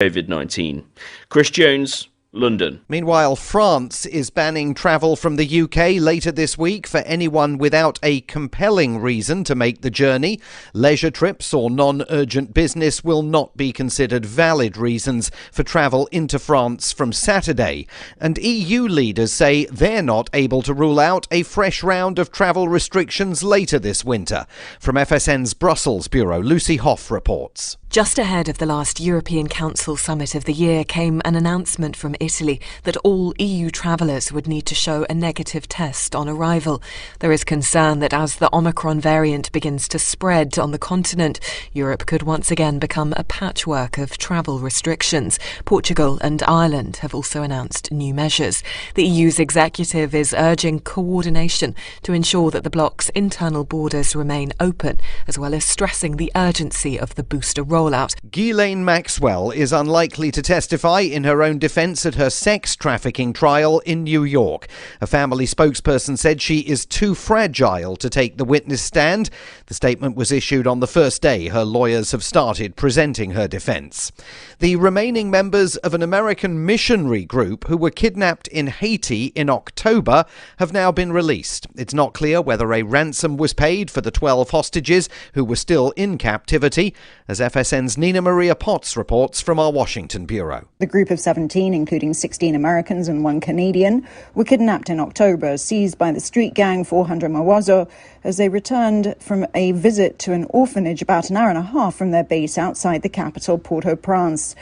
COVID-19. Chris Jones, London. Meanwhile, France is banning travel from the UK later this week for anyone without a compelling reason to make the journey. Leisure trips or non-urgent business will not be considered valid reasons for travel into France from Saturday. And EU leaders say they're not able to rule out a fresh round of travel restrictions later this winter. From FSN's Brussels bureau, Lucy Hoff reports. Just ahead of the last European Council summit of the year came an announcement from Italy that all EU travellers would need to show a negative test on arrival. There is concern that as the Omicron variant begins to spread on the continent, Europe could once again become a patchwork of travel restrictions. Portugal and Ireland have also announced new measures. The EU's executive is urging coordination to ensure that the bloc's internal borders remain open, as well as stressing the urgency of the booster rollout. Ghislaine Maxwell is unlikely to testify in her own defence at her sex trafficking trial in New York. A family spokesperson said she is too fragile to take the witness stand. The statement was issued on the first day her lawyers have started presenting her defence. The remaining members of an American missionary group who were kidnapped in Haiti in October have now been released. It's not clear whether a ransom was paid for the 12 hostages who were still in captivity, as FSN's Nina Maria Potts reports from our Washington bureau. The group of 17, including 16 Americans and 1 Canadian, were kidnapped in October, seized by the street gang 400 Mawazo as they returned from a visit to an orphanage about an hour and a half from their base outside the capital, Port-au-Prince.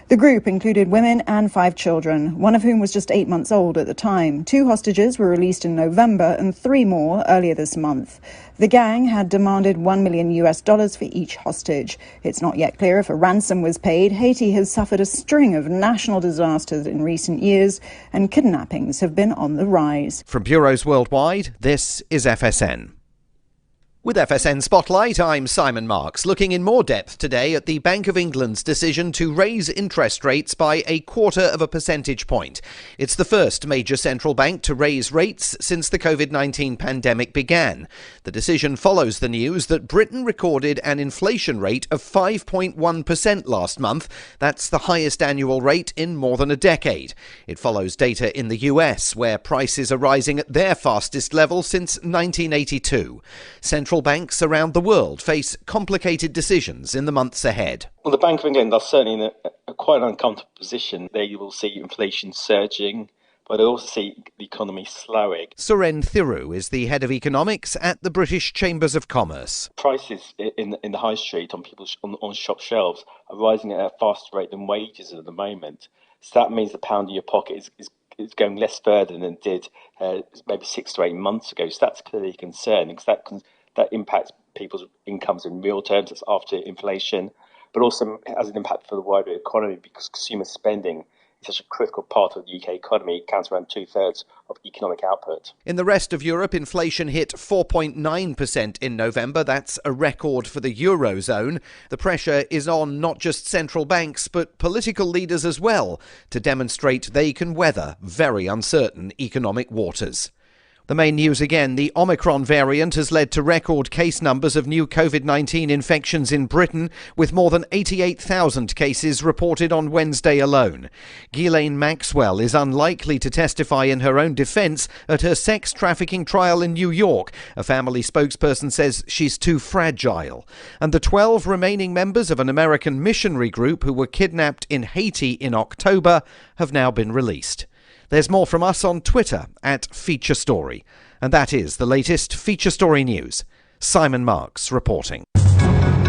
The group included women and 5 children, one of whom was just 8 months old at the time. 2 hostages were released in November and 3 more earlier this month. The gang had demanded $1 million for each hostage. It's not yet clear if a ransom was paid. Haiti has suffered a string of national disasters in recent years, and kidnappings have been on the rise. From bureaus worldwide, this is FSN. With FSN Spotlight, I'm Simon Marks, looking in more depth today at the Bank of England's decision to raise interest rates by 0.25 percentage point. It's the first major central bank to raise rates since the COVID-19 pandemic began. The decision follows the news that Britain recorded an inflation rate of 5.1% last month. That's the highest annual rate in more than a decade. It follows data in the US, where prices are rising at their fastest level since 1982. Central banks around the world face complicated decisions in the months ahead. Well, the Bank of England are certainly in a quite an uncomfortable position. They will see inflation surging, but they also see the economy slowing. Suren Thiru is the head of economics at the British Chambers of Commerce. Prices in the high street on shop shelves are rising at a faster rate than wages at the moment. So that means the pound in your pocket is going less further than it did maybe 6 to 8 months ago. So that's clearly a concern, because that impacts people's incomes in real terms. That's after inflation, but also has an impact for the wider economy, because consumer spending is such a critical part of the UK economy. It counts around 2/3 of economic output. In the rest of Europe, inflation hit 4.9% in November. That's a record for the Eurozone. The pressure is on not just central banks, but political leaders as well, to demonstrate they can weather very uncertain economic waters. The main news again, the Omicron variant has led to record case numbers of new COVID-19 infections in Britain, with more than 88,000 cases reported on Wednesday alone. Ghislaine Maxwell is unlikely to testify in her own defence at her sex trafficking trial in New York. A family spokesperson says she's too fragile. And the 12 remaining members of an American missionary group who were kidnapped in Haiti in October have now been released. There's more from us on Twitter at Feature Story. And that is the latest Feature Story news. Simon Marks reporting.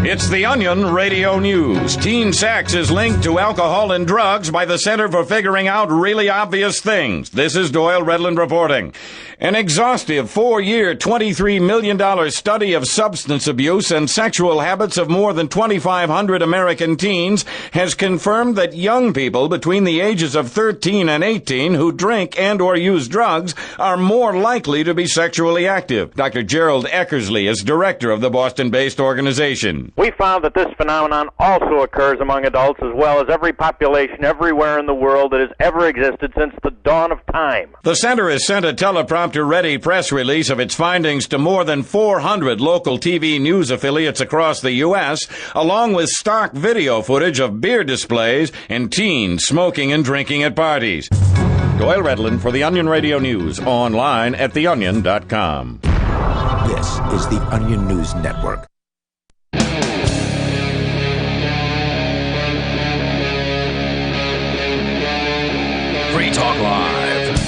It's the Onion Radio News. Teen sex is linked to alcohol and drugs by the Center for Figuring Out Really Obvious Things. This is Doyle Redland reporting. An exhaustive 4-year, $23 million study of substance abuse and sexual habits of more than 2,500 American teens has confirmed that young people between the ages of 13 and 18 who drink and or use drugs are more likely to be sexually active. Dr. Gerald Eckersley is director of the Boston-based organization. We found that this phenomenon also occurs among adults as well as every population everywhere in the world that has ever existed since the dawn of time. The center has sent a teleprompter-ready press release of its findings to more than 400 local TV news affiliates across the U.S., along with stock video footage of beer displays and teens smoking and drinking at parties. Doyle Redland for the Onion Radio News, online at theonion.com. This is the Onion News Network. Free Talk Live.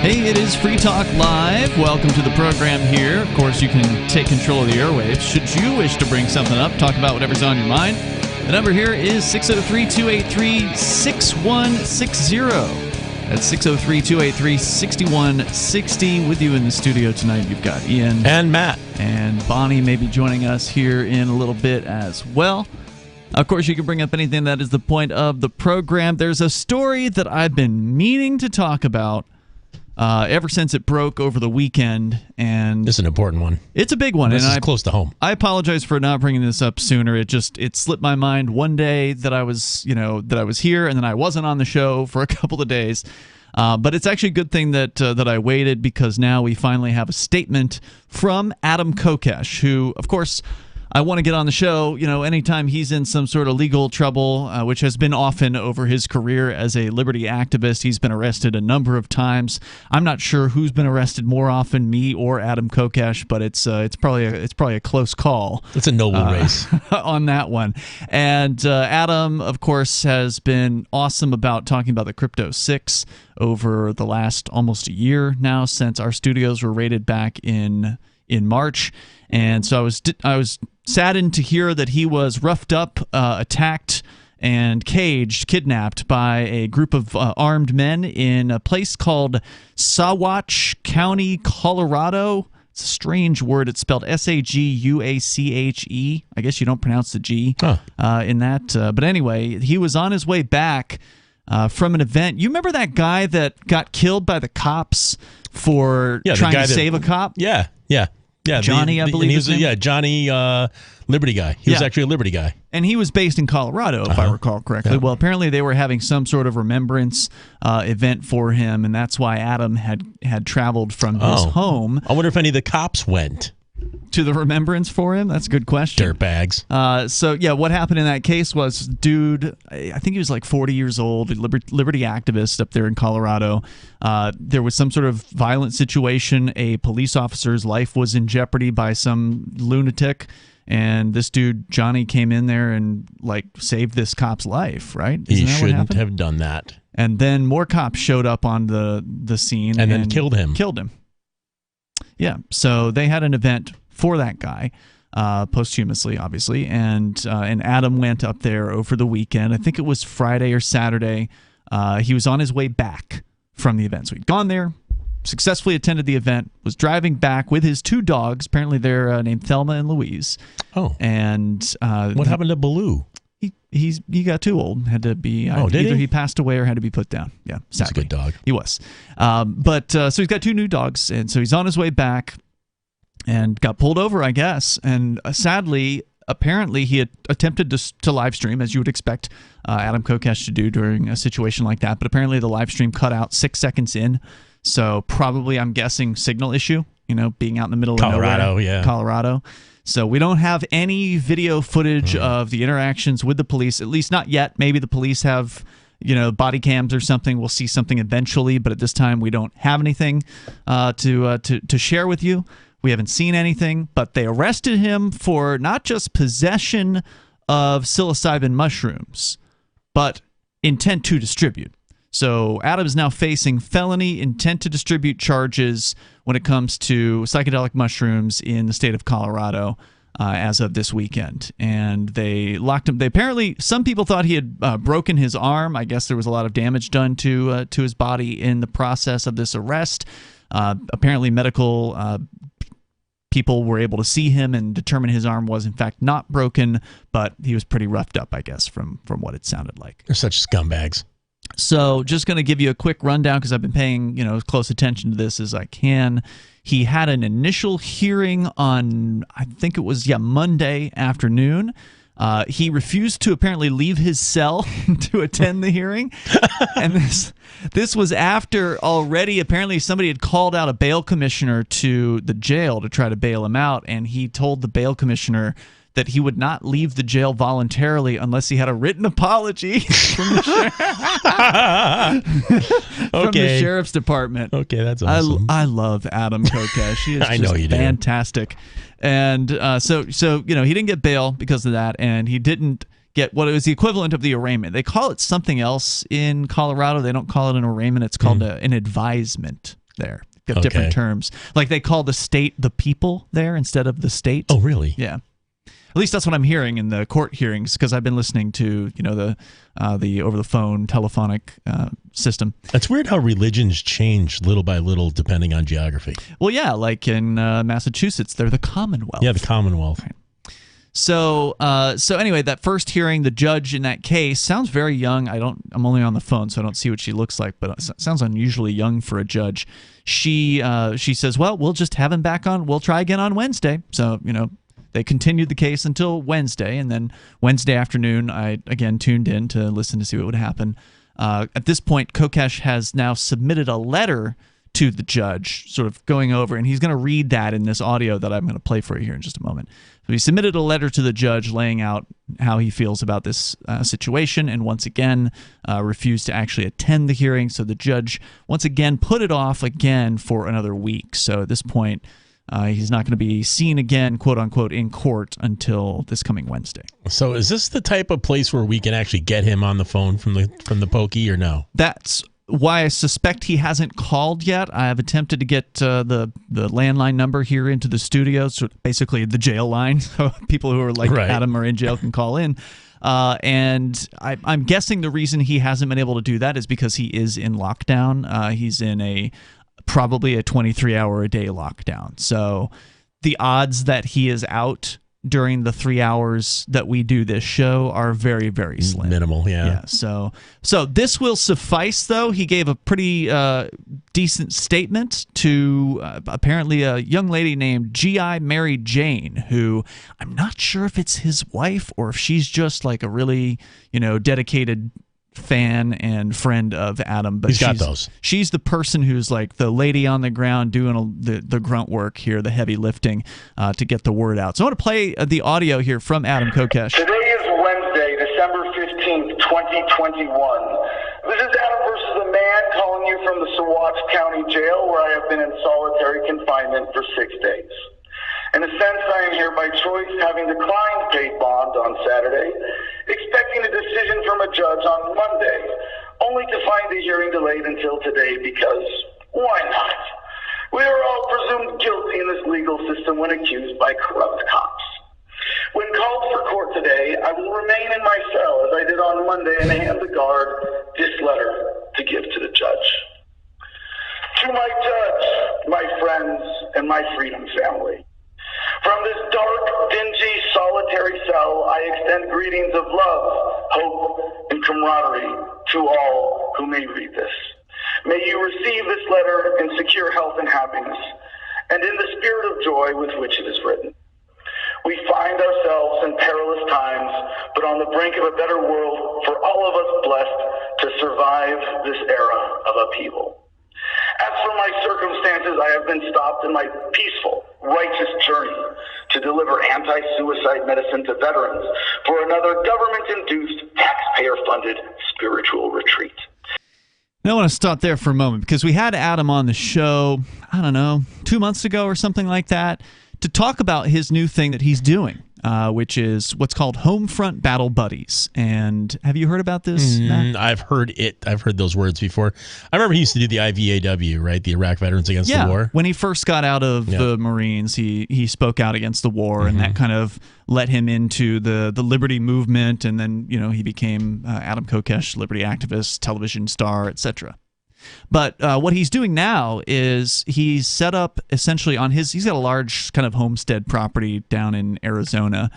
Hey, it is Free Talk Live. Welcome to the program here. Of course, you can take control of the airwaves. Should you wish to bring something up, talk about whatever's on your mind, the number here is 603-283-6160. That's 603-283-6160. With you in the studio tonight, you've got Ian. And Matt. And Bonnie may be joining us here in a little bit as well. Of course, you can bring up anything that is the point of the program. There's a story that I've been meaning to talk about ever since it broke over the weekend, and it's an important one. It's a big one. This is close to home. I apologize for not bringing this up sooner. It slipped my mind one day that I was here, and then I wasn't on the show for a couple of days. But it's actually a good thing that I waited, because now we finally have a statement from Adam Kokesh, who, of course, I want to get on the show, anytime he's in some sort of legal trouble, which has been often over his career as a liberty activist. He's been arrested a number of times. I'm not sure who's been arrested more often, me or Adam Kokesh, but it's probably a close call. It's a noble race on that one. And Adam, of course, has been awesome about talking about the Crypto 6 over the last almost a year now, since our studios were raided back in March. And so I was saddened to hear that he was roughed up, attacked, and kidnapped by a group of armed men in a place called Saguache County, Colorado. It's a strange word. It's spelled Saguache. I guess you don't pronounce the G in that. But anyway, he was on his way back from an event. You remember that guy that got killed by the cops for trying to save a cop? Yeah. Johnny, I believe. Johnny, Liberty guy. He was actually a Liberty guy. And he was based in Colorado, if I recall correctly. Yeah. Well, apparently they were having some sort of remembrance event for him, and that's why Adam had traveled from his home. I wonder if any of the cops went to the remembrance for him. That's a good question. Dirtbags. So, yeah, what happened in that case was, dude, I think he was like 40 years old, a liberty activist up there in Colorado. There was some sort of violent situation. A police officer's life was in jeopardy by some lunatic. And this dude, Johnny, came in there and, saved this cop's life, right? He shouldn't have done that. And then more cops showed up on the scene. And then killed him. Yeah, so they had an event for that guy, posthumously, obviously, and Adam went up there over the weekend. I think it was Friday or Saturday. He was on his way back from the event. So he'd gone there, successfully attended the event, was driving back with his two dogs. Apparently they're named Thelma and Louise. Oh. And what happened to Baloo? He got too old. Had to be either he passed away or had to be put down. Yeah, sadly. That's a good dog. He was. So he's got two new dogs, and so he's on his way back and got pulled over, I guess. And sadly, apparently he had attempted to live stream, as you would expect Adam Kokesh to do during a situation like that. But apparently the live stream cut out 6 seconds in. So probably, I'm guessing, signal issue, being out in the middle of nowhere. Colorado. So we don't have any video footage of the interactions with the police, at least not yet. Maybe the police have, body cams or something. We'll see something eventually, but at this time we don't have anything to share with you. We haven't seen anything, but they arrested him for not just possession of psilocybin mushrooms, but intent to distribute. So Adam is now facing felony intent to distribute charges when it comes to psychedelic mushrooms in the state of Colorado as of this weekend. And they locked him. Apparently, some people thought he had broken his arm. I guess there was a lot of damage done to his body in the process of this arrest. Apparently, medical people were able to see him and determine his arm was, in fact, not broken, but he was pretty roughed up, I guess, from what it sounded like. They're such scumbags. So just going to give you a quick rundown because I've been paying as close attention to this as I can. He had an initial hearing on, I think it was, Monday afternoon. He refused to apparently leave his cell to attend the hearing. And this was after already apparently somebody had called out a bail commissioner to the jail to try to bail him out. And he told the bail commissioner that he would not leave the jail voluntarily unless he had a written apology from the sheriff's department. Okay, that's awesome. I love Adam Kokesh. He is I know you do. Fantastic. And so he didn't get bail because of that, and he didn't get what it was the equivalent of the arraignment. They call it something else in Colorado. They don't call it an arraignment. It's called an advisement there. They have different terms. Like they call the state the people there instead of the state. Oh, really? Yeah. At least that's what I'm hearing in the court hearings because I've been listening to the over the phone telephonic system. That's weird how religions change little by little depending on geography. Well, yeah, like in Massachusetts, they're the Commonwealth. Yeah, the Commonwealth. Right. So anyway, that first hearing, the judge in that case sounds very young. I'm only on the phone, so I don't see what she looks like, but it sounds unusually young for a judge. She says, "Well, we'll just have him back on. We'll try again on Wednesday." So they continued the case until Wednesday, and then Wednesday afternoon, I again tuned in to listen to see what would happen. At this point, Kokesh has now submitted a letter to the judge, sort of going over, and he's going to read that in this audio that I'm going to play for you here in just a moment. So he submitted a letter to the judge laying out how he feels about this situation, and once again refused to actually attend the hearing. So the judge once again put it off again for another week. So at this point, he's not going to be seen again, quote unquote, in court until this coming Wednesday. So is this the type of place where we can actually get him on the phone from the pokey, or no? That's why I suspect he hasn't called yet. I have attempted to get the landline number here into the studio, so basically the jail line, so people who are like Adam are in jail can call in. And I'm guessing the reason he hasn't been able to do that is because he is in lockdown. He's in probably a 23-hour-a-day lockdown. So the odds that he is out during the 3 hours that we do this show are very, very slim. Minimal, yeah. So this will suffice, though. He gave a pretty decent statement to apparently a young lady named G.I. Mary Jane, who I'm not sure if it's his wife or if she's just like a really, dedicated fan and friend of Adam, but he's got those. She's the person who's like the lady on the ground doing the grunt work here, the heavy lifting to get the word out. So I want to play the audio here from Adam Kokesh. Today is Wednesday, December 15th, 2021. This is Adam versus a man calling you from the Saguache County Jail, where I have been in solitary confinement for 6 days. In a sense, I am here by choice, having declined paid bond on Saturday, expecting a decision from a judge on Monday, only to find the hearing delayed until today because why not? We are all presumed guilty in this legal system when accused by corrupt cops. When called for court today, I will remain in my cell as I did on Monday and hand the guard this letter to give to the judge. To my judge, my friends, and my freedom family. From this dark, dingy, solitary cell, I extend greetings of love, hope, and camaraderie to all who may read this. May you receive this letter in secure health and happiness, and in the spirit of joy with which it is written. We find ourselves in perilous times, but on the brink of a better world for all of us blessed to survive this era of upheaval. As for my circumstances, I have been stopped in my peaceful, righteous journey to deliver anti-suicide medicine to veterans for another government-induced, taxpayer-funded spiritual retreat. Now I want to stop there for a moment because we had Adam on the show, I don't know, 2 months ago or something like that, to talk about his new thing that he's doing, which is what's called Homefront Battle Buddies. And have you heard about this, Matt? I've heard it. I've heard those words before. I remember he used to do the IVAW, right? The Iraq Veterans Against the War. When he first got out of the Marines, he spoke out against the war, and that kind of led him into the Liberty movement, and then he became Adam Kokesh, Liberty activist, television star, etc. But what he's doing now is he's set up essentially on he's got a large kind of homestead property down in Arizona,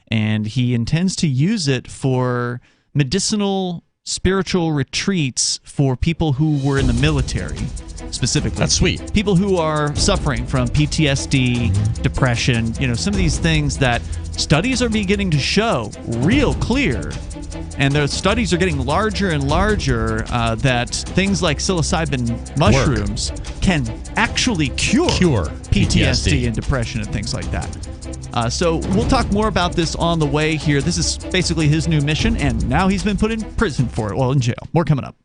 and he intends to use it for medicinal spiritual retreats for people who were in the military, specifically. That's sweet. People who are suffering from PTSD, depression, some of these things that studies are beginning to show real clear. And those studies are getting larger and larger that things like psilocybin mushrooms can actually cure PTSD and depression and things like that. So we'll talk more about this on the way here. This is basically his new mission, and now he's been put in prison for it. Well, in jail. More coming up.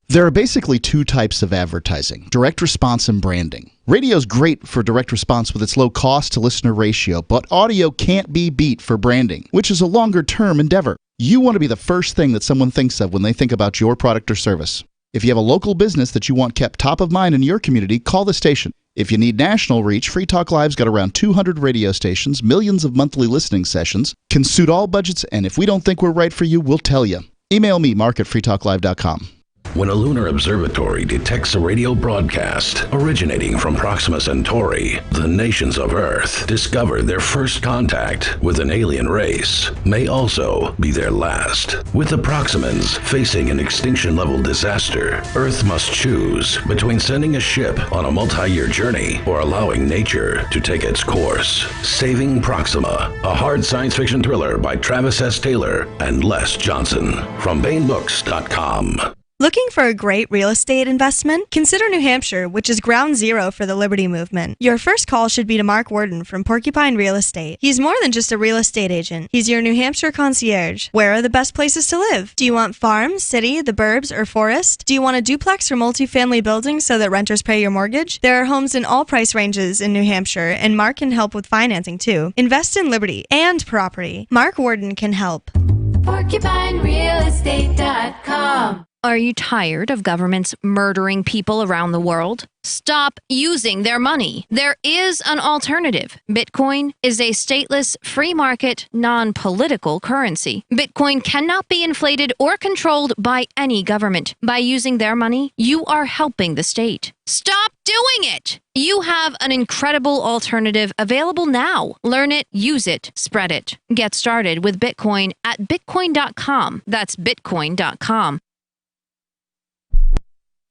There are basically two types of advertising, direct response and branding. Radio's great for direct response with its low cost to listener ratio, but audio can't be beat for branding, which is a longer-term endeavor. You want to be the first thing that someone thinks of when they think about your product or service. If you have a local business that you want kept top of mind in your community, call the station. If you need national reach, Free Talk Live's got around 200 radio stations, millions of monthly listening sessions, can suit all budgets, and if we don't think we're right for you, we'll tell you. Email me, mark@freetalklive.com. When a lunar observatory detects a radio broadcast originating from Proxima Centauri, the nations of Earth discover their first contact with an alien race may also be their last. With the Proximans facing an extinction-level disaster, Earth must choose between sending a ship on a multi-year journey or allowing nature to take its course. Saving Proxima, a hard science fiction thriller by Travis S. Taylor and Les Johnson from BaneBooks.com. Looking for a great real estate investment? Consider New Hampshire, which is ground zero for the Liberty Movement. Your first call should be to Mark Worden from Porcupine Real Estate. He's more than just a real estate agent. He's your New Hampshire concierge. Where are the best places to live? Do you want farm, city, the burbs, or forest? Do you want a duplex or multifamily building so that renters pay your mortgage? There are homes in all price ranges in New Hampshire, and Mark can help with financing too. Invest in liberty and property. Mark Worden can help. PorcupineRealEstate.com. Are you tired of governments murdering people around the world? Stop using their money. There is an alternative. Bitcoin is a stateless, free market, non-political currency. Bitcoin cannot be inflated or controlled by any government. By using their money, you are helping the state. Stop doing it! You have an incredible alternative available now. Learn it, use it, spread it. Get started with Bitcoin at bitcoin.com. That's bitcoin.com.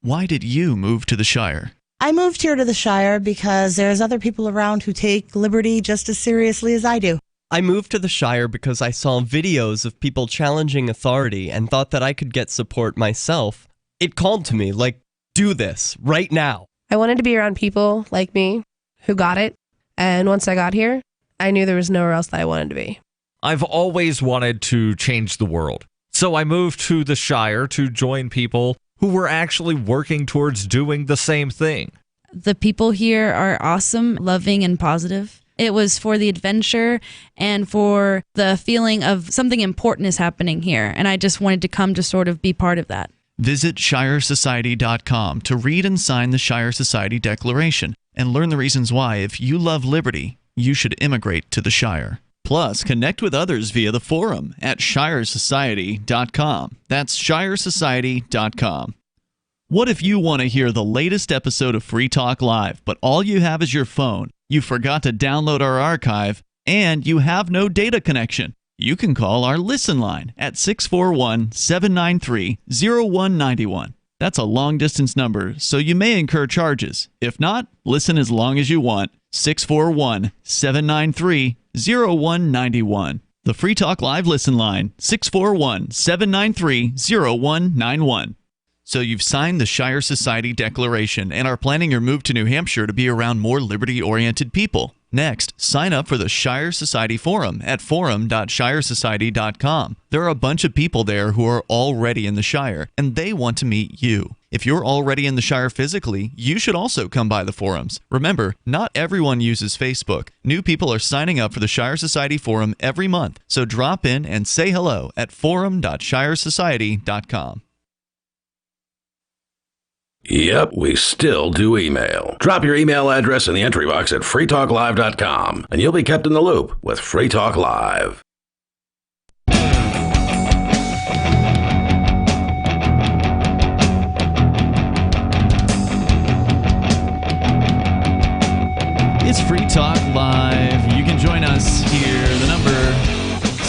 Why did you move to the Shire? I moved here to the Shire because there's other people around who take liberty just as seriously as I do. I moved to the Shire because I saw videos of people challenging authority and thought that I could get support myself. It called to me, like, do this, right now. I wanted to be around people like me who got it, and once I got here, I knew there was nowhere else that I wanted to be. I've always wanted to change the world, so I moved to the Shire to join people who were actually working towards doing the same thing. The people here are awesome, loving, and positive. It was for the adventure and for the feeling of something important is happening here, and I just wanted to come to sort of be part of that. Visit ShireSociety.com to read and sign the Shire Society Declaration and learn the reasons why, if you love liberty, you should immigrate to the Shire. Plus, connect with others via the forum at ShireSociety.com. That's ShireSociety.com. What if you want to hear the latest episode of Free Talk Live, but all you have is your phone, you forgot to download our archive, and you have no data connection? You can call our Listen line at 641-793-0191. That's a long-distance number, so you may incur charges. If not, listen as long as you want. 641-793-0191. The Free Talk Live Listen line, 641-793-0191. So you've signed the Shire Society Declaration and are planning your move to New Hampshire to be around more liberty-oriented people. Next, sign up for the Shire Society Forum at forum.shiresociety.com. There are a bunch of people there who are already in the Shire, and they want to meet you. If you're already in the Shire physically, you should also come by the forums. Remember, not everyone uses Facebook. New people are signing up for the Shire Society Forum every month, so drop in and say hello at forum.shiresociety.com. Yep, we still do email. Drop your email address in the entry box at freetalklive.com, and you'll be kept in the loop with Free Talk Live. It's Free Talk Live. You can join us here. The number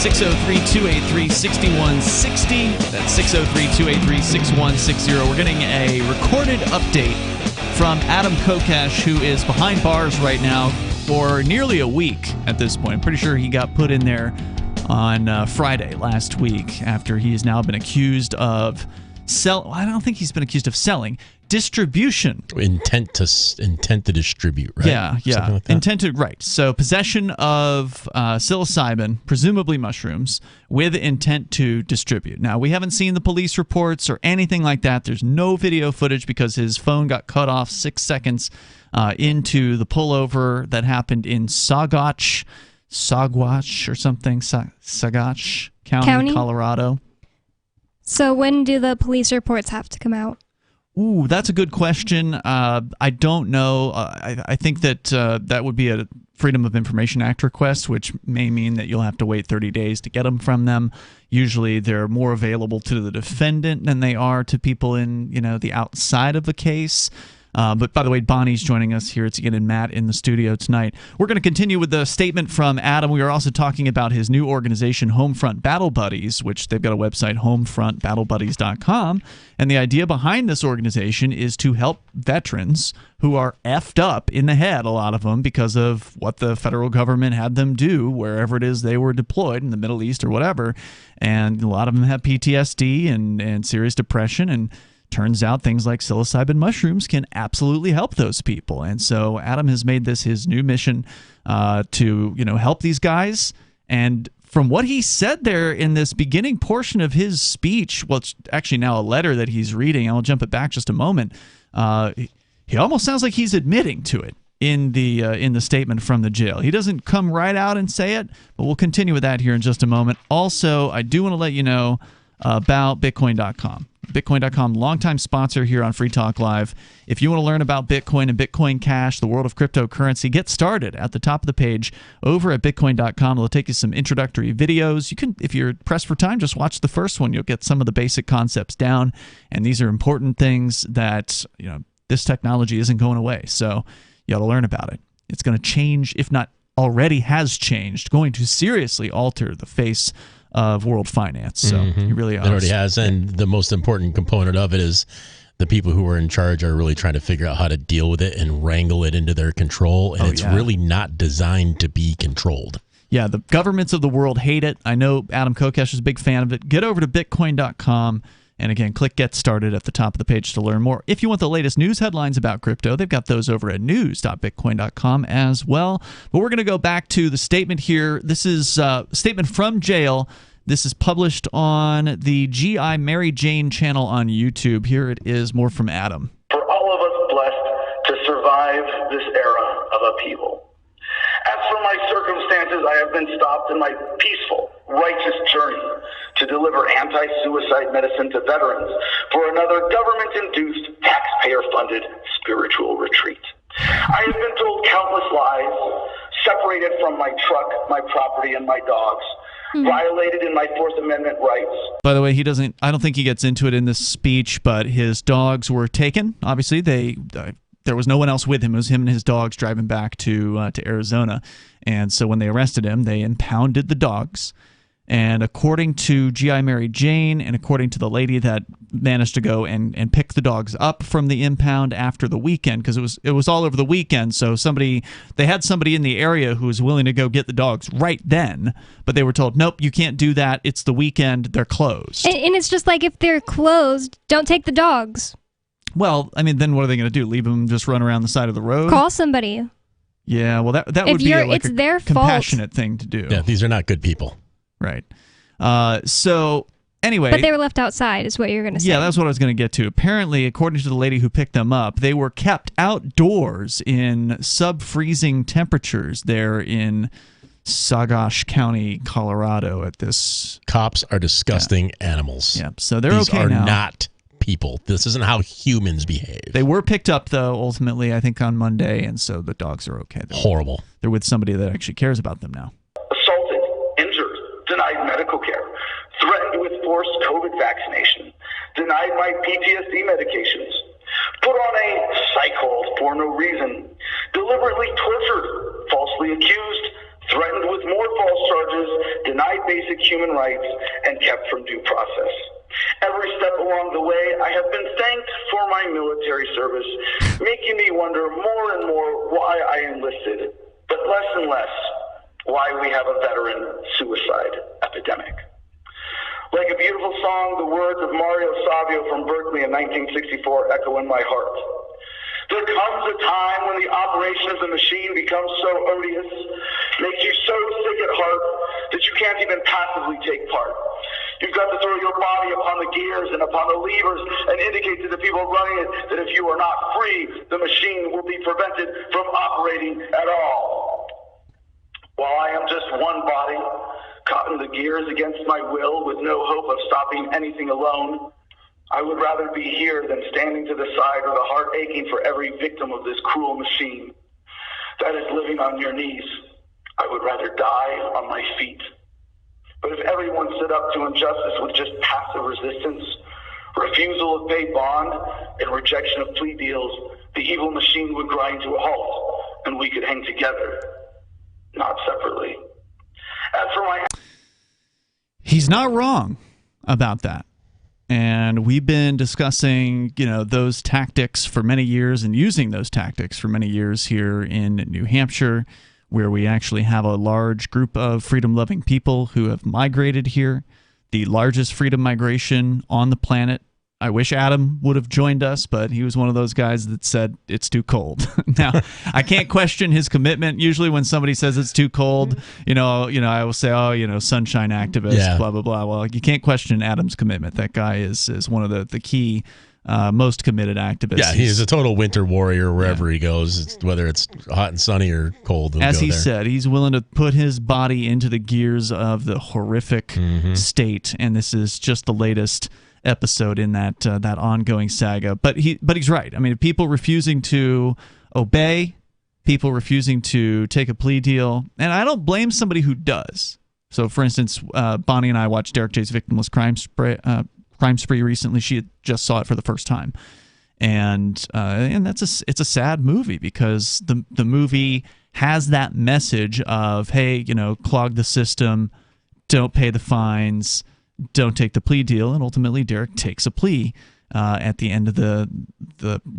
603-283-6160. That's 603-283-6160. We're getting a recorded update from Adam Kokesh, who is behind bars right now for nearly a week at this point. I'm pretty sure he got put in there on Friday last week after he has now been accused of I don't think he's been accused of selling. Distribution. Intent to distribute, right? Yeah. Like that? Intent to, right. So possession of psilocybin, presumably mushrooms, with intent to distribute. Now, we haven't seen the police reports or anything like that. There's no video footage because his phone got cut off 6 seconds into the pullover that happened in Saguache or something, Saguache County, Colorado. So when do the police reports have to come out? Ooh, that's a good question. I don't know. I think that that would be a Freedom of Information Act request, which may mean that you'll have to wait 30 days to get them from them. Usually they're more available to the defendant than they are to people in, the outside of the case. But by the way, Bonnie's joining us here. It's Ian and Matt in the studio tonight. We're going to continue with the statement from Adam. We are also talking about his new organization, Homefront Battle Buddies, which they've got a website, homefrontbattlebuddies.com. And the idea behind this organization is to help veterans who are effed up in the head, a lot of them, because of what the federal government had them do wherever it is they were deployed in the Middle East or whatever. And a lot of them have PTSD and serious depression, and turns out things like psilocybin mushrooms can absolutely help those people. And so Adam has made this his new mission to, help these guys. And from what he said there in this beginning portion of his speech, well, it's actually now a letter that he's reading. I'll jump it back just a moment. He almost sounds like he's admitting to it in the statement from the jail. He doesn't come right out and say it, but we'll continue with that here in just a moment. Also, I do want to let you know about Bitcoin.com. Bitcoin.com, longtime sponsor here on Free Talk Live. If you want to learn about Bitcoin and Bitcoin Cash, the world of cryptocurrency, get started at the top of the page over at Bitcoin.com. It'll take you some introductory videos. You can, if you're pressed for time, just watch the first one. You'll get some of the basic concepts down, and these are important things that, this technology isn't going away, so you ought to learn about it. It's going to change, if not already has changed, going to seriously alter the face of world finance. So you really are. It already has, and the most important component of it is the people who are in charge are really trying to figure out how to deal with it and wrangle it into their control, and it's really not designed to be controlled. Yeah, the governments of the world hate it. I know Adam Kokesh is a big fan of it. Get over to Bitcoin.com. And again, click Get Started at the top of the page to learn more. If you want the latest news headlines about crypto, they've got those over at news.bitcoin.com as well. But we're going to go back to the statement here. This is a statement from jail. This is published on the G.I. Mary Jane channel on YouTube. Here it is, more from Adam. For all of us blessed to survive this era of upheaval. As for my circumstances, I have been stopped in my peaceful, righteous journey to deliver anti-suicide medicine to veterans for another government-induced, taxpayer-funded spiritual retreat. I have been told countless lies, separated from my truck, my property, and my dogs, violated in my Fourth Amendment rights. By the way, I don't think he gets into it in this speech, but his dogs were taken. Obviously, there was no one else with him. It was him and his dogs driving back to Arizona. And so when they arrested him, they impounded the dogs. And according to G.I. Mary Jane, and according to the lady that managed to go and pick the dogs up from the impound after the weekend, because it was all over the weekend, so they had somebody in the area who was willing to go get the dogs right then, but they were told, nope, you can't do that. It's the weekend. They're closed. And it's just like, if they're closed, don't take the dogs. Well, I mean, then what are they going to do? Leave them just run around the side of the road? Call somebody. Yeah, well, that would be it's their compassionate thing to do. Yeah, these are not good people. Right. So anyway, but they were left outside, is what you're going to say. Yeah, that's what I was going to get to. Apparently, according to the lady who picked them up, they were kept outdoors in sub-freezing temperatures there in Saguache County, Colorado. At this, cops are disgusting animals. Yeah, so they're these okay are now. Not people. This isn't how humans behave. They were picked up, though, ultimately, I think, on Monday, and so the dogs are okay. Horrible. They're with somebody that actually cares about them now. Assaulted, injured, denied medical care, threatened with forced COVID vaccination, denied my PTSD medications, put on a psych hold for no reason, deliberately tortured, falsely accused, threatened with more false charges, denied basic human rights, and kept from due process. Every step along the way, I have been thanked for my military service, making me wonder more and more why I enlisted, but less and less why we have a veteran suicide epidemic. Like a beautiful song, the words of Mario Savio from Berkeley in 1964 echo in my heart. There comes a time when the operation of the machine becomes so odious, makes you so sick at heart, that you can't even passively take part. You've got to throw your body upon the gears and upon the levers and indicate to the people running it that if you are not free, the machine will be prevented from operating at all. While I am just one body, caught in the gears against my will with no hope of stopping anything alone, I would rather be here than standing to the side with a heart aching for every victim of this cruel machine that is living on your knees. I would rather die on my feet. But if everyone stood up to injustice with just passive resistance, refusal of pay bond, and rejection of plea deals, the evil machine would grind to a halt, and we could hang together, not separately. As for my... He's not wrong about that. And we've been discussing, those tactics for many years and using those tactics for many years here in New Hampshire, where we actually have a large group of freedom-loving people who have migrated here, the largest freedom migration on the planet. I wish Adam would have joined us, but he was one of those guys that said it's too cold. Now, I can't question his commitment. Usually when somebody says it's too cold, I will say, sunshine activist, blah, blah, blah. Well, you can't question Adam's commitment. That guy is one of the key most committed activists. Yeah, he's a total winter warrior wherever he goes, whether it's hot and sunny or cold. As he said, he's willing to put his body into the gears of the horrific state, and this is just the latest episode in that ongoing saga. But he's right. I mean, people refusing to obey, people refusing to take a plea deal, and I don't blame somebody who does. So, for instance, Bonnie and I watched Derek J's Victimless Crime Spree recently. She had just saw it for the first time, and it's a sad movie because the movie has that message of, hey, clog the system, don't pay the fines, don't take the plea deal, and ultimately Derek takes a plea at the end of the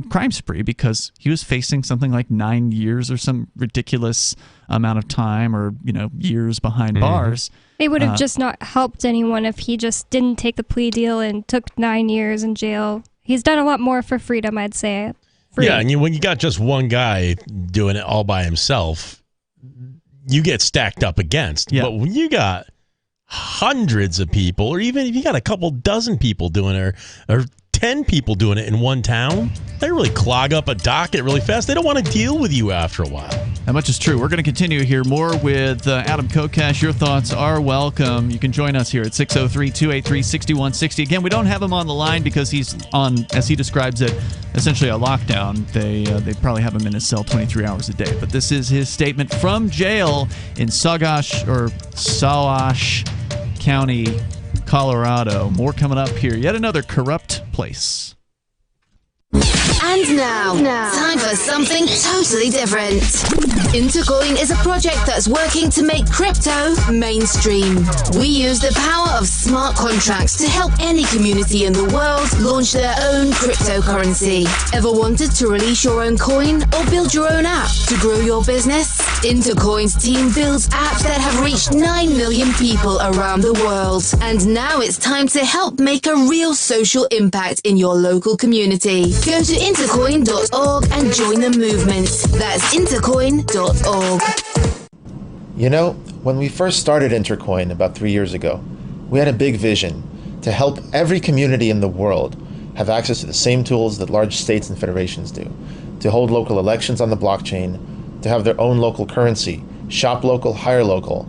crime spree because he was facing something like 9 years or some ridiculous amount of time, or years behind bars. It would have just not helped anyone if he just didn't take the plea deal and took 9 years in jail. He's done a lot more for freedom, I'd say. Yeah, and when you got just one guy doing it all by himself, you get stacked up against. Yeah. But when you got hundreds of people, or even if you got a couple dozen people doing it, or 10 people doing it in one town, they really clog up a docket really fast. They don't want to deal with you after a while. That much is true. We're going to continue here more with Adam Kokesh. Your thoughts are welcome. You can join us here at 603-283-6160. Again, we don't have him on the line because he's on, as he describes it, essentially a lockdown. They probably have him in his cell 23 hours a day. But this is his statement from jail in Sawash County, Colorado. More coming up here. Yet another corrupt place. And now, time for something totally different. Intercoin is a project that's working to make crypto mainstream. We use the power of smart contracts to help any community in the world launch their own cryptocurrency. Ever wanted to release your own coin or build your own app to grow your business? Intercoin's team builds apps that have reached 9 million people around the world. And now it's time to help make a real social impact in your local community. Go to intercoin.org and join the movement. That's intercoin.org. When we first started Intercoin about 3 years ago, we had a big vision to help every community in the world have access to the same tools that large states and federations do, to hold local elections on the blockchain, to have their own local currency, shop local, hire local,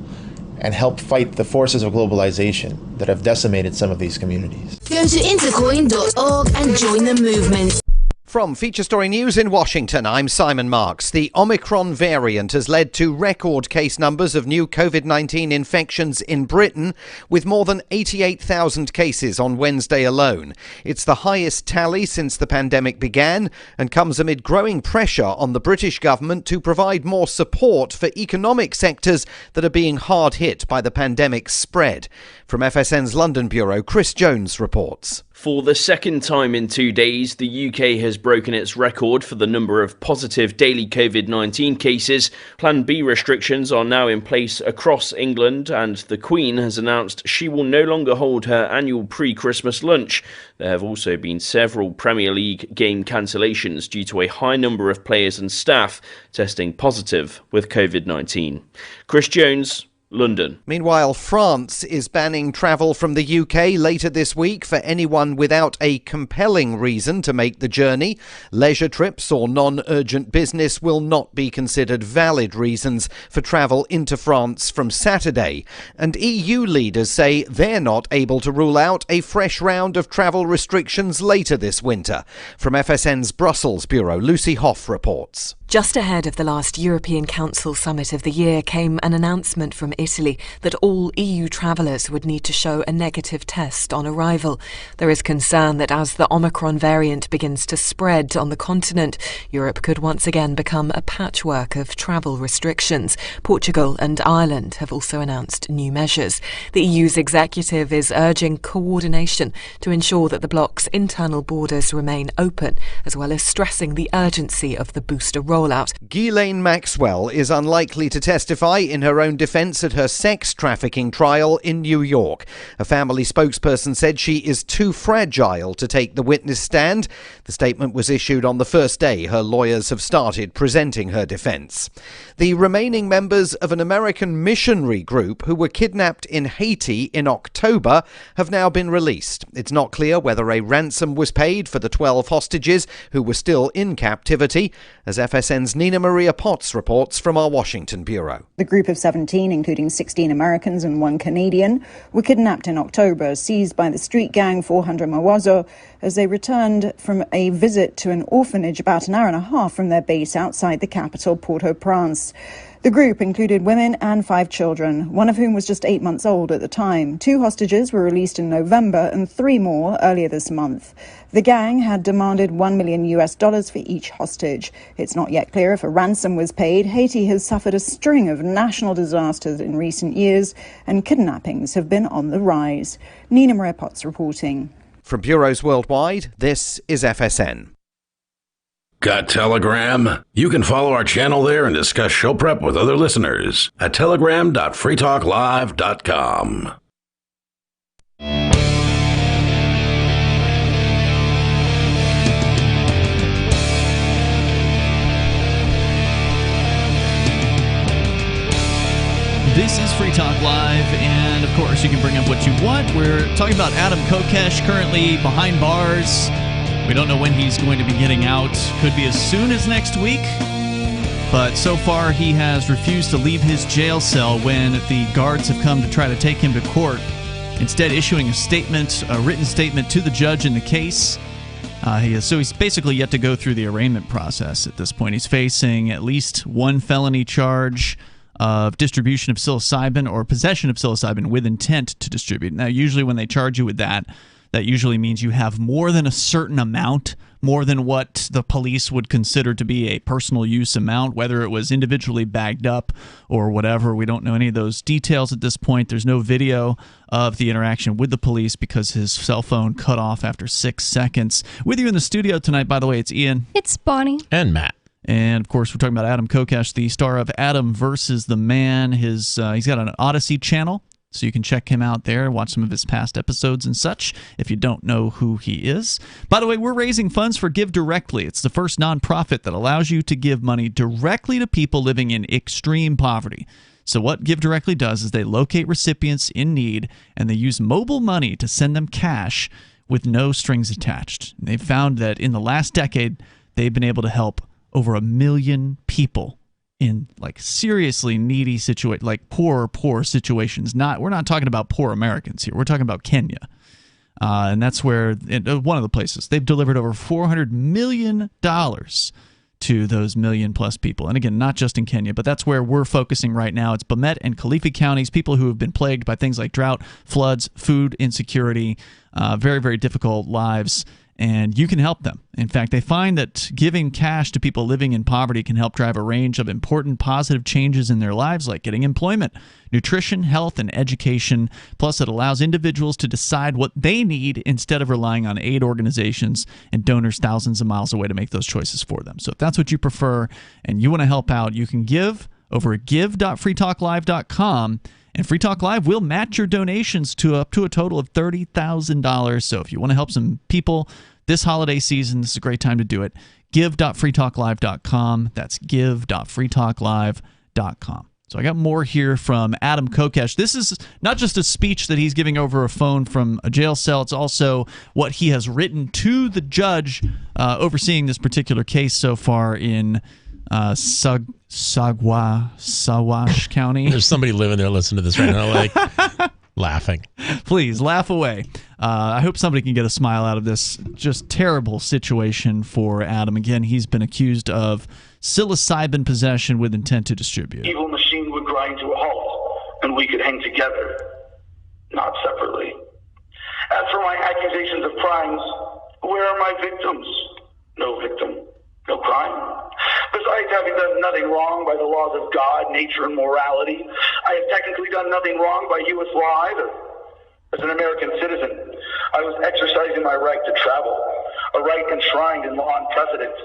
and help fight the forces of globalization that have decimated some of these communities. Go to intercoin.org and join the movement. From Feature Story News in Washington, I'm Simon Marks. The Omicron variant has led to record case numbers of new COVID-19 infections in Britain, with more than 88,000 cases on Wednesday alone. It's the highest tally since the pandemic began and comes amid growing pressure on the British government to provide more support for economic sectors that are being hard hit by the pandemic's spread. From FSN's London bureau, Chris Jones reports. For the second time in 2 days, the UK has broken its record for the number of positive daily COVID-19 cases. Plan B restrictions are now in place across England, and the Queen has announced she will no longer hold her annual pre-Christmas lunch. There have also been several Premier League game cancellations due to a high number of players and staff testing positive with COVID-19. Chris Jones, London. Meanwhile, France is banning travel from the UK later this week for anyone without a compelling reason to make the journey. Leisure trips or non-urgent business will not be considered valid reasons for travel into France from Saturday. And EU leaders say they're not able to rule out a fresh round of travel restrictions later this winter. From FSN's Brussels bureau, Lucy Hoff reports. Just ahead of the last European Council summit of the year came an announcement from Italy that all EU travellers would need to show a negative test on arrival. There is concern that as the Omicron variant begins to spread on the continent, Europe could once again become a patchwork of travel restrictions. Portugal and Ireland have also announced new measures. The EU's executive is urging coordination to ensure that the bloc's internal borders remain open, as well as stressing the urgency of the booster rollout. Ghislaine Maxwell is unlikely to testify in her own defence at her sex trafficking trial in New York. A family spokesperson said she is too fragile to take the witness stand. The statement was issued on the first day her lawyers have started presenting her defence. The remaining members of an American missionary group who were kidnapped in Haiti in October have now been released. It's not clear whether a ransom was paid for the 12 hostages who were still in captivity, as FSN's Nina Maria Potts reports from our Washington bureau. The group of 17, including 16 Americans and 1 Canadian, were kidnapped in October, seized by the street gang 400 Mawazo as they returned from a visit to an orphanage about an hour and a half from their base outside the capital, Port-au-Prince. The group included women and 5 children, one of whom was just 8 months old at the time. 2 hostages were released in November and 3 more earlier this month. The gang had demanded $1 million for each hostage. It's not yet clear if a ransom was paid. Haiti has suffered a string of national disasters in recent years, and kidnappings have been on the rise. Nina Maria Potts reporting. From bureaus worldwide, this is FSN. Got Telegram? You can follow our channel there and discuss show prep with other listeners at telegram.freetalklive.com. This is Free Talk Live, and of course you can bring up what you want. We're talking about Adam Kokesh, currently behind bars. We don't know when he's going to be getting out. Could be as soon as next week. But so far he has refused to leave his jail cell when the guards have come to try to take him to court, instead issuing a written statement to the judge in the case. So he's basically yet to go through the arraignment process at this point. He's facing at least 1 felony charge of distribution of psilocybin or possession of psilocybin with intent to distribute. Now, usually when they charge you with that, that usually means you have more than a certain amount, more than what the police would consider to be a personal use amount, whether it was individually bagged up or whatever. We don't know any of those details at this point. There's no video of the interaction with the police because his cell phone cut off after 6 seconds. With you in the studio tonight, by the way, it's Ian. It's Bonnie. And Matt. And, of course, we're talking about Adam Kokesh, the star of Adam versus the Man. He's got an Odyssey channel, so you can check him out there, watch some of his past episodes and such, if you don't know who he is. By the way, we're raising funds for Give Directly. It's the first nonprofit that allows you to give money directly to people living in extreme poverty. So what Give Directly does is they locate recipients in need, and they use mobile money to send them cash with no strings attached. And they've found that in the last decade, they've been able to help over 1 million people in like seriously needy situations, like poor situations. We're not talking about poor Americans here. We're talking about Kenya. And that's where, one of the places, they've delivered over $400 million to those million-plus people. And again, not just in Kenya, but that's where we're focusing right now. It's Bomet and Kilifi counties, people who have been plagued by things like drought, floods, food insecurity, very, very difficult lives. And you can help them. In fact, they find that giving cash to people living in poverty can help drive a range of important positive changes in their lives, like getting employment, nutrition, health, and education. Plus, it allows individuals to decide what they need instead of relying on aid organizations and donors thousands of miles away to make those choices for them. So if that's what you prefer and you want to help out, you can give over at give.freetalklive.com. And Free Talk Live will match your donations to up to a total of $30,000. So if you want to help some people this holiday season, this is a great time to do it. Give.freetalklive.com. That's give.freetalklive.com. So I got more here from Adam Kokesh. This is not just a speech that he's giving over a phone from a jail cell. It's also what he has written to the judge overseeing this particular case so far in Sawash County. There's somebody living there listening to this right now, like laughing. Please laugh away. I hope somebody can get a smile out of this just terrible situation for Adam. Again, he's been accused of psilocybin possession with intent to distribute. Evil machine would grind to a halt, and we could hang together, not separately. As for my accusations of crimes, where are my victims? No victim. No crime. Besides having done nothing wrong by the laws of God, nature, and morality, I have technically done nothing wrong by U.S. law either. As an American citizen, I was exercising my right to travel, a right enshrined in law and precedent,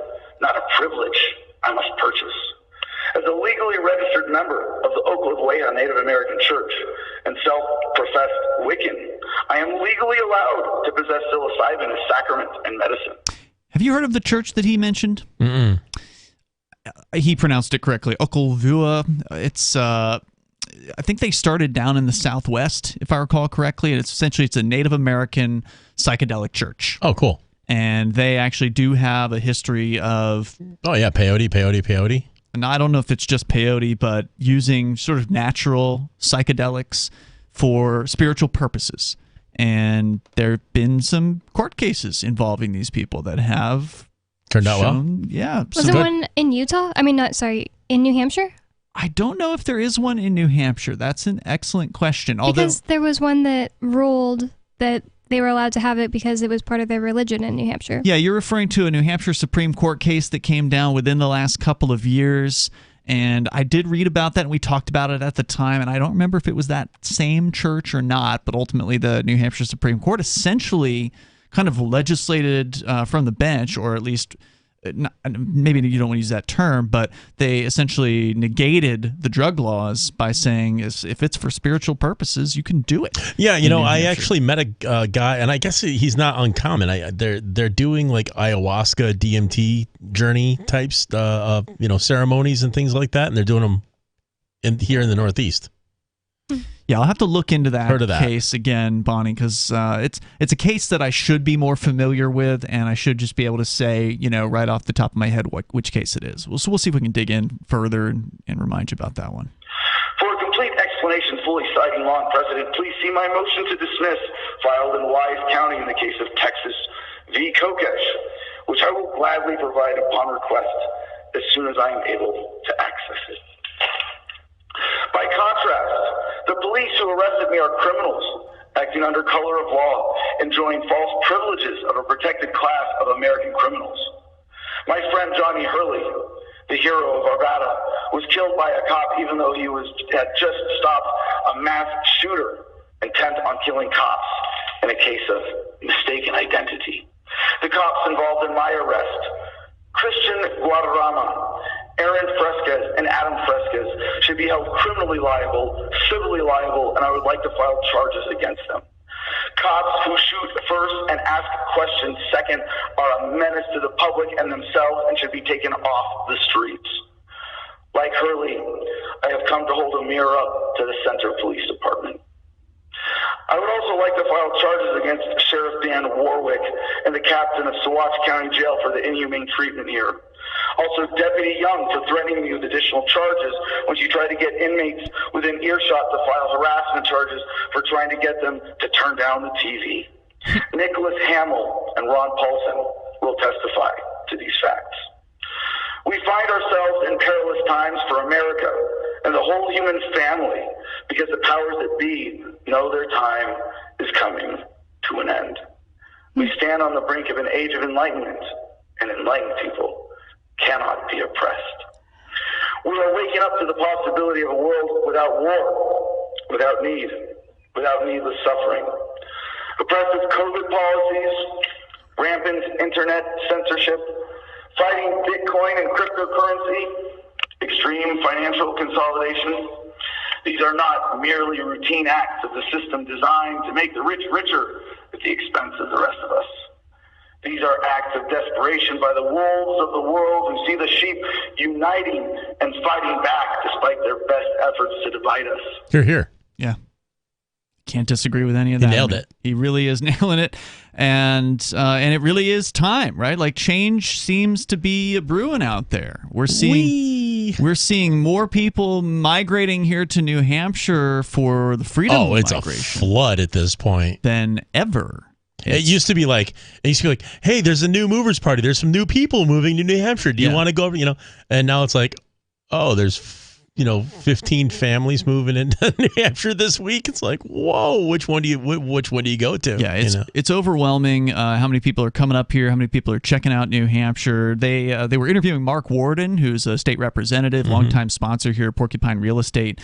not a privilege I must purchase. As a legally registered member of the Oklahoma Native American Church and self-professed Wiccan, I am legally allowed to possess psilocybin as sacrament and medicine. Have you heard of the church that he mentioned? Mm-mm. He pronounced it correctly. Oklahoma. It's I think they started down in the Southwest, if I recall correctly. And it's a Native American psychedelic church. Oh, cool. And they actually do have a history of... Oh, yeah, peyote. And I don't know if it's just peyote, but using sort of natural psychedelics for spiritual purposes. And there have been some court cases involving these people that have turned out well. Yeah. Was there one in Utah? In New Hampshire? I don't know if there is one in New Hampshire. That's an excellent question. Because there was one that ruled that they were allowed to have it because it was part of their religion in New Hampshire. Yeah, you're referring to a New Hampshire Supreme Court case that came down within the last couple of years. And I did read about that, and we talked about it at the time, and I don't remember if it was that same church or not, but ultimately the New Hampshire Supreme Court essentially kind of legislated from the bench, or at least maybe you don't want to use that term, but they essentially negated the drug laws by saying if it's for spiritual purposes, you can do it. Yeah, I actually met a guy, and I guess he's not uncommon. They're doing like ayahuasca, DMT journey types, ceremonies and things like that, and they're doing them here in the Northeast. Yeah, I'll have to look into that case again, Bonnie, because it's a case that I should be more familiar with, and I should just be able to say, right off the top of my head which case it is. So we'll see if we can dig in further and remind you about that one. For a complete explanation fully citing law and precedent, please see my motion to dismiss filed in Wise County in the case of Texas v. Kokesh, which I will gladly provide upon request as soon as I am able to access it. By contrast, the police who arrested me are criminals acting under color of law, enjoying false privileges of a protected class of American criminals. My friend Johnny Hurley, the hero of Arvada, was killed by a cop even though he had just stopped a mass shooter intent on killing cops in a case of mistaken identity. The cops involved in my arrest, Christian Guadarrama, Aaron Fresquez, and Adam Fresquez, should be held criminally liable, civilly liable, and I would like to file charges against them. Cops who shoot first and ask questions second are a menace to the public and themselves and should be taken off the streets. Like Hurley, I have come to hold a mirror up to the Center Police Department. I would also like to file charges against Sheriff Dan Warwick and the captain of Sawash County Jail for the inhumane treatment here. Also, Deputy Young for threatening me with additional charges when she tried to get inmates within earshot to file harassment charges for trying to get them to turn down the TV. Nicholas Hamill and Ron Paulson will testify to these facts. We find ourselves in perilous times for America and the whole human family because the powers that be know their time is coming to an end. We stand on the brink of an age of enlightenment, and enlightened people cannot be oppressed. We are waking up to the possibility of a world without war, without need, without needless suffering. Oppressive COVID policies, rampant internet censorship, fighting Bitcoin and cryptocurrency, extreme financial consolidation. These are not merely routine acts of the system designed to make the rich richer at the expense of the rest of us. These are acts of desperation by the wolves of the world who see the sheep uniting and fighting back despite their best efforts to divide us. Here. Yeah. Can't disagree with any of that. He nailed it. He really is nailing it. And it really is time, right? Like, change seems to be brewing out there. We're seeing more people migrating here to New Hampshire for the freedom migration. A flood at this point than ever. It used to be like, hey, there's a new movers party. There's some new people moving to New Hampshire. Do you want to go over? And now it's like, oh, there's 15 families moving into New Hampshire this week. It's like, whoa, which one do you go to? Yeah, it's overwhelming how many people are coming up here, how many people are checking out New Hampshire. They were interviewing Mark Warden, who's a state representative, longtime sponsor here at Porcupine Real Estate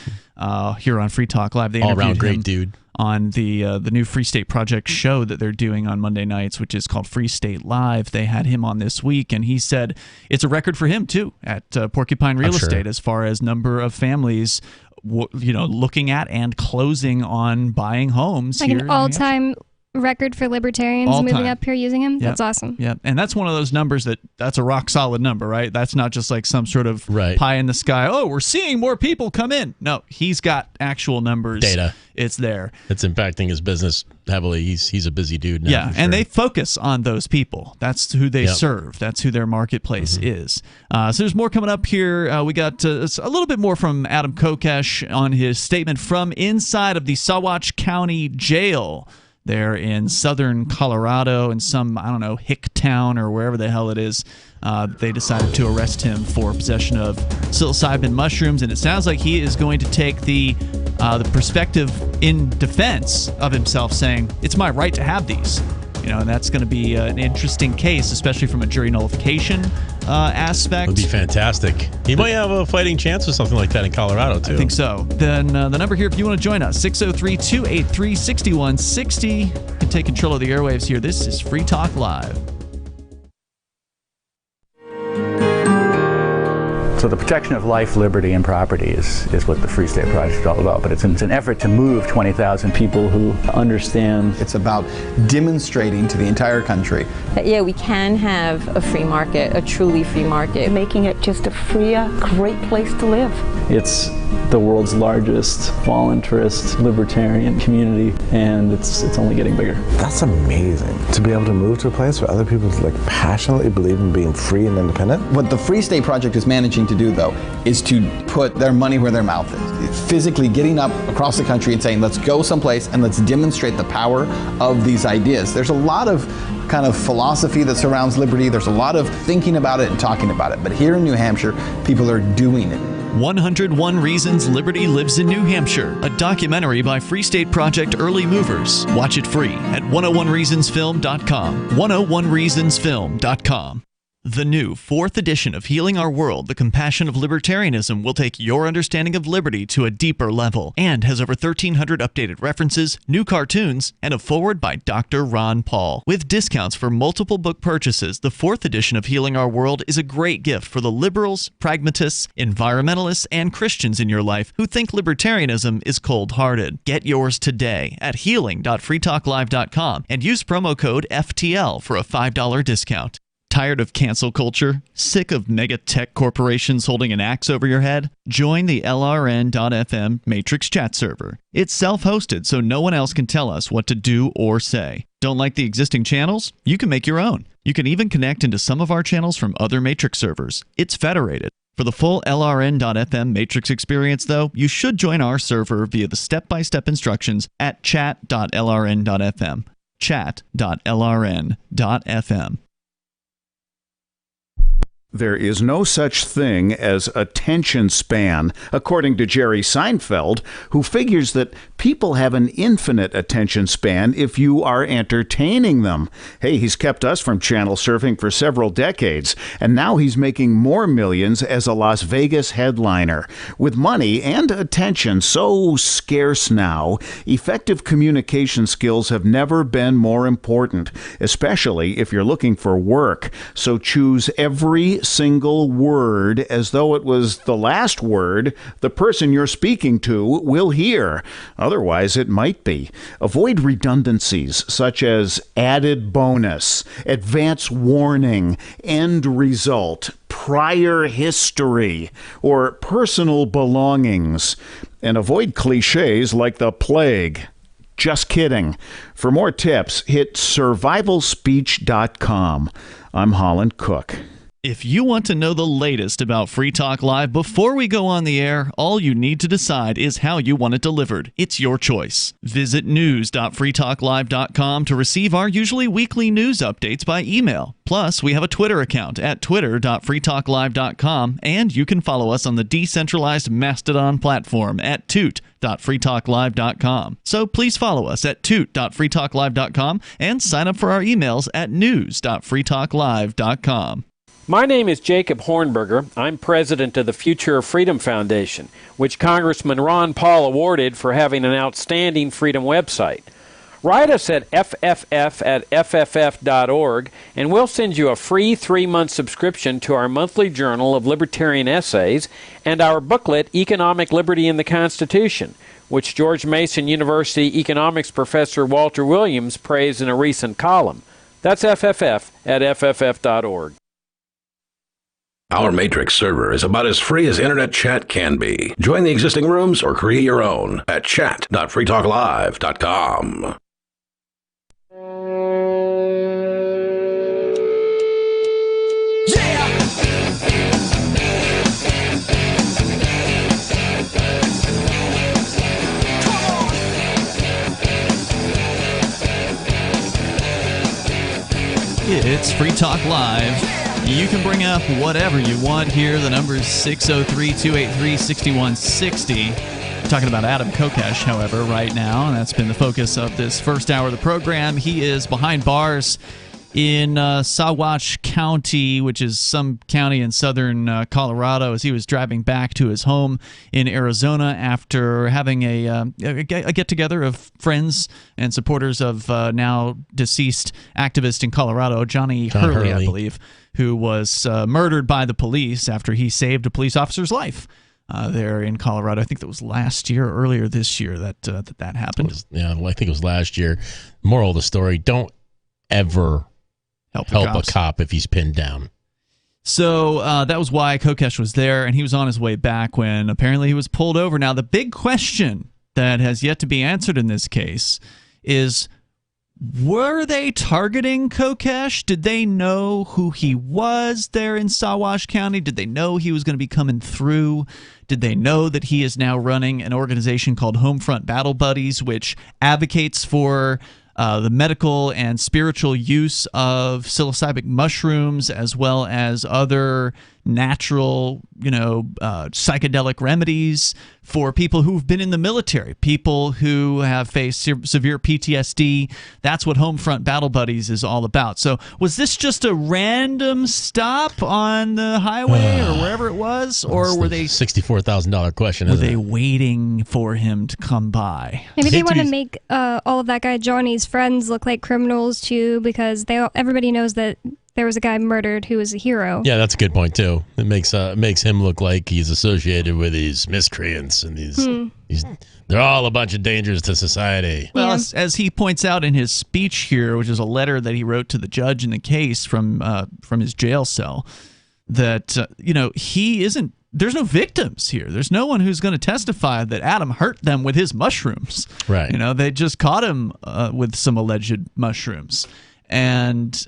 here on Free Talk Live. They interviewed all-around great him dude on the new Free State Project show that they're doing on Monday nights, which is called Free State Live. They had him on this week, and he said it's a record for him too at Porcupine Real Estate as far as number of families looking at and closing on buying homes. Like here an all-time record for libertarians moving up here using him. That's awesome. Yeah, and that's one of those numbers that's a rock solid number, right? That's not just like some sort of pie in the sky. Oh, we're seeing more people come in. No, he's got actual numbers. Data. It's there. It's impacting his business heavily. He's a busy dude now. Yeah, and they focus on those people. That's who they serve. That's who their marketplace is. So there's more coming up here. We got a little bit more from Adam Kokesh on his statement from inside of the Saguache County Jail there in southern Colorado, in some, hick town or wherever the hell it is. They decided to arrest him for possession of psilocybin mushrooms, and it sounds like he is going to take the perspective in defense of himself, saying, it's my right to have these. And that's going to be an interesting case, especially from a jury nullification aspect. It would be fantastic. He might have a fighting chance with something like that in Colorado, too. I think so. Then the number here, if you want to join us, 603-283-6160. You can take control of the airwaves here. This is Free Talk Live. So the protection of life, liberty, and property is what the Free State Project is all about. But it's an effort to move 20,000 people who understand. It's about demonstrating to the entire country that, we can have a free market, a truly free market. Making it just a freer, great place to live. It's the world's largest voluntarist libertarian community, and it's only getting bigger. That's amazing, to be able to move to a place where other people passionately believe in being free and independent. What the Free State Project is managing to do, though, is to put their money where their mouth is. It's physically getting up across the country and saying, let's go someplace and let's demonstrate the power of these ideas. There's a lot of kind of philosophy that surrounds liberty. There's a lot of thinking about it and talking about it. But here in New Hampshire, people are doing it. 101 Reasons Liberty Lives in New Hampshire, a documentary by Free State Project Early Movers. Watch it free at 101reasonsfilm.com. 101reasonsfilm.com. The new 4th edition of Healing Our World, The Compassion of Libertarianism, will take your understanding of liberty to a deeper level and has over 1,300 updated references, new cartoons, and a foreword by Dr. Ron Paul. With discounts for multiple book purchases, the 4th edition of Healing Our World is a great gift for the liberals, pragmatists, environmentalists, and Christians in your life who think libertarianism is cold-hearted. Get yours today at healing.freetalklive.com and use promo code FTL for a $5 discount. Tired of cancel culture? Sick of mega tech corporations holding an axe over your head? Join the LRN.FM Matrix chat server. It's self-hosted, so no one else can tell us what to do or say. Don't like the existing channels? You can make your own. You can even connect into some of our channels from other Matrix servers. It's federated. For the full LRN.FM Matrix experience, though, you should join our server via the step-by-step instructions at chat.lrn.fm. chat.lrn.fm. There is no such thing as attention span, according to Jerry Seinfeld, who figures that people have an infinite attention span if you are entertaining them. Hey, he's kept us from channel surfing for several decades, and now he's making more millions as a Las Vegas headliner. With money and attention so scarce now, effective communication skills have never been more important, especially if you're looking for work. So choose every single word as though it was the last word the person you're speaking to will hear. Otherwise, it might be. Avoid redundancies such as added bonus, advance warning, end result, prior history, or personal belongings. And avoid cliches like the plague. Just kidding. For more tips, hit survivalspeech.com. I'm Holland Cook. If you want to know the latest about Free Talk Live before we go on the air, all you need to decide is how you want it delivered. It's your choice. Visit news.freetalklive.com to receive our usually weekly news updates by email. Plus, we have a Twitter account at twitter.freetalklive.com, and you can follow us on the decentralized Mastodon platform at toot.freetalklive.com. So please follow us at toot.freetalklive.com and sign up for our emails at news.freetalklive.com. My name is Jacob Hornberger. I'm president of the Future of Freedom Foundation, which Congressman Ron Paul awarded for having an outstanding freedom website. Write us at fff@fff.org, and we'll send you a free 3-month subscription to our monthly journal of libertarian essays and our booklet, Economic Liberty in the Constitution, which George Mason University economics professor Walter Williams praised in a recent column. That's fff@fff.org. Our Matrix server is about as free as internet chat can be. Join the existing rooms or create your own at chat.freetalklive.com. It's Free Talk Live. You can bring up whatever you want here. The number is 603-283-6160. We're talking about Adam Kokesh, however, right now, and that's been the focus of this first hour of the program. He is behind bars in Saguache County, which is some county in southern Colorado, as he was driving back to his home in Arizona after having a get-together of friends and supporters of now deceased activist in Colorado, Johnny Hurley, I believe, who was murdered by the police after he saved a police officer's life there in Colorado. I think that was last year, earlier this year, that happened. I think it was last year. Moral of the story, don't ever help a cop if he's pinned down. So that was why Kokesh was there, and he was on his way back when apparently he was pulled over. Now, the big question that has yet to be answered in this case is, were they targeting Kokesh? Did they know who he was there in Saguache County? Did they know he was going to be coming through? Did they know that he is now running an organization called Homefront Battle Buddies, which advocates for the medical and spiritual use of psilocybin mushrooms, as well as other natural, psychedelic remedies for people who've been in the military, people who have faced severe PTSD. That's what Homefront Battle Buddies is all about. So was this just a random stop on the highway or wherever it was, or were they $64,000 question? Were they waiting for him to come by? Maybe they want to make all of that guy Johnny's friends look like criminals too, because everybody knows that there was a guy murdered who was a hero. Yeah, that's a good point too. It makes him look like he's associated with these miscreants and they're all a bunch of dangers to society. Well, as he points out in his speech here, which is a letter that he wrote to the judge in the case from his jail cell, that he isn't. There's no victims here. There's no one who's going to testify that Adam hurt them with his mushrooms. Right. They just caught him with some alleged mushrooms, and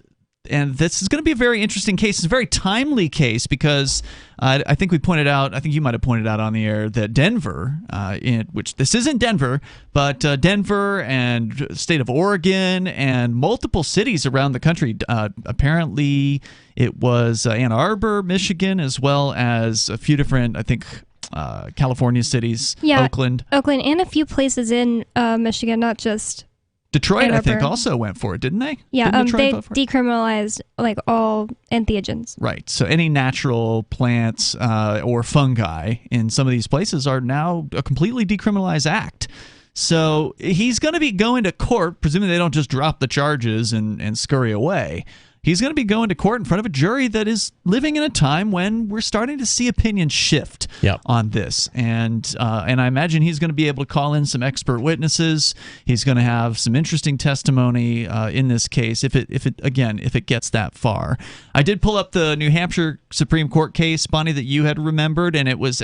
And this is going to be a very interesting case. It's a very timely case because I think we pointed out, I think you might have pointed out on the air that Denver, which this isn't Denver, but Denver and state of Oregon and multiple cities around the country, apparently it was Ann Arbor, Michigan, as well as a few different, I think, California cities, Oakland, and a few places in Michigan, not just Detroit. I think also went for it, didn't they? Yeah, they vote for it? decriminalized like all entheogens. Right. So any natural plants or fungi in some of these places are now a completely decriminalized act. So he's going to be going to court, presuming they don't just drop the charges and scurry away. He's going to be going to court in front of a jury that is living in a time when we're starting to see opinions shift on this. And I imagine he's going to be able to call in some expert witnesses. He's going to have some interesting testimony in this case if it gets that far. I did pull up the New Hampshire Supreme Court case, Bonnie, that you had remembered, and it was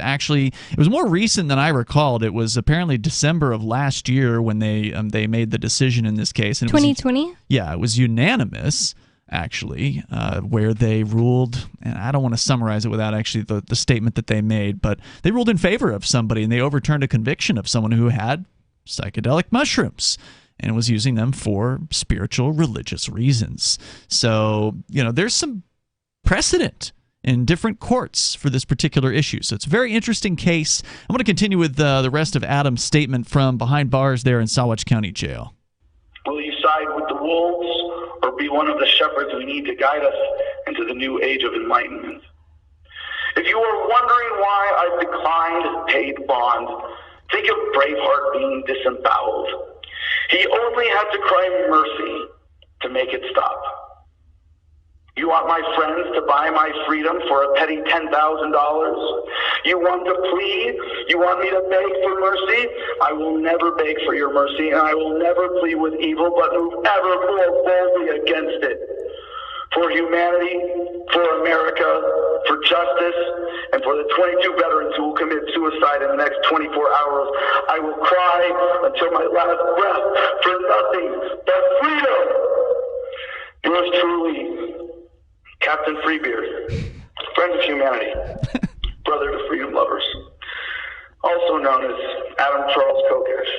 more recent than I recalled. It was apparently December of last year when they made the decision in this case. And 2020? It was unanimous, actually, where they ruled, and I don't want to summarize it without actually the statement that they made, but they ruled in favor of somebody, and they overturned a conviction of someone who had psychedelic mushrooms and was using them for spiritual, religious reasons. So, there's some precedent in different courts for this particular issue. So it's a very interesting case. I'm going to continue with the rest of Adam's statement from behind bars there in Saguache County Jail. Will you side with the wolves or be one of the shepherds we need to guide us into the new age of enlightenment? If you are wondering why I've declined paid bond, think of Braveheart being disemboweled. He only had to cry mercy to make it stop. You want my friends to buy my freedom for a petty $10,000? You want to plead? You want me to beg for mercy? I will never beg for your mercy, and I will never plead with evil, but whoever more boldly against it. For humanity, for America, for justice, and for the 22 veterans who will commit suicide in the next 24 hours, I will cry until my last breath for nothing but freedom. Yours truly, Captain Freebeard, friend of humanity, brother to freedom lovers, also known as Adam Charles Kokesh,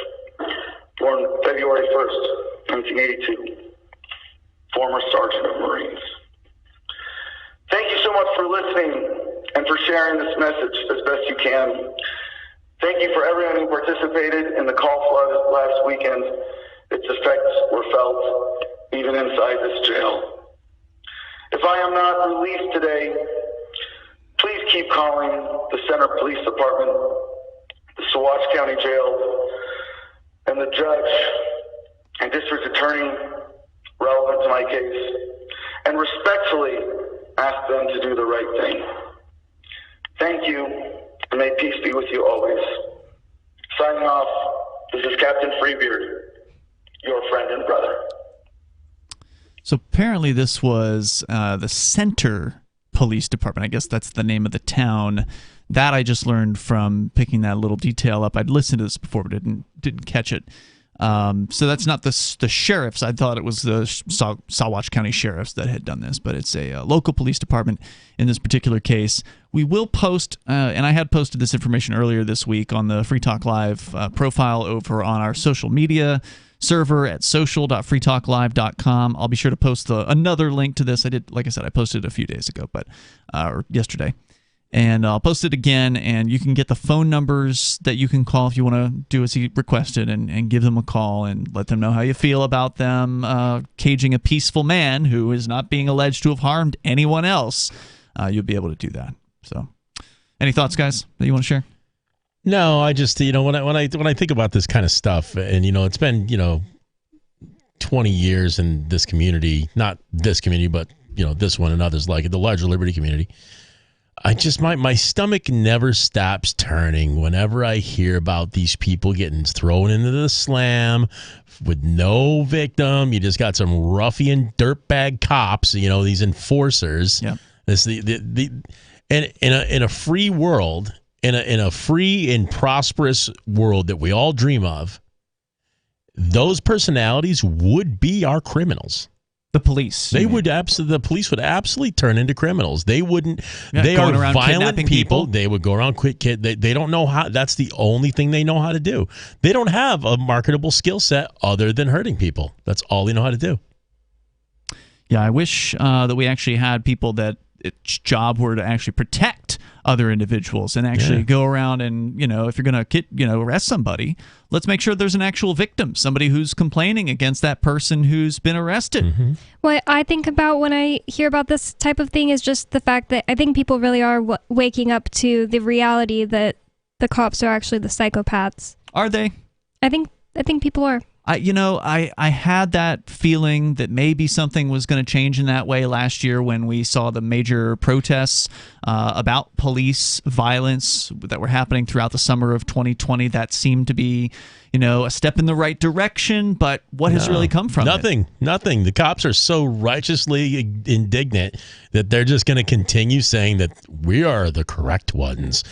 born February 1st, 1982, former Sergeant of Marines. Thank you so much for listening and for sharing this message as best you can. Thank you for everyone who participated in the call flood last weekend. Its effects were felt even inside this jail. If I am not released today, please keep calling the Center Police Department, the Saguache County Jail, and the judge and district attorney relevant to my case, and respectfully ask them to do the right thing. Thank you, and may peace be with you always. Signing off, this is Captain Freebeard, your friend and brother. So apparently this was the Center Police Department. I guess that's the name of the town. That I just learned from picking that little detail up. I'd listened to this before, but didn't catch it. So that's not the sheriffs. I thought it was the Saguache County Sheriffs that had done this, but it's a local police department in this particular case. We will post, and I had posted this information earlier this week on the Free Talk Live profile over on our social media server at social.freetalklive.com. I'll be sure to post another link to this. Like I said, I posted it a few days ago, or yesterday. And I'll post it again, and you can get the phone numbers that you can call if you want to do as he requested and give them a call and let them know how you feel about them caging a peaceful man who is not being alleged to have harmed anyone else. You'll be able to do that. So, any thoughts, guys, that you want to share? No, I just, when I think about this kind of stuff, and it's been 20 years in this community, not this community, but this one and others like it, the larger Liberty community. I just my stomach never stops turning whenever I hear about these people getting thrown into the slam with no victim. You just got some ruffian dirtbag cops, these enforcers. Yeah. This and in a free world. In a free and prosperous world that we all dream of, those personalities would be our criminals. The police. The police would absolutely turn into criminals. They wouldn't. Yeah, they are around violent people. They would go around quick kid. They don't know how. That's the only thing they know how to do. They don't have a marketable skill set other than hurting people. That's all they know how to do. Yeah, I wish that we actually had people that its job were to actually protect other individuals and actually go around and, if you're going to arrest somebody, let's make sure there's an actual victim, somebody who's complaining against that person who's been arrested. Mm-hmm. What I think about when I hear about this type of thing is just the fact that I think people really are waking up to the reality that the cops are actually the psychopaths. Are they? I think people are. I had that feeling that maybe something was going to change in that way last year when we saw the major protests about police violence that were happening throughout the summer of 2020. That seemed to be, a step in the right direction, but what has really come from it? Nothing. The cops are so righteously indignant that they're just going to continue saying that we are the correct ones.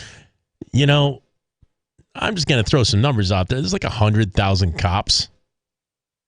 I'm just going to throw some numbers out there. There's like 100,000 cops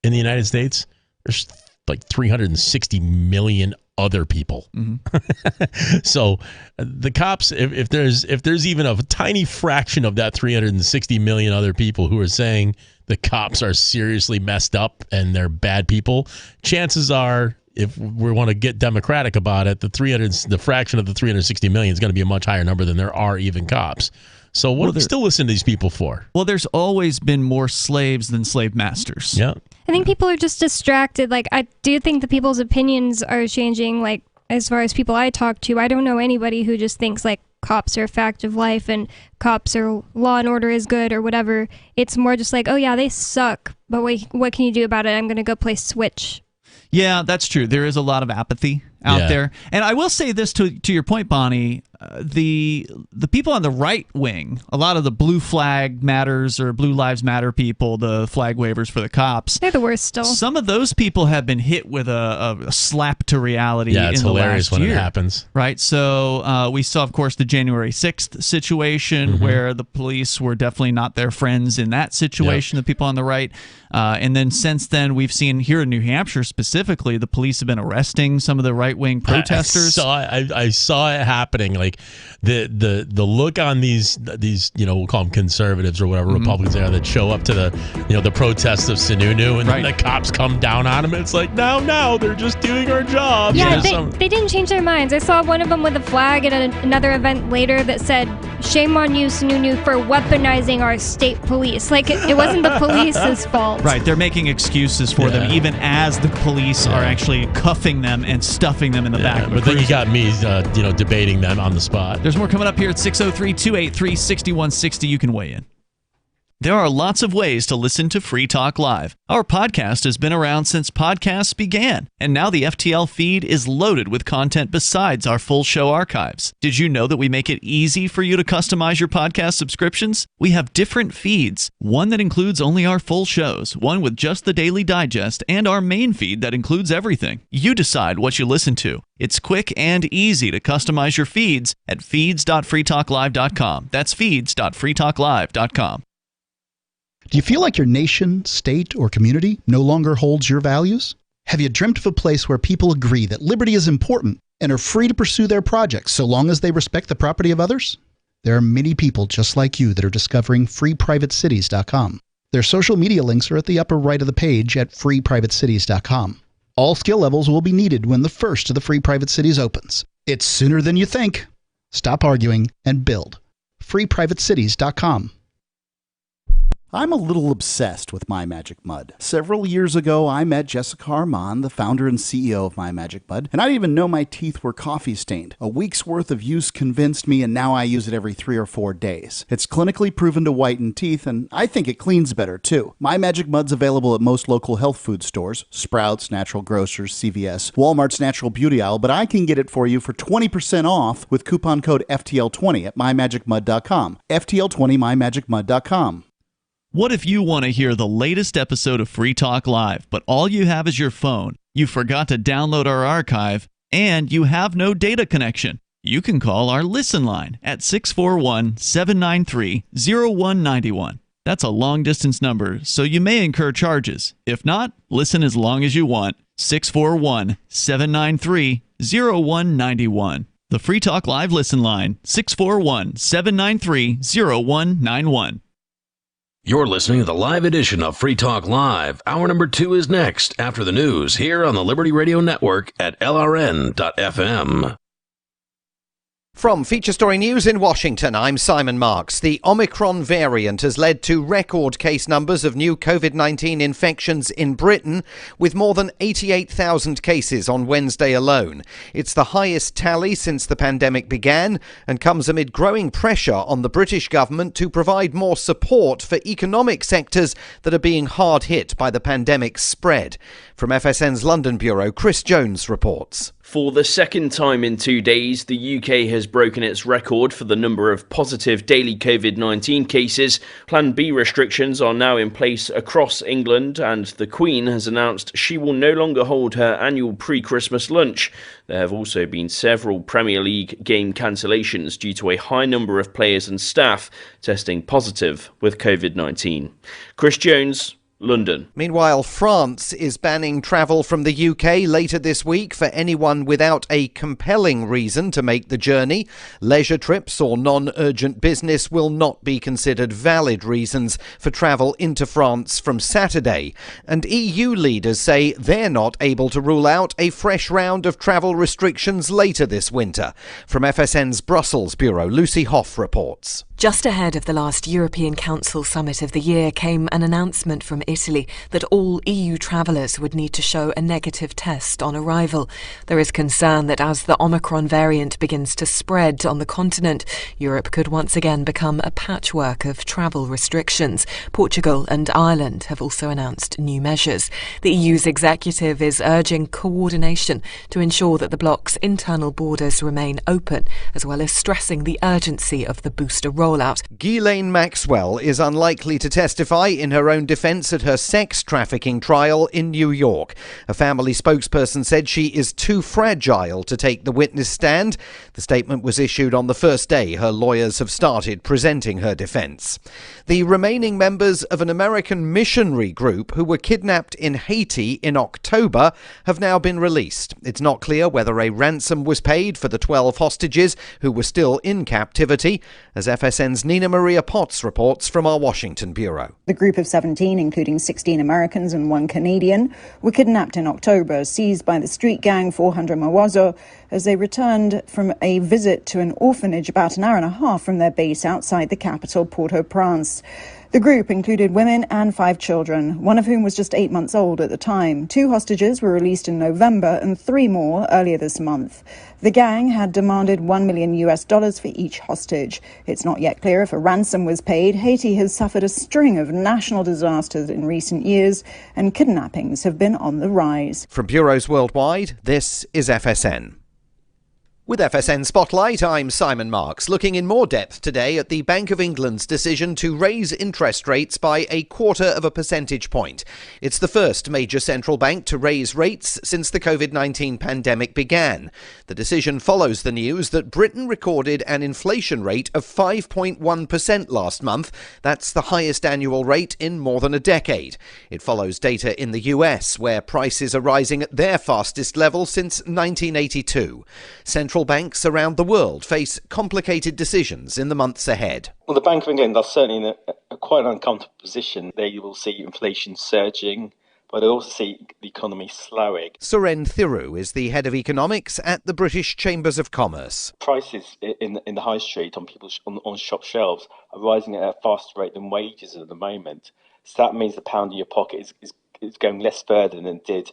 in the United States. There's like 360 million other people. Mm-hmm. So the cops, if there's even a tiny fraction of that 360 million other people who are saying the cops are seriously messed up and they're bad people, chances are, if we want to get democratic about it, the fraction of the 360 million is going to be a much higher number than there are even cops. So what do we still listen to these people for? Well, there's always been more slaves than slave masters. Yeah. I think people are just distracted. Like, I do think the people's opinions are changing. Like, as far as people I talk to, I don't know anybody who just thinks, like, cops are a fact of life and cops are law and order is good or whatever. It's more just like, oh, yeah, they suck, but what can you do about it? I'm going to go play Switch. Yeah, that's true. There is a lot of apathy out there. And I will say this to your point, Bonnie, the people on the right wing, a lot of the Blue Flag Matters or Blue Lives Matter people, the flag wavers for the cops, they're the worst still. Some of those people have been hit with a slap to reality. Yeah, it's in the hilarious last when year, it happens. Right. So we saw, of course, the January 6th situation where the police were definitely not their friends in that situation, the people on the right. And then since then, we've seen here in New Hampshire specifically, the police have been arresting some of the right-wing protesters. I saw it happening. Like the look on these we'll call them conservatives or whatever Republicans are that show up to the protests of Sununu and then the cops come down on them. It's like no, they're just doing our job. Yeah, they didn't change their minds. I saw one of them with a flag at another event later that said, "Shame on you, Sununu, for weaponizing our state police." Like it wasn't the police's fault. Right, they're making excuses for them, even as the police are actually cuffing them and stuffing them in the back of a But then you got me, debating them on the spot. There's more coming up here at 603-283-6160. You can weigh in. There are lots of ways to listen to Free Talk Live. Our podcast has been around since podcasts began, and now the FTL feed is loaded with content besides our full show archives. Did you know that we make it easy for you to customize your podcast subscriptions? We have different feeds, one that includes only our full shows, one with just the Daily Digest, and our main feed that includes everything. You decide what you listen to. It's quick and easy to customize your feeds at feeds.freetalklive.com. That's feeds.freetalklive.com. Do you feel like your nation, state, or community no longer holds your values? Have you dreamt of a place where people agree that liberty is important and are free to pursue their projects so long as they respect the property of others? There are many people just like you that are discovering freeprivatecities.com. Their social media links are at the upper right of the page at freeprivatecities.com. All skill levels will be needed when the first of the Free Private Cities opens. It's sooner than you think. Stop arguing and build. freeprivatecities.com. I'm a little obsessed with My Magic Mud. Several years ago, I met Jessica Armand, the founder and CEO of My Magic Mud, and I didn't even know my teeth were coffee stained. A week's worth of use convinced me, and now I use it every 3 or 4 days. It's clinically proven to whiten teeth, and I think it cleans better, too. My Magic Mud's available at most local health food stores, Sprouts, Natural Grocers, CVS, Walmart's Natural Beauty Aisle, but I can get it for you for 20% off with coupon code FTL20 at mymagicmud.com. FTL20, mymagicmud.com. What if you want to hear the latest episode of Free Talk Live, but all you have is your phone, you forgot to download our archive, and you have no data connection? You can call our Listen line at 641-793-0191. That's a long-distance number, so you may incur charges. If not, listen as long as you want. 641-793-0191. The Free Talk Live listen line, 641-793-0191. You're listening to the live edition of Free Talk Live. Hour number 2 is next after the news here on the Liberty Radio Network at LRN.FM. From Feature Story News in Washington, I'm Simon Marks. The Omicron variant has led to record case numbers of new COVID-19 infections in Britain, with more than 88,000 cases on Wednesday alone. It's the highest tally since the pandemic began and comes amid growing pressure on the British government to provide more support for economic sectors that are being hard hit by the pandemic's spread. From FSN's London bureau, Chris Jones reports. For the second time in 2 days, the UK has broken its record for the number of positive daily COVID-19 cases. Plan B restrictions are now in place across England, and the Queen has announced she will no longer hold her annual pre-Christmas lunch. There have also been several Premier League game cancellations due to a high number of players and staff testing positive with COVID-19. Chris Jones, London. Meanwhile, France is banning travel from the UK later this week for anyone without a compelling reason to make the journey. Leisure trips or non-urgent business will not be considered valid reasons for travel into France from Saturday. And EU leaders say they're not able to rule out a fresh round of travel restrictions later this winter. From FSN's Brussels bureau, Lucy Hoff reports. Just ahead of the last European Council summit of the year came an announcement from Italy that all EU travellers would need to show a negative test on arrival. There is concern that as the Omicron variant begins to spread on the continent, Europe could once again become a patchwork of travel restrictions. Portugal and Ireland have also announced new measures. The EU's executive is urging coordination to ensure that the bloc's internal borders remain open, as well as stressing the urgency of the booster rollout. Ghislaine Maxwell is unlikely to testify in her own defence at her sex trafficking trial in New York. A family spokesperson said she is too fragile to take the witness stand. The statement was issued on the first day her lawyers have started presenting her defence. The remaining members of an American missionary group who were kidnapped in Haiti in October have now been released. It's not clear whether a ransom was paid for the 12 hostages who were still in captivity, as FSN's Nina Maria Potts reports from our Washington bureau. The group of 17, including 16 Americans and 1 Canadian, were kidnapped in October, seized by the street gang 400 Mawazo as they returned from a visit to an orphanage about an hour and a half from their base outside the capital, Port-au-Prince. The group included women and 5 children, one of whom was just 8 months old at the time. 2 hostages were released in November and 3 more earlier this month. The gang had demanded $1 million for each hostage. It's not yet clear if a ransom was paid. Haiti has suffered a string of national disasters in recent years, and kidnappings have been on the rise. From bureaus worldwide, this is FSN. With FSN Spotlight, I'm Simon Marks, looking in more depth today at the Bank of England's decision to raise interest rates by 0.25 percentage point. It's the first major central bank to raise rates since the COVID-19 pandemic began. The decision follows the news that Britain recorded an inflation rate of 5.1% last month. That's the highest annual rate in more than a decade. It follows data in the US, where prices are rising at their fastest level since 1982. Central banks around the world face complicated decisions in the months ahead. Well, the Bank of England are certainly in a quite an uncomfortable position. They will see inflation surging, but they also see the economy slowing. Suren Thiru is the head of economics at the British Chambers of Commerce. Prices in the high street on shop shelves are rising at a faster rate than wages at the moment. So that means the pound in your pocket is going less further than it did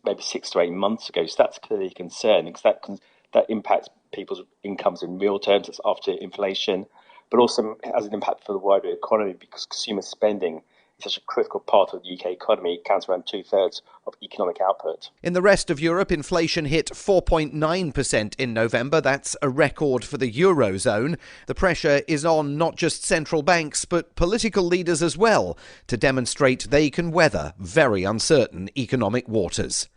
maybe 6 to 8 months ago. So that's clearly a concern, because that impacts people's incomes in real terms. That's after inflation, but also has an impact for the wider economy, because consumer spending is such a critical part of the UK economy. It counts around 2/3 of economic output. In the rest of Europe, inflation hit 4.9% in November. That's a record for the Eurozone. The pressure is on not just central banks, but political leaders as well, to demonstrate they can weather very uncertain economic waters.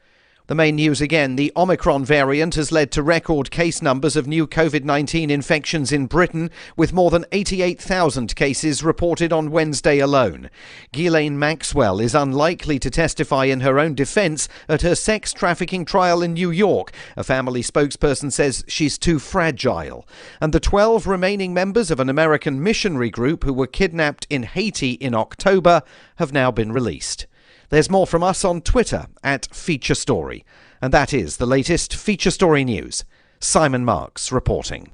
The main news again, the Omicron variant has led to record case numbers of new COVID-19 infections in Britain, with more than 88,000 cases reported on Wednesday alone. Ghislaine Maxwell is unlikely to testify in her own defence at her sex trafficking trial in New York. A family spokesperson says she's too fragile. And the 12 remaining members of an American missionary group who were kidnapped in Haiti in October have now been released. There's more from us on Twitter at Feature Story. And that is the latest Feature Story news. Simon Marks reporting.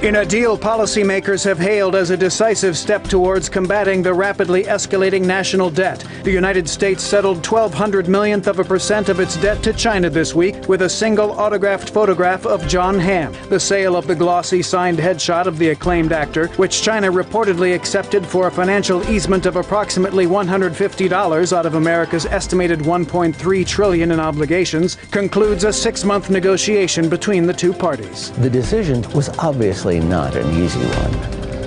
In a deal policymakers have hailed as a decisive step towards combating the rapidly escalating national debt, the United States settled 0.02 millionth of a percent of its debt to China this week with a single autographed photograph of John Hamm. The sale of the glossy signed headshot of the acclaimed actor, which China reportedly accepted for a financial easement of approximately $150 out of America's estimated $1.3 trillion in obligations, concludes a 6-month negotiation between the two parties. The decision was obviously not an easy one,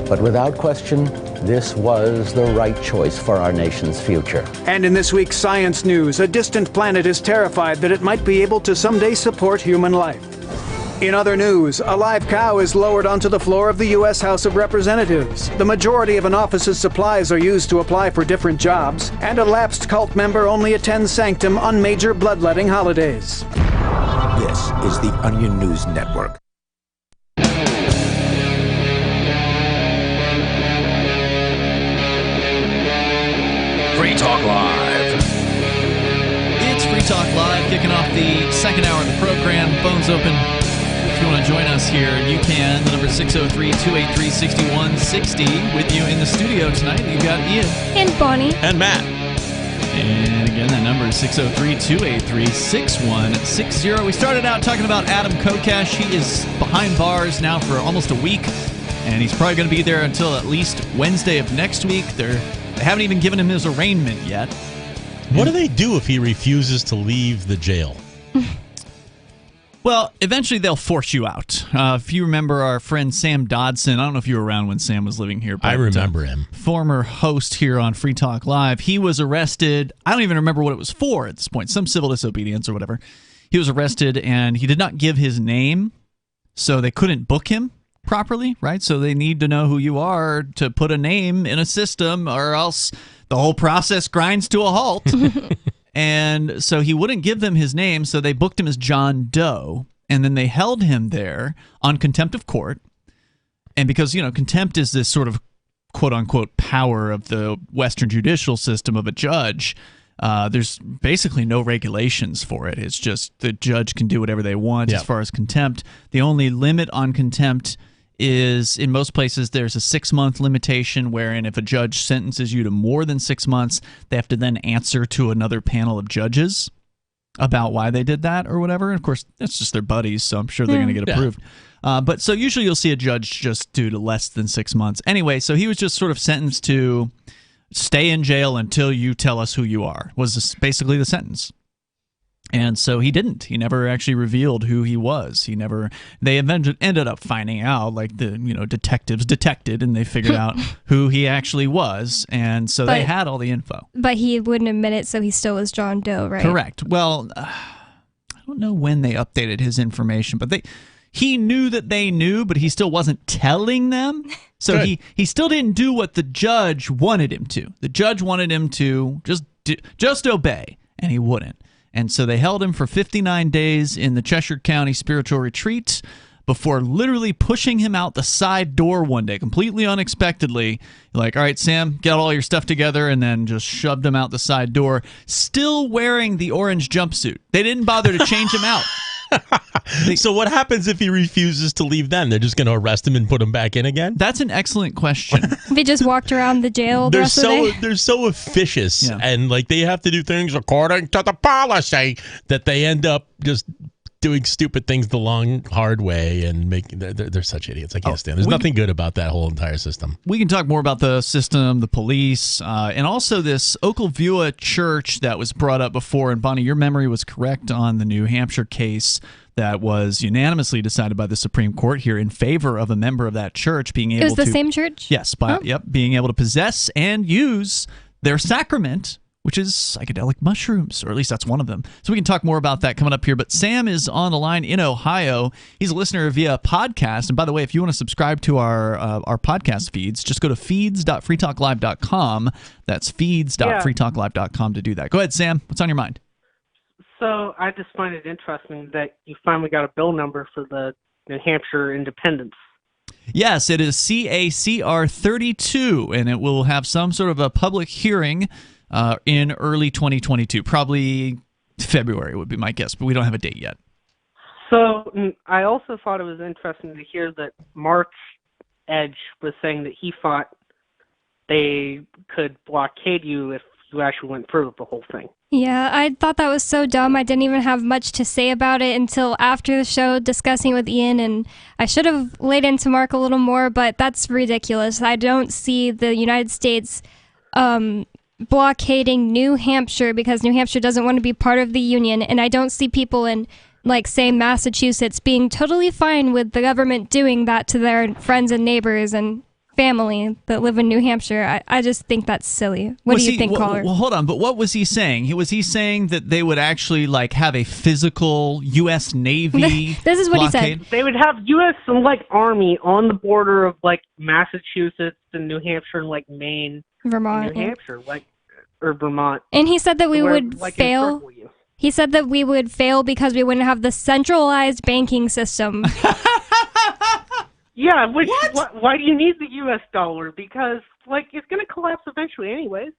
but without question, this was the right choice for our nation's future. And in this week's science news, a distant planet is terrified that it might be able to someday support human life. In other news, a live cow is lowered onto the floor of the U.S. House of Representatives. The majority of an office's supplies are used to apply for different jobs, and a lapsed cult member only attends sanctum on major bloodletting holidays. This is the Onion News Network. Free Talk Live. It's Free Talk Live, kicking off the second hour of the program. Phones open. If you want to join us here, you can. The number is 603-283-6160. With you in the studio tonight, you've got Ian. And Bonnie. And Matt. And again, that number is 603-283-6160. We started out talking about Adam Kokesh. He is behind bars now for almost a week, and he's probably going to be there until at least Wednesday of next week. They haven't even given him his arraignment yet. What do they do if he refuses to leave the jail? Well, eventually they'll force you out. If you remember our friend Sam Dodson, I don't know if you were around when Sam was living here. But, I remember him. Former host here on Free Talk Live. He was arrested. I don't even remember what it was for at this point. Some civil disobedience or whatever. He was arrested and he did not give his name, so they couldn't book him properly, right? So they need to know who you are to put a name in a system, or else the whole process grinds to a halt. And so he wouldn't give them his name, so they booked him as John Doe, and then they held him there on contempt of court. And because, contempt is this sort of quote-unquote power of the Western judicial system of a judge, there's basically no regulations for it. It's just the judge can do whatever they want as far as contempt. The only limit on contempt is, in most places, there's a 6-month limitation wherein if a judge sentences you to more than 6 months, they have to then answer to another panel of judges about why they did that or whatever. And of course, that's just their buddies, so I'm sure they're going to get approved. But so usually you'll see a judge just do to less than 6 months. Anyway, so he was just sort of sentenced to stay in jail until you tell us who you are, was basically the sentence. And so he didn't. He never actually revealed who he was. They ended up finding out, like the detectives detected, and they figured out who he actually was. And so they had all the info. But he wouldn't admit it, so he still was John Doe, right? Correct. Well, I don't know when they updated his information, but he knew that they knew, but he still wasn't telling them. So he still didn't do what the judge wanted him to. The judge wanted him to just obey, and he wouldn't. And so they held him for 59 days in the Cheshire County Spiritual Retreat before literally pushing him out the side door one day, completely unexpectedly. Like, all right, Sam, get all your stuff together, and then just shoved him out the side door, still wearing the orange jumpsuit. They didn't bother to change him out. So what happens if he refuses to leave then? They're just going to arrest him and put him back in again? That's an excellent question. They just walked around the jail the rest of the day? They're so officious, and they have to do things according to the policy that they end up just doing stupid things the long, hard way, and they're such idiots. I can't stand. There's nothing good about that whole entire system. We can talk more about the system, the police, and also this Okalvua church that was brought up before. And Bonnie, your memory was correct on the New Hampshire case that was unanimously decided by the Supreme Court here in favor of a member of that church being able to... It was the same church? Yes, being able to possess and use their sacrament which is psychedelic mushrooms, or at least that's one of them. So we can talk more about that coming up here. But Sam is on the line in Ohio. He's a listener via podcast. And by the way, if you want to subscribe to our podcast feeds, just go to feeds.freetalklive.com. That's feeds.freetalklive.com to do that. Go ahead, Sam. What's on your mind? So I just find it interesting that you finally got a bill number for the New Hampshire independence. Yes, it is CACR 32, and it will have some sort of a public hearing in early 2022. Probably February would be my guess, but we don't have a date yet. So I also thought it was interesting to hear that Mark Edge was saying that he thought they could blockade you if you actually went through with the whole thing. Yeah, I thought that was so dumb. I didn't even have much to say about it until after the show discussing with Ian, and I should have laid into Mark a little more, but that's ridiculous. I don't see the United States blockading New Hampshire because New Hampshire doesn't want to be part of the Union, and I don't see people in, like, say, Massachusetts being totally fine with the government doing that to their friends and neighbors and family that live in New Hampshire. I just think that's silly. What do you think, caller? Well, hold on, but what was he saying? Was he saying that they would actually like have a physical U.S. Navy This is what blockade? he said. They would have U.S. and Army on the border of Massachusetts and New Hampshire and Maine, Vermont, and New Hampshire, or Vermont. And he said that we would fail. He said that we would fail because we wouldn't have the centralized banking system. Yeah, why do you need the U.S. dollar? Because, it's going to collapse eventually anyways.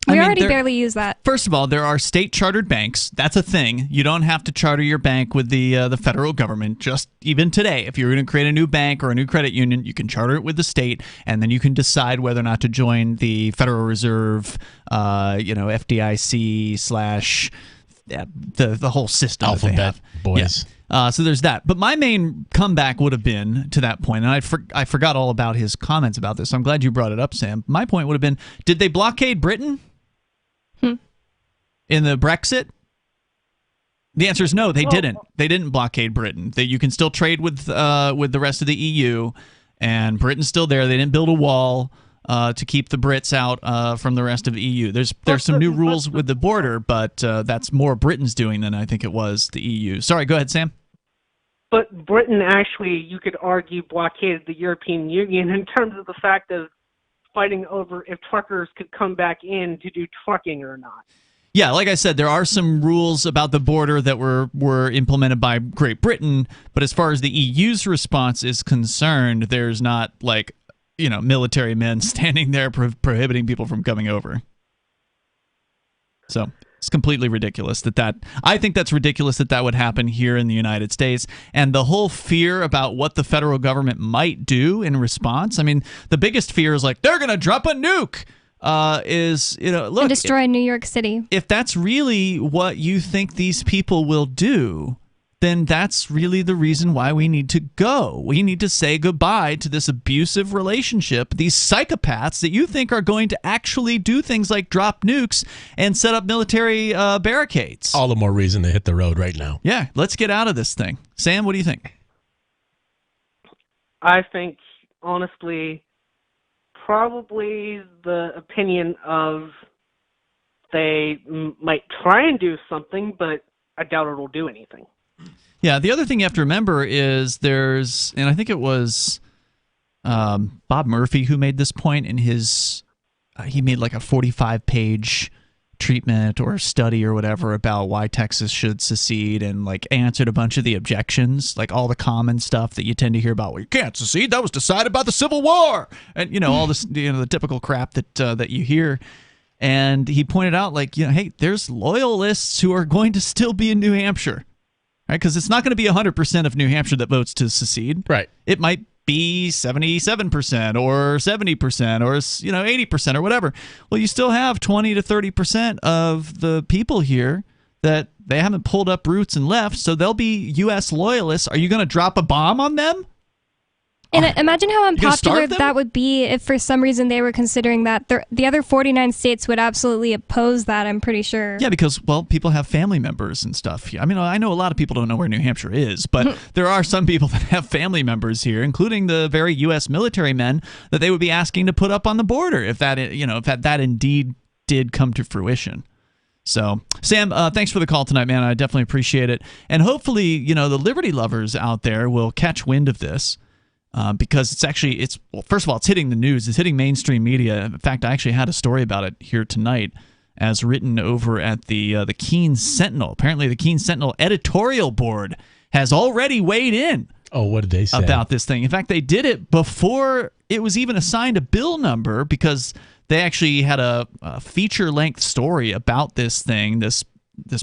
We already barely use that. First of all, there are state-chartered banks. That's a thing. You don't have to charter your bank with the federal government. Just even today, if you're going to create a new bank or a new credit union, you can charter it with the state, and then you can decide whether or not to join the Federal Reserve, FDIC / the whole system. Alphabet boys. Yeah. So there's that. But my main comeback would have been to that point, and I forgot all about his comments about this, so I'm glad you brought it up, Sam. My point would have been, did they blockade Britain in the Brexit? The answer is no, they didn't. They didn't blockade Britain. You can still trade with the rest of the EU, and Britain's still there. They didn't build a wall to keep the Brits out from the rest of the EU. There's some new rules with the border, but that's more Britain's doing than I think it was the EU. Sorry, go ahead, Sam. But Britain actually, you could argue, blockaded the European Union in terms of the fact of fighting over if truckers could come back in to do trucking or not. Yeah, like I said, there are some rules about the border that were implemented by Great Britain, but as far as the EU's response is concerned, there's not, military men standing there prohibiting people from coming over. So it's completely ridiculous I think that's ridiculous that would happen here in the United States. And the whole fear about what the federal government might do in response. I mean, the biggest fear is they're going to drop a nuke. Look, and destroy New York City. If that's really what you think these people will do, then that's really the reason why we need to go. We need to say goodbye to this abusive relationship, these psychopaths that you think are going to actually do things like drop nukes and set up military barricades. All the more reason to hit the road right now. Yeah, let's get out of this thing. Sam, what do you think? I think, honestly, probably the opinion of they might try and do something, but I doubt it'll do anything. Yeah, the other thing you have to remember is and I think it was Bob Murphy who made this point in his, he made a 45-page treatment or study or whatever about why Texas should secede and answered a bunch of the objections, all the common stuff that you tend to hear about. Well, you can't secede. That was decided by the Civil War. And, all this, the typical crap that you hear. And he pointed out, hey, there's loyalists who are going to still be in New Hampshire. Right, because it's not going to be 100% of New Hampshire that votes to secede. Right. It might be 77% or 70% or 80% or whatever. Well, you still have 20 to 30% of the people here that they haven't pulled up roots and left, so they'll be U.S. loyalists. Are you going to drop a bomb on them? And imagine how unpopular that would be if for some reason they were considering that. The other 49 states would absolutely oppose that, I'm pretty sure. Yeah, because, people have family members and stuff. I mean, I know a lot of people don't know where New Hampshire is, but there are some people that have family members here, including the very U.S. military men that they would be asking to put up on the border if that indeed did come to fruition. So, Sam, thanks for the call tonight, man. I definitely appreciate it. And hopefully, the liberty lovers out there will catch wind of this because well, first of all, it's hitting the news. It's hitting mainstream media. In fact, I actually had a story about it here tonight as written over at the Keene Sentinel. Apparently, the Keene Sentinel editorial board has already weighed in. Oh, what did they say? About this thing. In fact, they did it before it was even assigned a bill number because they actually had a feature-length story about this thing, this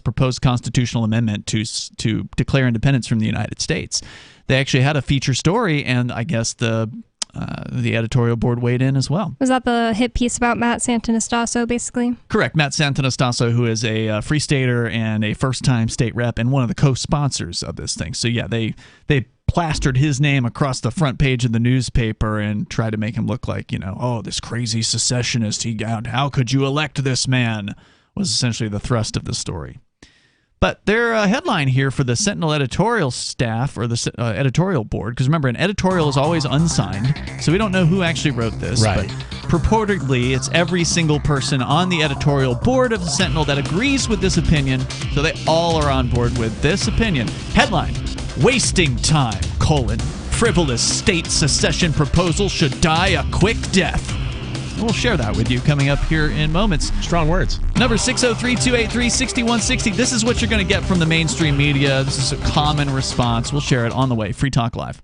proposed constitutional amendment to declare independence from the United States. They actually had a feature story, and I guess the editorial board weighed in as well. Was that the hit piece about Matt Santanastasso, basically? Correct. Matt Santanastasso, who is a Free Stater and a first-time state rep and one of the co-sponsors of this thing. So, yeah, they plastered his name across the front page of the newspaper and tried to make him look like, this crazy secessionist. How could you elect this man? Was essentially the thrust of the story. But their headline here for the Sentinel editorial staff or the editorial board, because remember, an editorial is always unsigned, so we don't know who actually wrote this. Right. But purportedly, it's every single person on the editorial board of the Sentinel that agrees with this opinion, so they all are on board with this opinion. Headline, wasting time, frivolous state secession proposal should die a quick death. We'll share that with you coming up here in moments. Strong words. Number 603-283-6160. This is what you're going to get from the mainstream media. This is a common response. We'll share it on the way. Free Talk Live.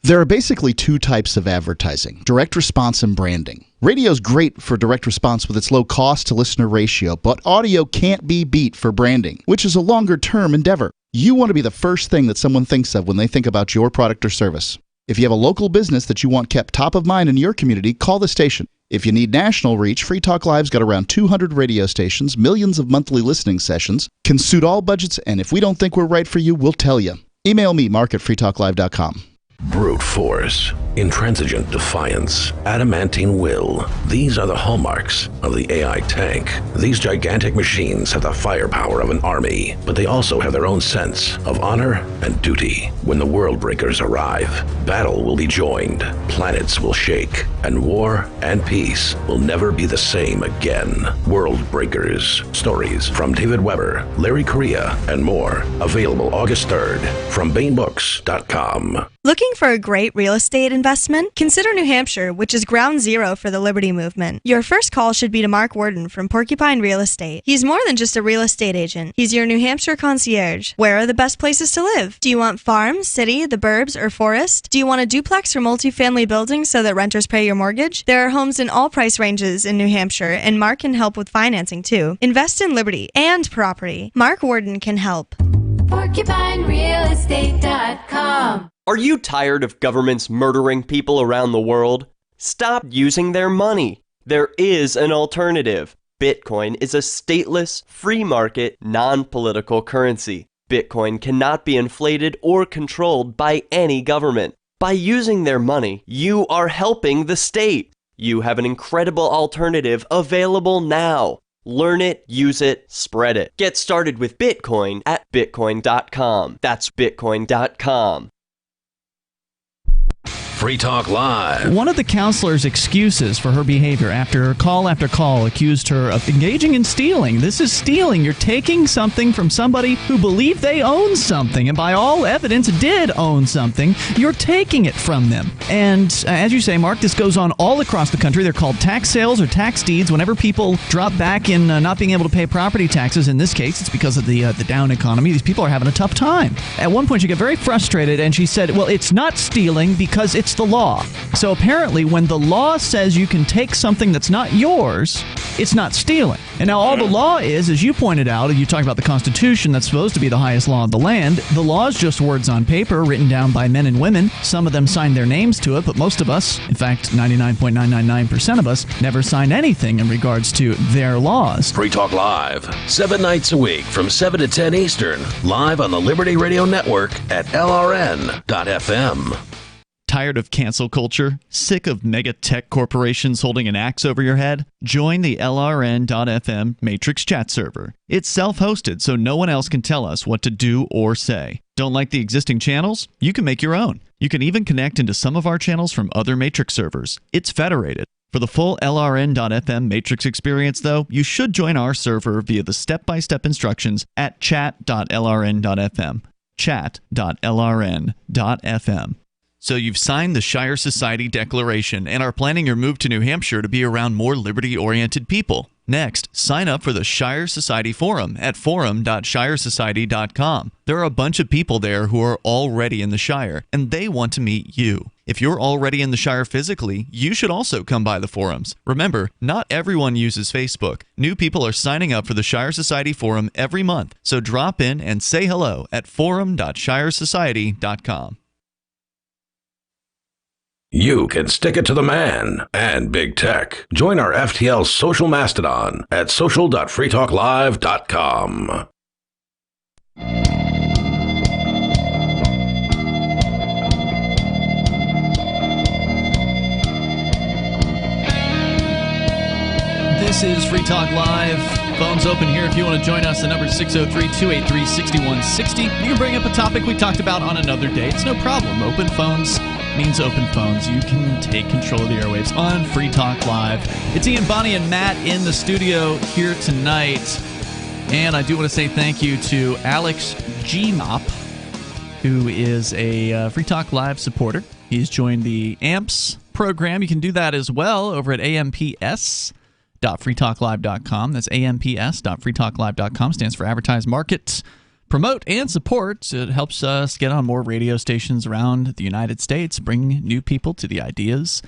There are basically two types of advertising, direct response and branding. Radio's great for direct response with its low cost to listener ratio, but audio can't be beat for branding, which is a longer-term endeavor. You want to be the first thing that someone thinks of when they think about your product or service. If you have a local business that you want kept top of mind in your community, call the station. If you need national reach, Free Talk Live's got around 200 radio stations, millions of monthly listening sessions, can suit all budgets, and if we don't think we're right for you, we'll tell you. Email me, mark@freetalklive.com. Brute force, intransigent defiance, adamantine will. These are the hallmarks of the AI tank. These gigantic machines have the firepower of an army, but they also have their own sense of honor and duty. When the world breakers arrive, battle will be joined, planets will shake, and war and peace will never be the same again. World Breakers. Stories from David Weber, Larry Correia, and more. Available August 3rd from BaneBooks.com. Looking for a great real estate investment? Consider New Hampshire, which is ground zero for the Liberty Movement. Your first call should be to Mark Worden from Porcupine Real Estate. He's more than just a real estate agent. He's your New Hampshire concierge. Where are the best places to live? Do you want farm, city, the burbs, or forest? Do you want a duplex or multifamily building so that renters pay your mortgage? There are homes in all price ranges in New Hampshire, and Mark can help with financing too. Invest in liberty and property. Mark Worden can help. PorcupineRealEstate.com. Are you tired of governments murdering people around the world? Stop using their money. There is an alternative. Bitcoin is a stateless, free market, non-political currency. Bitcoin cannot be inflated or controlled by any government. By using their money, you are helping the state. You have an incredible alternative available now. Learn it, use it, spread it. Get started with Bitcoin at Bitcoin.com. That's Bitcoin.com. Free Talk Live. One of the counselor's excuses for her behavior after call accused her of engaging in stealing. This is stealing. You're taking something from somebody who believed they owned something, and by all evidence did own something. You're taking it from them. And as you say, Mark, this goes on all across the country. They're called tax sales or tax deeds. Whenever people drop back in not being able to pay property taxes, in this case, it's because of the down economy. These people are having a tough time. At one point, she got very frustrated, and she said, well, it's not stealing because it's the law. So apparently, when the law says you can take something that's not yours, it's not stealing. And now all the law is, as you pointed out, and you talk about the Constitution that's supposed to be the highest law of the land, the law is just words on paper written down by men and women. Some of them signed their names to it, but most of us, in fact, 99.999% of us, never signed anything in regards to their laws. Free Talk Live, 7 nights a week from 7 to 10 Eastern, live on the Liberty Radio Network at LRN.FM. Tired of cancel culture? Sick of mega tech corporations holding an axe over your head? Join the LRN.FM Matrix chat server. It's self-hosted, so no one else can tell us what to do or say. Don't like the existing channels? You can make your own. You can even connect into some of our channels from other Matrix servers. It's federated. For the full LRN.FM Matrix experience, though, you should join our server via the step-by-step instructions at chat.lrn.fm. Chat.lrn.fm. So you've signed the Shire Society Declaration and are planning your move to New Hampshire to be around more liberty-oriented people. Next, sign up for the Shire Society Forum at forum.shiresociety.com. There are a bunch of people there who are already in the Shire, and they want to meet you. If you're already in the Shire physically, you should also come by the forums. Remember, not everyone uses Facebook. New people are signing up for the Shire Society Forum every month, so drop in and say hello at forum.shiresociety.com. You can stick it to the man and big tech. Join our FTL social mastodon at social.freetalklive.com. This is Free Talk Live. Phones open here if you want to join us. The number is 603-283-6160. You can bring up a topic we talked about on another day. It's no problem. Open phones means open phones. You can take control of the airwaves on Free Talk Live. It's Ian, Bonnie, and Matt in the studio here tonight. And I do want to say thank you to Alex Gmop, who is a Free Talk Live supporter. He's joined the AMPS program. You can do that as well over at amps.freetalklive.com. That's amps.freetalklive.com. Stands for Advertise, Market, Promote, and Support. It helps us get on more radio stations around the United States, bring new people to the ideas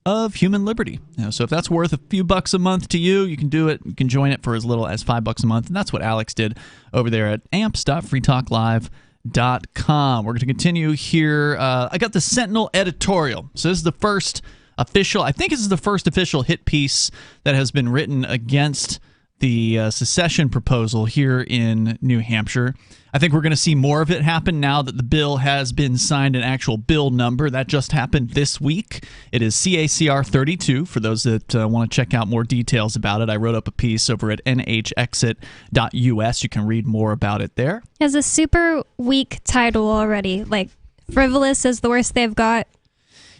of human liberty. So if that's worth a few bucks a month to you, you can do it. You can join it for as little as $5 a month, and that's what Alex did over there at amps.freetalklive.com. We're going to continue here. I got the Sentinel editorial. So this is the first official, I think this is the first official hit piece that has been written against the secession proposal here in New Hampshire. I think we're going to see more of it happen now that the bill has been signed, an actual bill number. That just happened this week. It is CACR 32, for those that want to check out more details about it. I wrote up a piece over at nhexit.us. You can read more about it there. It has a super weak title already, like frivolous is the worst they've got.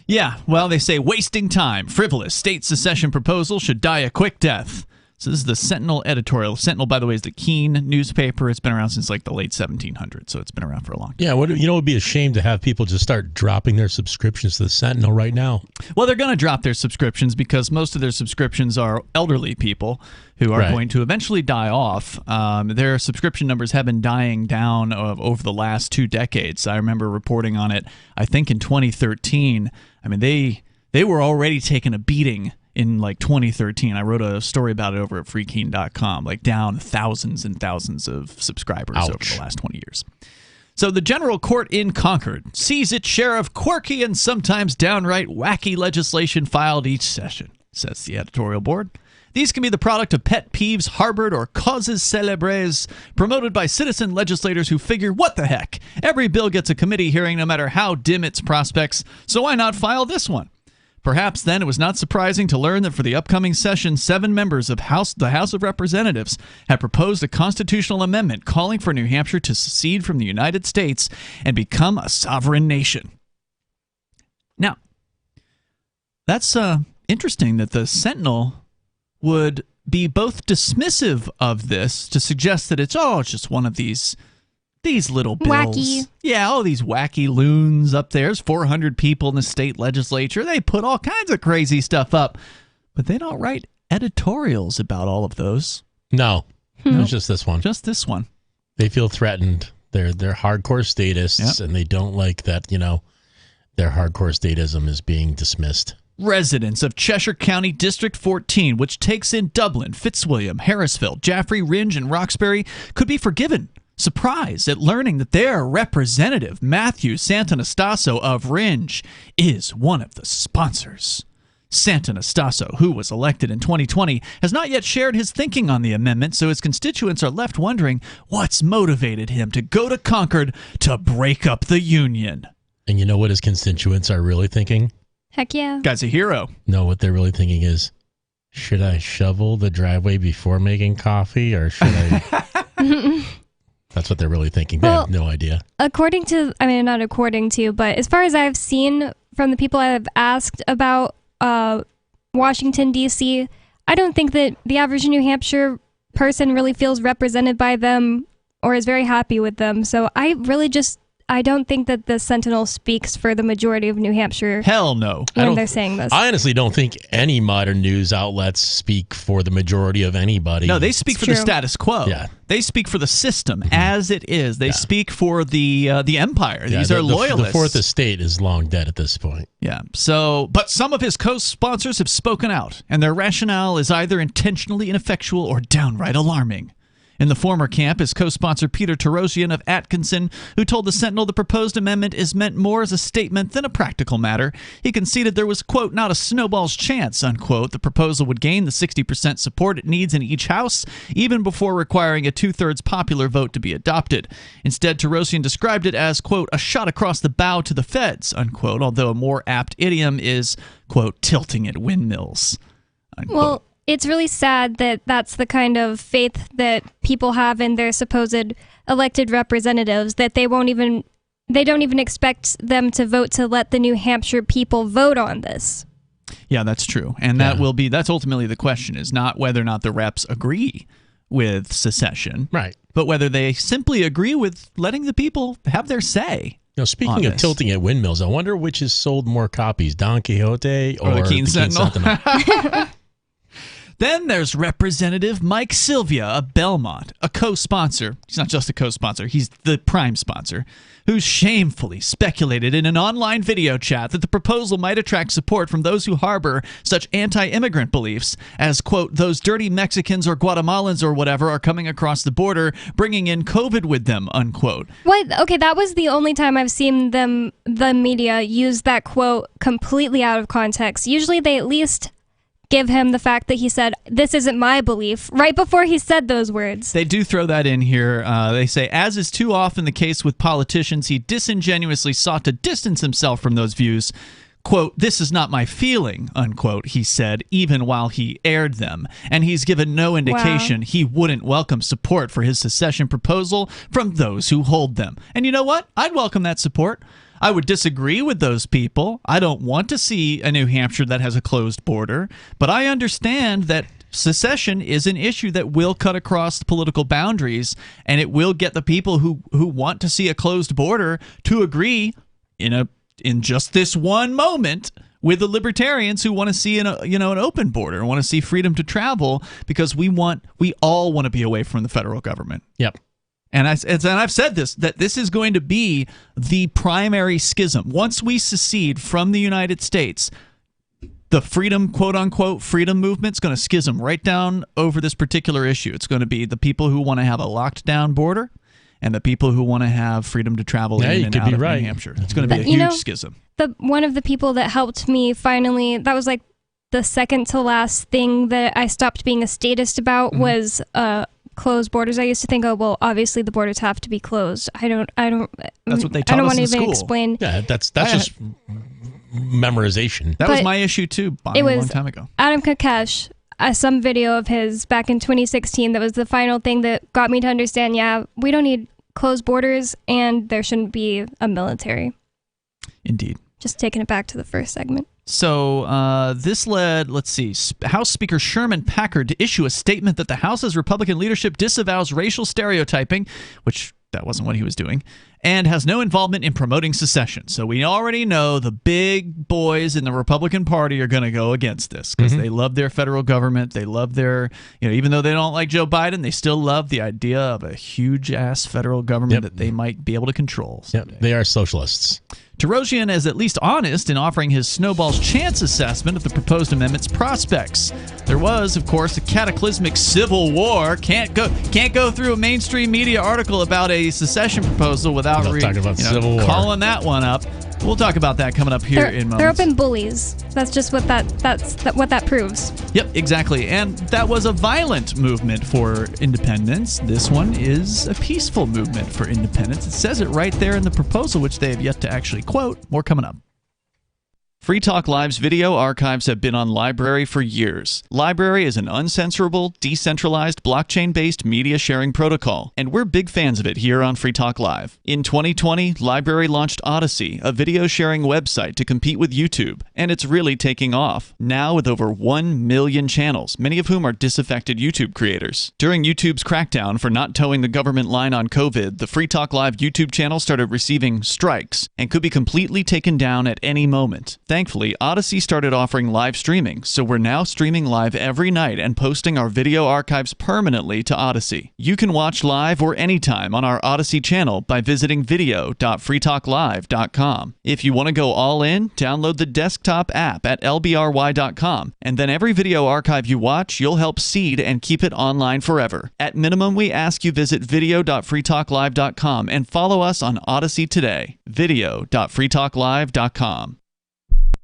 Yeah, well, they say wasting time. Frivolous state secession proposal should die a quick death. So this is the Sentinel editorial. Sentinel, by the way, is the Keene newspaper. It's been around since like the late 1700s, so it's been around for a long time. Yeah, it would be a shame to have people just start dropping their subscriptions to the Sentinel right now. Well, they're going to drop their subscriptions because most of their subscriptions are elderly people who are going to eventually die off. Their subscription numbers have been dying down over the last 2 decades. I remember reporting on it, I think in 2013. I mean, they were already taking a beating in like 2013. I wrote a story about it over at freekeen.com, like down thousands and thousands of subscribers over the last 20 years. So the General Court in Concord sees its share of quirky and sometimes downright wacky legislation filed each session, says the editorial board. These can be the product of pet peeves harbored or causes célèbres promoted by citizen legislators who figure, what the heck? Every bill gets a committee hearing no matter how dim its prospects, so why not file this one? Perhaps then it was not surprising to learn that for the upcoming session, 7 members of the House of Representatives had proposed a constitutional amendment calling for New Hampshire to secede from the United States and become a sovereign nation. Now, that's interesting that the Sentinel would be both dismissive of this to suggest that it's just one of these little bills. Wacky. Yeah, all these wacky loons up there. There's 400 people in the state legislature. They put all kinds of crazy stuff up. But they don't write editorials about all of those. No. It's just this one. Just this one. They feel threatened. They're hardcore statists, and they don't like that, their hardcore statism is being dismissed. Residents of Cheshire County District 14, which takes in Dublin, Fitzwilliam, Harrisville, Jaffrey, Rindge, and Roxbury, could be forgiven. Surprised at learning that their representative, Matthew Santanastasso of Rindge, is one of the sponsors. Santanastasso, who was elected in 2020, has not yet shared his thinking on the amendment, so his constituents are left wondering what's motivated him to go to Concord to break up the union. And you know what his constituents are really thinking? Heck yeah. Guy's a hero. No, what they're really thinking is, should I shovel the driveway before making coffee, or should I... That's what they're really thinking. They have no idea. According to, not according to, but as far as I've seen from the people I've asked about Washington, D.C., I don't think that the average New Hampshire person really feels represented by them or is very happy with them. So I don't think that the Sentinel speaks for the majority of New Hampshire. Hell no. When they're saying this. I honestly don't think any modern news outlets speak for the majority of anybody. No, they speak for the status quo. Yeah. They speak for the system as it is. They speak for the empire. Yeah, These are loyalists. The Fourth Estate is long dead at this point. Yeah. But some of his co-sponsors have spoken out, and their rationale is either intentionally ineffectual or downright alarming. In the former camp is co-sponsor Peter Terosian of Atkinson, who told the Sentinel the proposed amendment is meant more as a statement than a practical matter. He conceded there was, quote, not a snowball's chance, unquote. The proposal would gain the 60% support it needs in each house, even before requiring a two-thirds popular vote to be adopted. Instead, Terosian described it as, quote, a shot across the bow to the feds, unquote, although a more apt idiom is, quote, tilting at windmills, unquote. Well, it's really sad that that's the kind of faith that people have in their supposed elected representatives, that they don't even expect them to vote to let the New Hampshire people vote on this. Yeah, that's true. And that's ultimately the question, is not whether or not the reps agree with secession, right? But whether they simply agree with letting the people have their say. Speaking of tilting at windmills, I wonder which has sold more copies, Don Quixote or the Keene Sentinel? Sentinel? Then there's Representative Mike Sylvia of Belmont, a co-sponsor. He's not just a co-sponsor, he's the prime sponsor, who shamefully speculated in an online video chat that the proposal might attract support from those who harbor such anti-immigrant beliefs as, quote, those dirty Mexicans or Guatemalans or whatever are coming across the border, bringing in COVID with them, unquote. What? Okay, that was the only time I've seen the media use that quote completely out of context. Usually they at least give him the fact that he said, this isn't my belief, right before he said those words. They do throw that in here. They say, as is too often the case with politicians, he disingenuously sought to distance himself from those views. Quote, this is not my feeling, unquote, he said, even while he aired them. And he's given no indication he wouldn't welcome support for his secession proposal from those who hold them. And you know what? I'd welcome that support. I would disagree with those people. I don't want to see a New Hampshire that has a closed border, but I understand that secession is an issue that will cut across political boundaries, and it will get the people who want to see a closed border to agree in just this one moment with the libertarians who want to see an open border, want to see freedom to travel, because we all want to be away from the federal government. Yep. And I've said this, that this is going to be the primary schism. Once we secede from the United States, the freedom, quote-unquote, freedom movement's going to schism right down over this particular issue. It's going to be the people who want to have a locked-down border and the people who want to have freedom to travel in and out of New Hampshire. It's going to be a huge schism. One of the people that helped me finally, that was like the second to last thing that I stopped being a statist about, was closed borders. I used to think, oh, well, obviously the borders have to be closed. I don't. That's what they taught us in school. I don't want to even explain. Yeah, that's just memorization. That was my issue too, Bonnie, a long time ago. Adam Kokesh, some video of his back in 2016. That was the final thing that got me to understand. Yeah, we don't need closed borders, and there shouldn't be a military. Indeed. Just taking it back to the first segment. So this led, let's see, House Speaker Sherman Packard to issue a statement that the House's Republican leadership disavows racial stereotyping, which that wasn't what he was doing, and has no involvement in promoting secession. So we already know the big boys in the Republican Party are going to go against this because they love their federal government. They love their, even though they don't like Joe Biden, they still love the idea of a huge-ass federal government that they might be able to control someday. Yep, they are socialists. Terosian is at least honest in offering his snowball's chance assessment of the proposed amendment's prospects. There was, of course, a cataclysmic civil war. Can't go through a mainstream media article about a secession proposal without talking about civil war. Calling that one up. We'll talk about that coming up here in moments. They're open bullies. That's just what that proves. Yep, exactly. And that was a violent movement for independence. This one is a peaceful movement for independence. It says it right there in the proposal, which they have yet to actually quote. More coming up. Free Talk Live's video archives have been on LBRY for years. LBRY is an uncensorable, decentralized, blockchain-based media sharing protocol, and we're big fans of it here on Free Talk Live. In 2020, LBRY launched Odysee, a video sharing website to compete with YouTube, and it's really taking off, now with over 1 million channels, many of whom are disaffected YouTube creators. During YouTube's crackdown for not towing the government line on COVID, the Free Talk Live YouTube channel started receiving strikes and could be completely taken down at any moment. Thankfully, Odysee started offering live streaming, so we're now streaming live every night and posting our video archives permanently to Odysee. You can watch live or anytime on our Odysee channel by visiting video.freetalklive.com. If you want to go all in, download the desktop app at lbry.com, and then every video archive you watch, you'll help seed and keep it online forever. At minimum, we ask you visit video.freetalklive.com and follow us on Odysee today. video.freetalklive.com.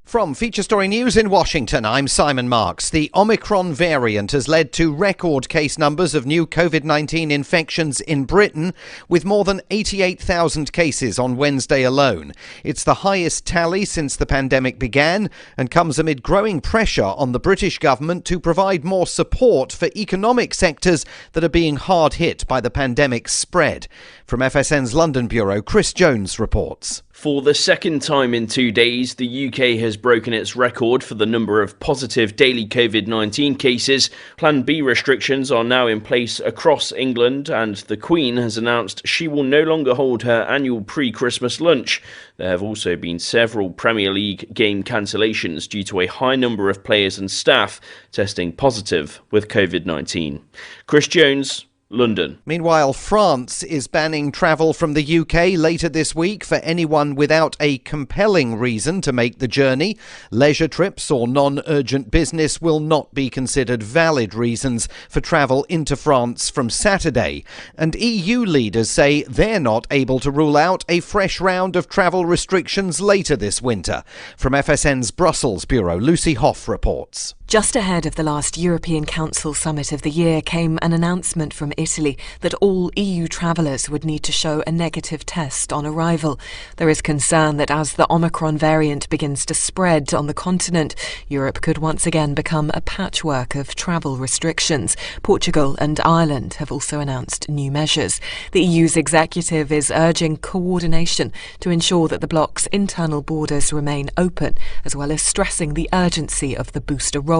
From Feature Story News in Washington, I'm Simon Marks. The Omicron variant has led to record case numbers of new COVID-19 infections in Britain, with more than 88,000 cases on Wednesday alone. It's the highest tally since the pandemic began and comes amid growing pressure on the British government to provide more support for economic sectors that are being hard hit by the pandemic's spread. From FSN's London Bureau, Chris Jones reports. For the second time in 2 days, the UK has broken its record for the number of positive daily COVID-19 cases. Plan B restrictions are now in place across England, and the Queen has announced she will no longer hold her annual pre-Christmas lunch. There have also been several Premier League game cancellations due to a high number of players and staff testing positive with COVID-19. Chris Jones, London. Meanwhile, France is banning travel from the UK later this week for anyone without a compelling reason to make the journey. Leisure trips or non-urgent business will not be considered valid reasons for travel into France from Saturday. And EU leaders say they're not able to rule out a fresh round of travel restrictions later this winter. From FSN's Brussels Bureau, Lucy Hoff reports. Just ahead of the last European Council summit of the year came an announcement from Italy that all EU travellers would need to show a negative test on arrival. There is concern that as the Omicron variant begins to spread on the continent, Europe could once again become a patchwork of travel restrictions. Portugal and Ireland have also announced new measures. The EU's executive is urging coordination to ensure that the bloc's internal borders remain open, as well as stressing the urgency of the booster rollout.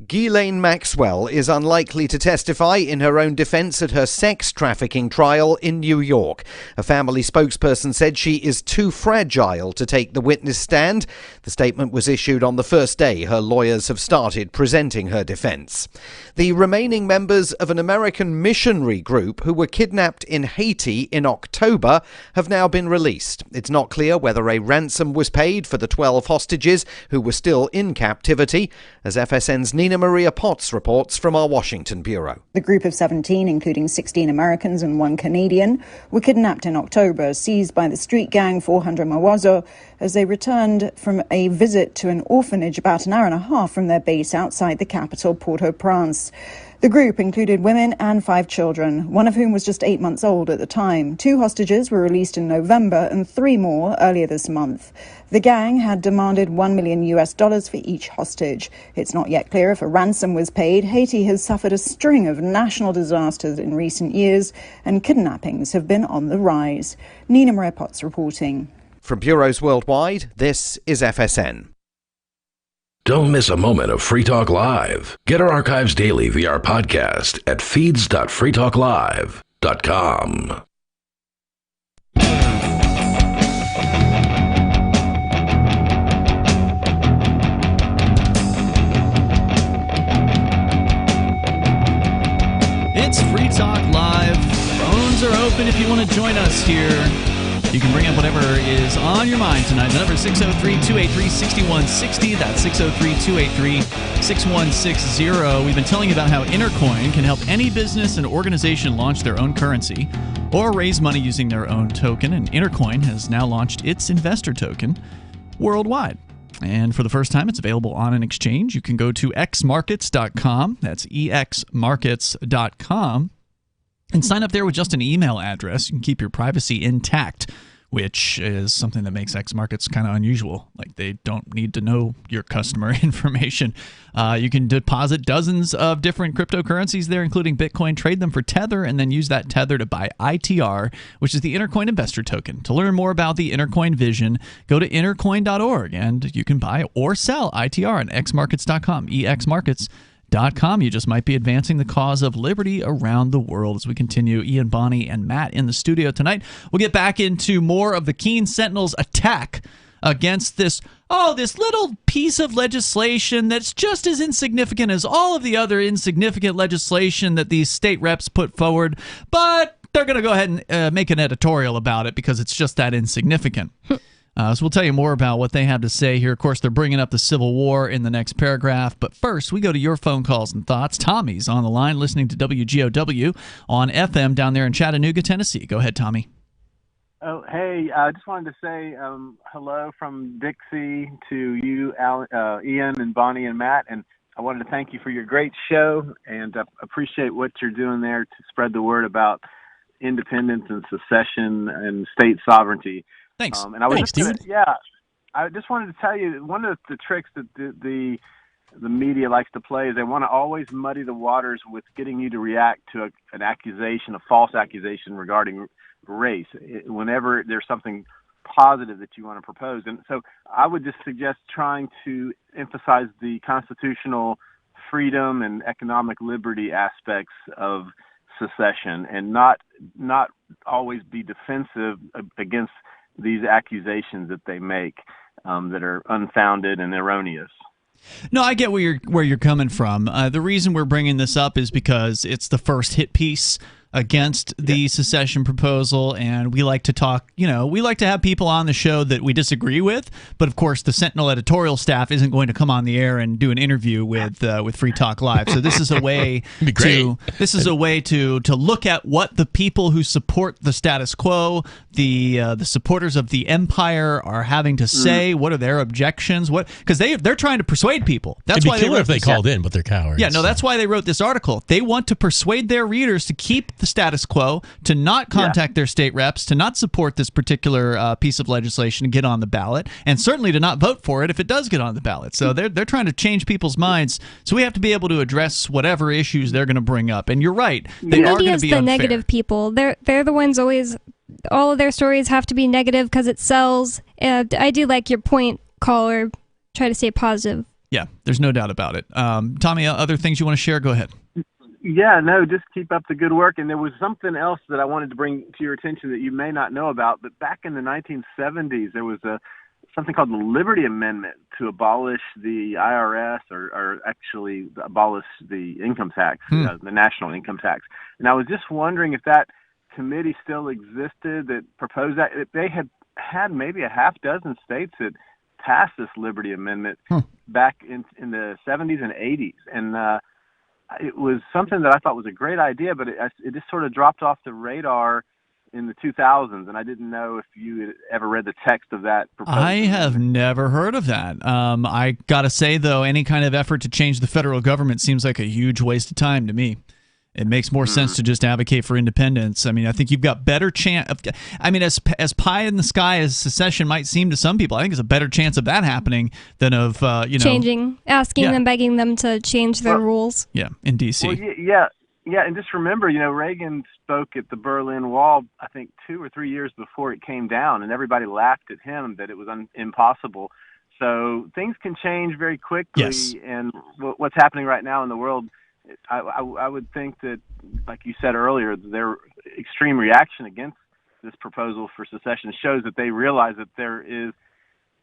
Ghislaine Maxwell is unlikely to testify in her own defence at her sex trafficking trial in New York. A family spokesperson said she is too fragile to take the witness stand. The statement was issued on the first day her lawyers have started presenting her defence. The remaining members of an American missionary group who were kidnapped in Haiti in October have now been released. It's not clear whether a ransom was paid for the 12 hostages who were still in captivity, as FSN's Nina Maria Potts reports from our Washington bureau. The group of 17, including 16 Americans and 1 Canadian, were kidnapped in October, seized by the street gang 400 Mawazo as they returned from a visit to an orphanage about an hour and a half from their base outside the capital, Port-au-Prince. The group included women and 5 children, one of whom was just 8 months old at the time. 2 hostages were released in November and 3 more earlier this month. The gang had demanded $1 million for each hostage. It's not yet clear if a ransom was paid. Haiti has suffered a string of national disasters in recent years, and kidnappings have been on the rise. Nina Maria Potts reporting. From bureaus worldwide, this is FSN. Don't miss a moment of Free Talk Live. Get our archives daily via our podcast at feeds.freetalklive.com. It's Free Talk Live. Phones are open if you want to join us here. You can bring up whatever is on your mind tonight. The number is 603-283-6160. That's 603-283-6160. We've been telling you about how Intercoin can help any business and organization launch their own currency or raise money using their own token. And Intercoin has now launched its investor token worldwide. And for the first time, it's available on an exchange. You can go to xmarkets.com. That's exmarkets.com. And sign up there with just an email address. You can keep your privacy intact which is something that makes X markets kind of unusual. Like, they don't need to know your customer information. You can deposit dozens of different cryptocurrencies there, including Bitcoin, trade them for Tether, and then use that Tether to buy ITR, which is the Intercoin Investor Token. To learn more about the Intercoin vision, go to intercoin.org, and you can buy or sell ITR on xmarkets.com, exmarkets.com. You just might be advancing the cause of liberty around the world. As we continue, Ian, Bonnie, and Matt in the studio tonight. We'll get back into more of the Keene Sentinel's attack against this little piece of legislation that's just as insignificant as all of the other insignificant legislation that these state reps put forward, but they're going to go ahead and make an editorial about it because it's just that insignificant. So we'll tell you more about what they have to say here. Of course, they're bringing up the Civil War in the next paragraph. But first, we go to your phone calls and thoughts. Tommy's on the line listening to WGOW on FM down there in Chattanooga, Tennessee. Go ahead, Tommy. Oh, hey, I just wanted to say hello from Dixie to you, Ian and Bonnie and Matt. And I wanted to thank you for your great show and appreciate what you're doing there to spread the word about independence and secession and state sovereignty. Thanks. And I was Thanks, I just wanted to tell you, one of the tricks that the media likes to play is they want to always muddy the waters with getting you to react to an accusation, a false accusation regarding race, whenever there's something positive that you want to propose. And so I would just suggest trying to emphasize the constitutional freedom and economic liberty aspects of secession and not always be defensive against these accusations that they make that are unfounded and erroneous. No, I get where you're coming from. The reason we're bringing this up is because it's the first hit piece against the secession proposal, and we like to talk, we like to have people on the show that we disagree with, but of course the Sentinel editorial staff isn't going to come on the air and do an interview with Free Talk Live. So this is a way to look at what the people who support the status quo, the supporters of the empire are having to say. What are their objections? Because they're trying to persuade people. That's why if they called in, but they're cowards. Yeah, no, that's why they wrote this article. They want to persuade their readers to keep the status quo, to not contact their state reps, to not support this particular piece of legislation and get on the ballot, and certainly to not vote for it if it does get on the ballot. So they're trying to change people's minds. So we have to be able to address whatever issues they're going to bring up. And you're right, they are going to be the unfair. Negative people. They're the ones always. All of their stories have to be negative because it sells. I do like your point, caller. Try to stay positive. Yeah, there's no doubt about it. Tommy, other things you want to share? Go ahead. Yeah, no, just keep up the good work. And there was something else that I wanted to bring to your attention that you may not know about, but back in the 1970s, there was something called the Liberty Amendment to abolish the IRS or actually abolish the income tax, the national income tax. And I was just wondering if that committee still existed that proposed that. They had maybe a half dozen states that passed this Liberty Amendment back in the 70s and 80s. And it was something that I thought was a great idea, but it just sort of dropped off the radar in the 2000s, and I didn't know if you had ever read the text of that proposal. I have never heard of that. I got to say, though, any kind of effort to change the federal government seems like a huge waste of time to me. It makes more sense to just advocate for independence. I mean, I think you've got better chance. As pie in the sky as secession might seem to some people, I think there's a better chance of that happening than of changing, asking them, begging them to change their rules. Yeah, in D.C. Well, yeah, and just remember, Reagan spoke at the Berlin Wall, I think 2 or 3 years before it came down, and everybody laughed at him that it was impossible. So things can change very quickly, and what's happening right now in the world. I would think that, like you said earlier, their extreme reaction against this proposal for secession shows that they realize that there is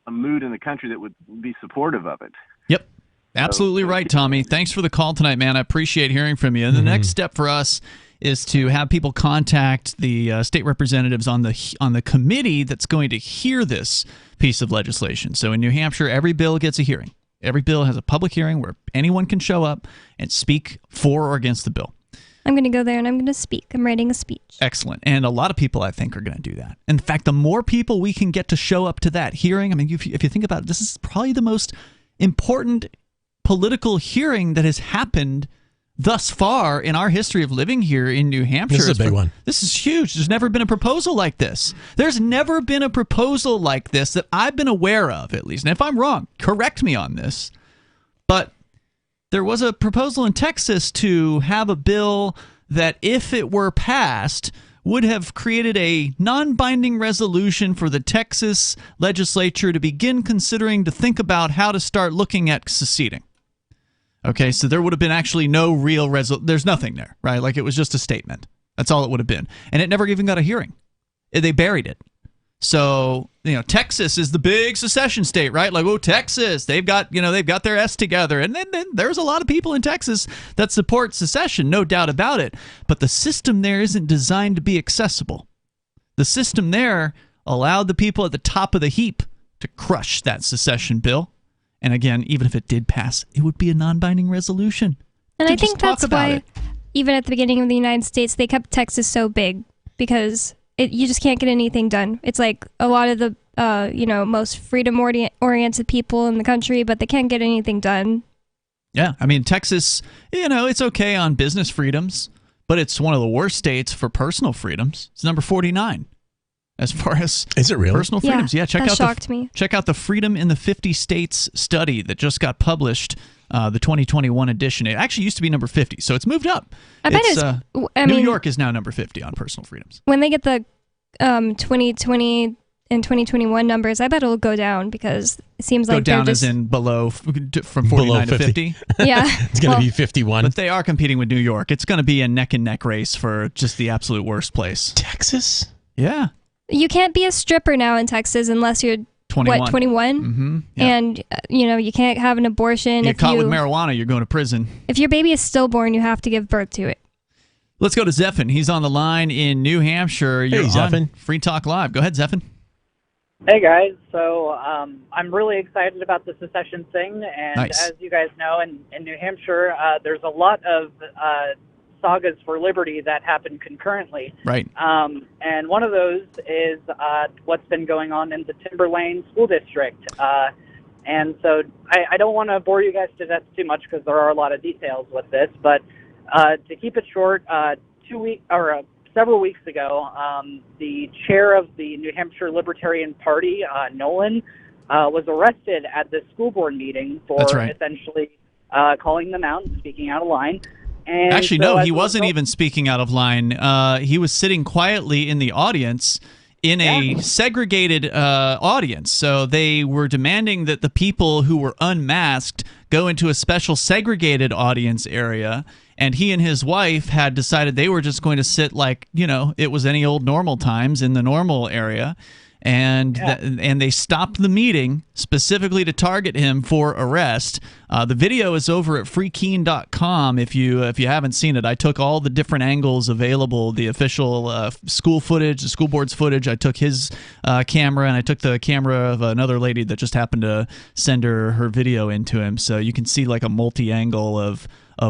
a mood in the country that would be supportive of it. Yep. Absolutely right, Tommy. Thanks for the call tonight, man. I appreciate hearing from you. And the next step for us is to have people contact the state representatives on the committee that's going to hear this piece of legislation. So in New Hampshire, every bill gets a hearing. Every bill has a public hearing where anyone can show up and speak for or against the bill. I'm going to go there and I'm going to speak. I'm writing a speech. Excellent. And a lot of people, I think, are going to do that. In fact, the more people we can get to show up to that hearing, I mean, if you think about it, this is probably the most important political hearing that has happened thus far in our history of living here in New Hampshire. This is a big one. This is huge. There's never been a proposal like this. There's never been a proposal like this that I've been aware of, at least. And if I'm wrong, correct me on this. But there was a proposal in Texas to have a bill that, if it were passed, would have created a non-binding resolution for the Texas legislature to begin considering to think about how to start looking at seceding. Okay, so there would have been actually no real there's nothing there, right? Like, it was just a statement. That's all it would have been. And it never even got a hearing. They buried it. So, Texas is the big secession state, right? Like, oh, Texas, they've got their S together. And then there's a lot of people in Texas that support secession, no doubt about it. But the system there isn't designed to be accessible. The system there allowed the people at the top of the heap to crush that secession bill. And again, even if it did pass, it would be a non-binding resolution. And I think that's why, even at the beginning of the United States, they kept Texas so big, because you just can't get anything done. It's like a lot of the most freedom-oriented people in the country, but they can't get anything done. Yeah, I mean, Texas, it's okay on business freedoms, but it's one of the worst states for personal freedoms. It's number 49 as far as personal freedoms. Yeah, check out the Freedom in the 50 States study that just got published, the 2021 edition. It actually used to be number 50, so it's moved up. New York is now number 50 on personal freedoms. When they get the 2020 and 2021 numbers, I bet it'll go down, because it seems like go down as in below, from 49 to 50. Yeah, it's going to be 51. But they are competing with New York. It's going to be a neck and neck race for just the absolute worst place. Texas? Yeah. You can't be a stripper now in Texas unless you're 21. 21? Mm-hmm. Yeah. And you can't have an abortion. You get caught with marijuana, you're going to prison. If your baby is stillborn, you have to give birth to it. Let's go to Zephan. He's on the line in New Hampshire. You're on Free Talk Live. Go ahead, Zephan. Hey, guys. So I'm really excited about the secession thing. And as you guys know, in New Hampshire, there's a lot of sagas for liberty that happen concurrently. Right. And one of those is what's been going on in the Timberlane School District. And so I don't want to bore you guys to death too much, because there are a lot of details with this. But to keep it short, several weeks ago, the chair of the New Hampshire Libertarian Party, Nolan, was arrested at this school board meeting for essentially calling them out and speaking out of line. And actually, no, he wasn't even speaking out of line. He was sitting quietly in the audience in a segregated audience. So they were demanding that the people who were unmasked go into a special segregated audience area. And he and his wife had decided they were just going to sit like, it was any old normal times in the normal area. And and they stopped the meeting specifically to target him for arrest. The video is over at freekeen.com if you haven't seen it. I took all the different angles available, the official school footage, the school board's footage. I took his camera, and I took the camera of another lady that just happened to send her video into him. So you can see like a multi-angle of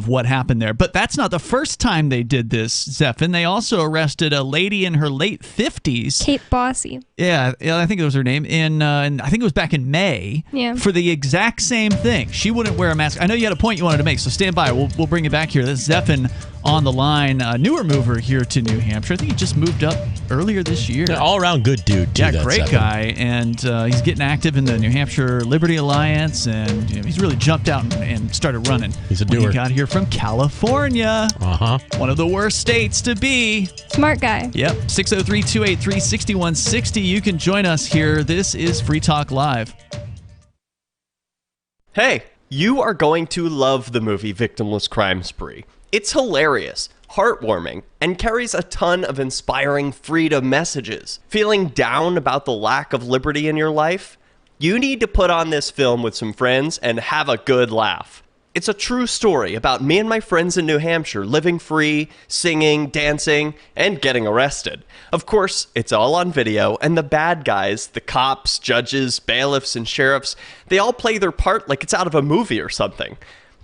what happened there. But that's not the first time they did this, Zephan. They also arrested a lady in her late 50s. Kate Bossy. Yeah, I think it was her name. I think it was back in May. Yeah. For the exact same thing. She wouldn't wear a mask. I know you had a point you wanted to make, so stand by. We'll bring it back here. That's Zephan on the line, newer mover here to New Hampshire. I think he just moved up earlier this year. Yeah, all-around good dude, too. Yeah, great guy. And he's getting active in the New Hampshire Liberty Alliance, and he's really jumped out and started running. He's a doer. He got here from California. Uh-huh. One of the worst states to be. Smart guy. Yep. 603-283-6160. You can join us here. This is Free Talk Live. Hey, you are going to love the movie Victimless Crime Spree. It's hilarious, heartwarming, and carries a ton of inspiring freedom messages. Feeling down about the lack of liberty in your life? You need to put on this film with some friends and have a good laugh. It's a true story about me and my friends in New Hampshire living free, singing, dancing, and getting arrested. Of course, it's all on video, and the bad guys, the cops, judges, bailiffs, and sheriffs, they all play their part like it's out of a movie or something.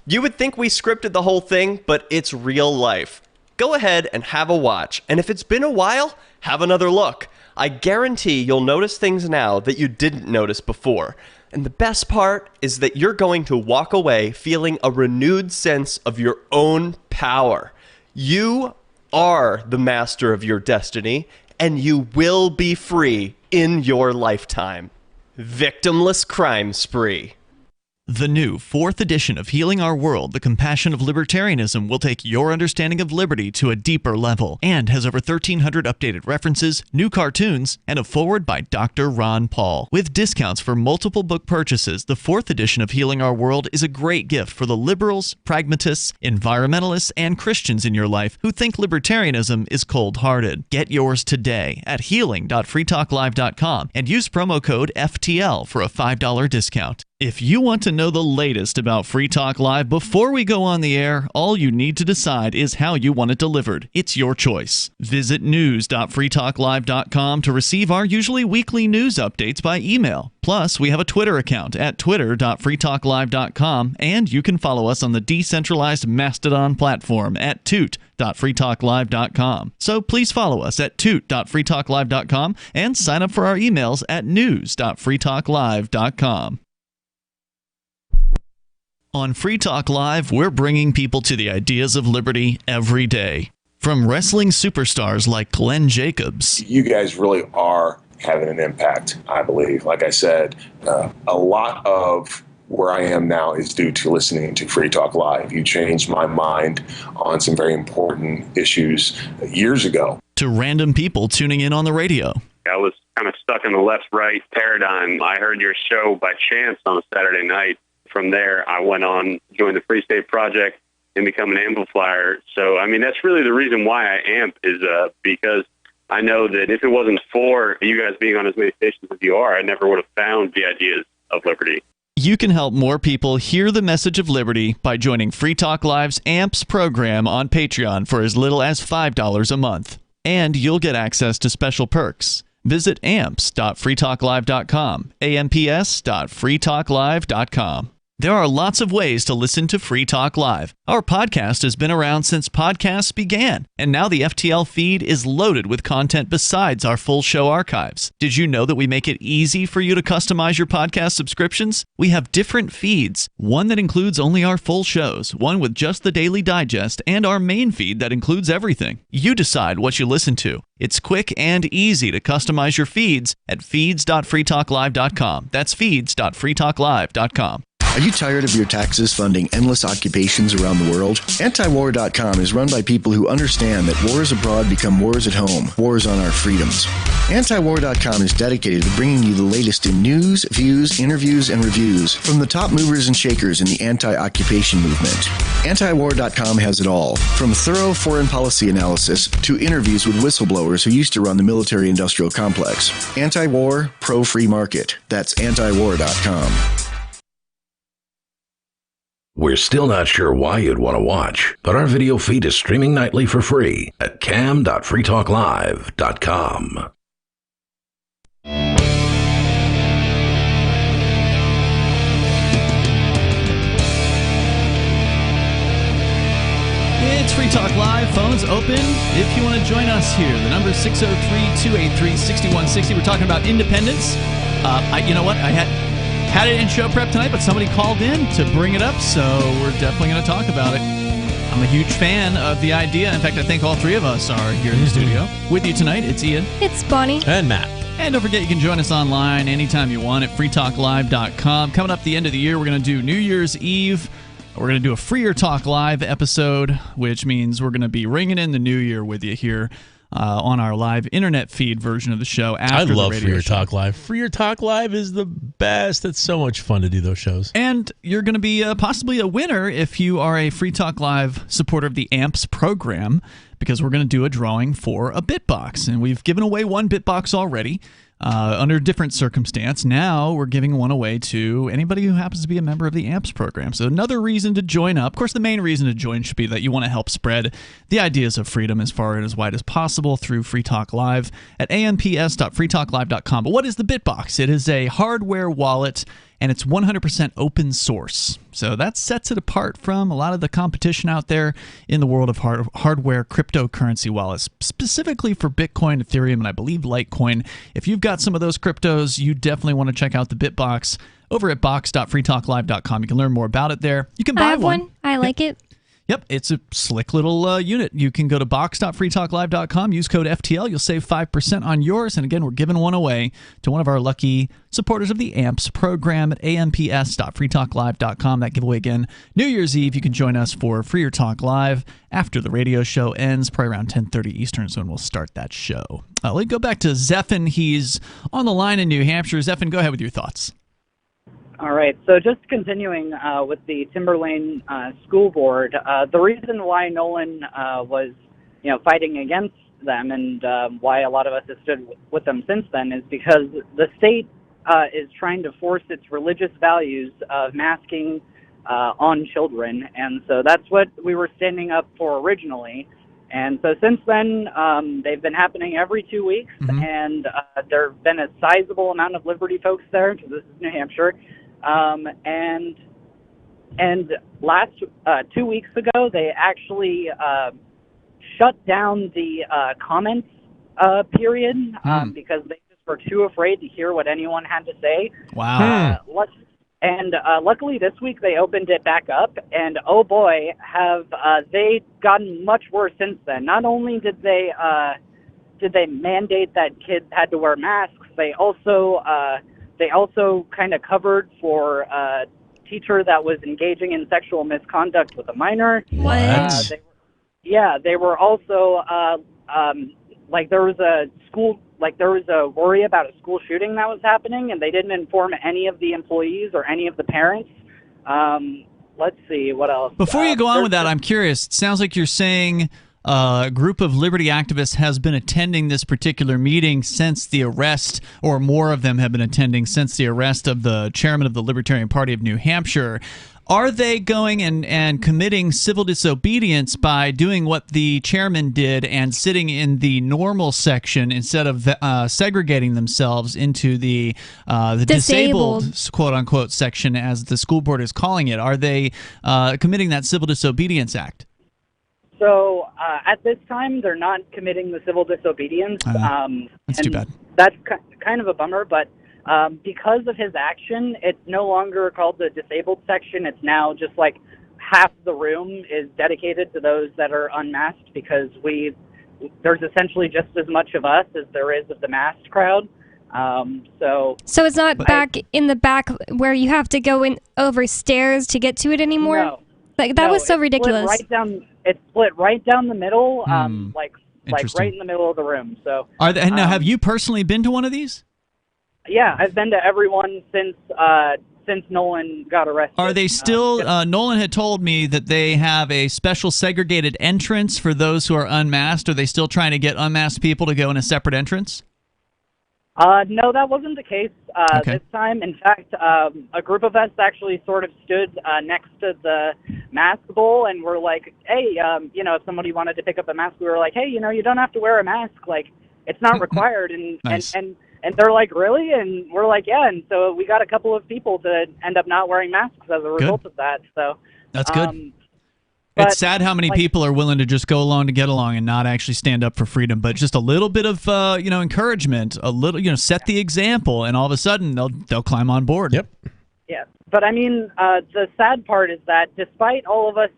You would think we scripted the whole thing, but it's real life. Go ahead and have a watch, and if it's been a while, have another look. I guarantee you'll notice things now that you didn't notice before. And the best part is that you're going to walk away feeling a renewed sense of your own power. You are the master of your destiny, and you will be free in your lifetime. Victimless crime spree. The new 4th edition of Healing Our World, The Compassion of Libertarianism, will take your understanding of liberty to a deeper level and has over 1,300 updated references, new cartoons, and a foreword by Dr. Ron Paul. With discounts for multiple book purchases, the 4th edition of Healing Our World is a great gift for the liberals, pragmatists, environmentalists, and Christians in your life who think libertarianism is cold-hearted. Get yours today at healing.freetalklive.com and use promo code FTL for a $5 discount. If you want to know the latest about Free Talk Live before we go on the air, all you need to decide is how you want it delivered. It's your choice. Visit news.freetalklive.com to receive our usually weekly news updates by email. Plus, we have a Twitter account at twitter.freetalklive.com, and you can follow us on the decentralized Mastodon platform at toot.freetalklive.com. So please follow us at toot.freetalklive.com and sign up for our emails at news.freetalklive.com. On Free Talk Live, we're bringing people to the ideas of liberty every day. From wrestling superstars like Glenn Jacobs. You guys really are having an impact, I believe. Like I said, a lot of where I am now is due to listening to Free Talk Live. You changed my mind on some very important issues years ago. To random people tuning in on the radio. I was kind of stuck in the left-right paradigm. I heard your show by chance on a Saturday night. From there, I went on, joined the Free State Project, and become an amplifier. So, I mean, that's really the reason why I amp is because I know that if it wasn't for you guys being on as many stations as you are, I never would have found the ideas of liberty. You can help more people hear the message of liberty by joining Free Talk Live's AMPS program on Patreon for as little as $5 a month. And you'll get access to special perks. Visit amps.freetalklive.com, amps.freetalklive.com. There are lots of ways to listen to Free Talk Live. Our podcast has been around since podcasts began, and now the FTL feed is loaded with content besides our full show archives. Did you know that we make it easy for you to customize your podcast subscriptions? We have different feeds, one that includes only our full shows, one with just the Daily Digest, and our main feed that includes everything. You decide what you listen to. It's quick and easy to customize your feeds at feeds.freetalklive.com. That's feeds.freetalklive.com. Are you tired of your taxes funding endless occupations around the world? Antiwar.com is run by people who understand that wars abroad become wars at home, wars on our freedoms. Antiwar.com is dedicated to bringing you the latest in news, views, interviews, and reviews from the top movers and shakers in the anti-occupation movement. Antiwar.com has it all, from thorough foreign policy analysis to interviews with whistleblowers who used to run the military-industrial complex. Anti-war, pro-free market. That's antiwar.com. We're still not sure why you'd want to watch, but our video feed is streaming nightly for free at cam.freetalklive.com. It's Free Talk Live. Phones open if you want to join us here. The number is 603-283-6160. We're talking about independence. You know what? I had it in show prep tonight, but somebody called in to bring it up, so we're definitely going to talk about it. I'm a huge fan of the idea. In fact, I think all three of us are here in the studio. With you tonight, it's Ian. It's Bonnie. And Matt. And don't forget, you can join us online anytime you want at freetalklive.com. Coming up at the end of the year, we're going to do New Year's Eve. We're going to do a Freer Talk Live episode, which means we're going to be ringing in the new year with you here on our live internet feed version of the show after the radio show. I love Freer Talk Live. Freer Talk Live is the best. It's so much fun to do those shows. And you're going to be possibly a winner if you are a Free Talk Live supporter of the AMPS program, because we're going to do a drawing for a Bitbox. And we've given away one Bitbox already under a different circumstance. Now we're giving one away to anybody who happens to be a member of the AMPS program. So another reason to join up. Of course, the main reason to join should be that you want to help spread the ideas of freedom as far and as wide as possible through Free Talk Live at amps.freetalklive.com. But what is the Bitbox? It is a hardware wallet, and it's 100% open source. So that sets it apart from a lot of the competition out there in the world of hardware cryptocurrency wallets, specifically for Bitcoin, Ethereum, and I believe Litecoin. If you've got some of those cryptos, you definitely want to check out the BitBox over at box.freetalklive.com. You can learn more about it there. You can buy I have one. I like it. Yep, it's a slick little unit. You can go to box.freetalklive.com, use code FTL. You'll save 5% on yours. And again, we're giving one away to one of our lucky supporters of the AMPS program at amps.freetalklive.com. That giveaway again, New Year's Eve. You can join us for Freer Talk Live after the radio show ends, probably around 10:30 Eastern, so when we'll start that show. Let's go back to Zephan. He's on the line in New Hampshire. Zephan, go ahead with your thoughts. All right, so just continuing with the Timberlane School Board, the reason why Nolan was, fighting against them and why a lot of us have stood with them since then is because the state is trying to force its religious values of masking on children, and so that's what we were standing up for originally. And so since then, they've been happening every 2 weeks, and there have been a sizable amount of Liberty folks there, because this is New Hampshire. And last 2 weeks ago, they actually shut down the comments period because they just were too afraid to hear what anyone had to say. Wow. Luckily this week they opened it back up, and oh boy, have they gotten much worse since then. Not only did they mandate that kids had to wear masks, they also kind of covered for a teacher that was engaging in sexual misconduct with a minor. What? They were also there was a worry about a school shooting that was happening, and they didn't inform any of the employees or any of the parents. Let's see, what else? Before you go on with that, I'm curious. It sounds like you're saying a group of liberty activists has been attending this particular meeting since the arrest, or more of them have been attending since the arrest of the chairman of the Libertarian Party of New Hampshire. Are they going and committing civil disobedience by doing what the chairman did and sitting in the normal section instead of segregating themselves into the disabled quote-unquote section, as the school board is calling it? Are they committing that civil disobedience act? So at this time, they're not committing the civil disobedience. That's too bad. That's kind of a bummer, but because of his action, it's no longer called the disabled section. It's now just like half the room is dedicated to those that are unmasked, because there's essentially just as much of us as there is of the masked crowd. So it's not back in the back where you have to go in over stairs to get to it anymore? No. That was so ridiculous. It's split right down the middle, like right in the middle of the room. So now, have you personally been to one of these? Yeah, I've been to every one since Nolan got arrested. Are they still? Nolan had told me that they have a special segregated entrance for those who are unmasked. Are they still trying to get unmasked people to go in a separate entrance? No, that wasn't the case this time. In fact, a group of us actually sort of stood next to the mask bowl, and we're like, hey, if somebody wanted to pick up a mask, we were like, hey, you don't have to wear a mask. Like, it's not required. And, nice. and they're like, really? And we're like, yeah. And so we got a couple of people to end up not wearing masks as a result of that. So that's good. It's sad how many people are willing to just go along to get along and not actually stand up for freedom. But just a little bit of encouragement, a little set the example, and all of a sudden they'll climb on board. Yep. Yeah, but I mean, the sad part is that despite all of us,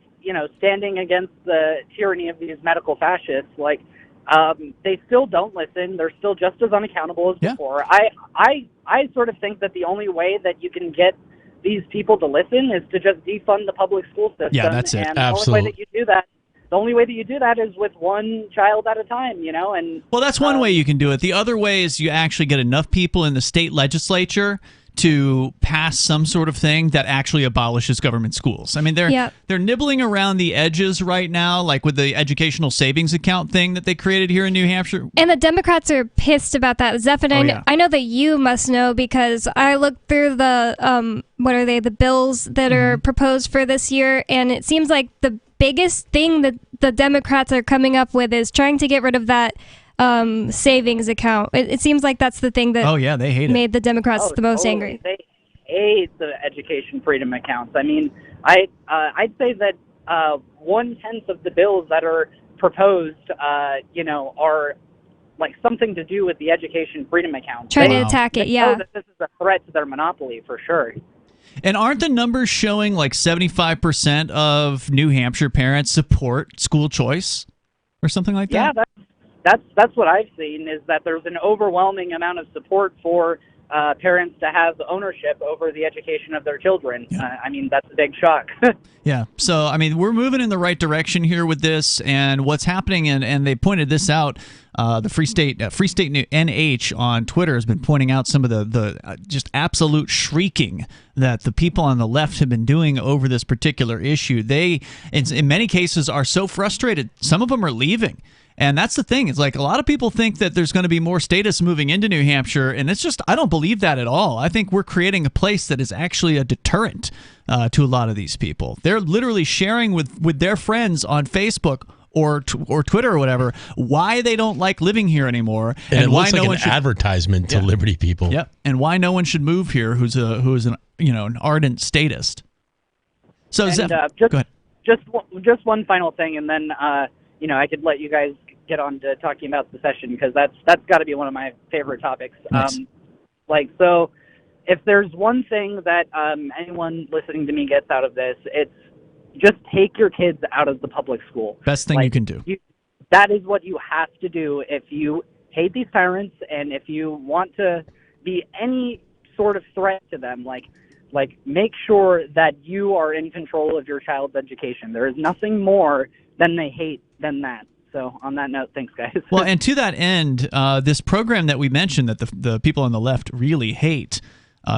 standing against the tyranny of these medical fascists, they still don't listen. They're still just as unaccountable as before. I sort of think that the only way that you can get these people to listen is to just defund the public school system. Yeah, that's it. And Absolutely. the only way that you do that is with one child at a time, and well, that's one way you can do it. The other way is you actually get enough people in the state legislature to pass some sort of thing that actually abolishes government schools. I mean, they're nibbling around the edges right now, like with the educational savings account thing that they created here in New Hampshire. And the Democrats are pissed about that. Zephan, I know that you must know, because I looked through the the bills that are proposed for this year, and it seems like the biggest thing that the Democrats are coming up with is trying to get rid of that savings account. It seems like that's the thing that they hate made the Democrats the most angry. They hate the education freedom accounts. I mean, I'd say that 1/10 of the bills that are proposed, are like something to do with the education freedom accounts. Trying to attack it, They yeah. know that this is a threat to their monopoly for sure. And aren't the numbers showing like 75% of New Hampshire parents support school choice or something like that? Yeah, that's what I've seen, is that there's an overwhelming amount of support for parents to have ownership over the education of their children. I mean, that's a big shock. Yeah. So, I mean, we're moving in the right direction here with this, and what's happening, and they pointed this out, the Free State NH on Twitter has been pointing out some of the just absolute shrieking that the people on the left have been doing over this particular issue. They, in many cases, are so frustrated. Some of them are leaving. And that's the thing. It's like a lot of people think that there's going to be more statists moving into New Hampshire, and it's just, I don't believe that at all. I think we're creating a place that is actually a deterrent to a lot of these people. They're literally sharing with their friends on Facebook or Twitter or whatever why they don't like living here anymore, and it why looks like no one an advertisement to Liberty people. Yep, and why no one should move here who's an ardent statist. So And, Zeph, just, go ahead. Just one final thing, and then I could let you guys get on to talking about secession, because that's got to be one of my favorite topics. Nice. So if there's one thing that anyone listening to me gets out of this, it's just take your kids out of the public school. Best thing you can do. That is what you have to do if you hate these tyrants, and if you want to be any sort of threat to them. Like make sure that you are in control of your child's education. There is nothing more than they hate than that. So on that note, thanks, guys. Well, and to that end, this program that we mentioned that the people on the left really hate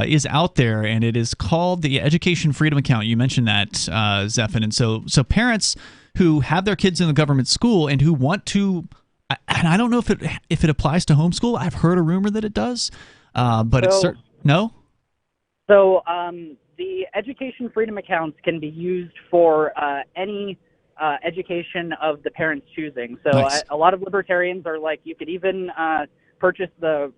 is out there, and it is called the Education Freedom Account. You mentioned that, Zephan. And so parents who have their kids in the government school and who want to, and I don't know if it applies to homeschool. I've heard a rumor that it does, but it's no? So the Education Freedom Accounts can be used for any education of the parents' choosing. So Nice. a lot of libertarians are like, you could even purchase the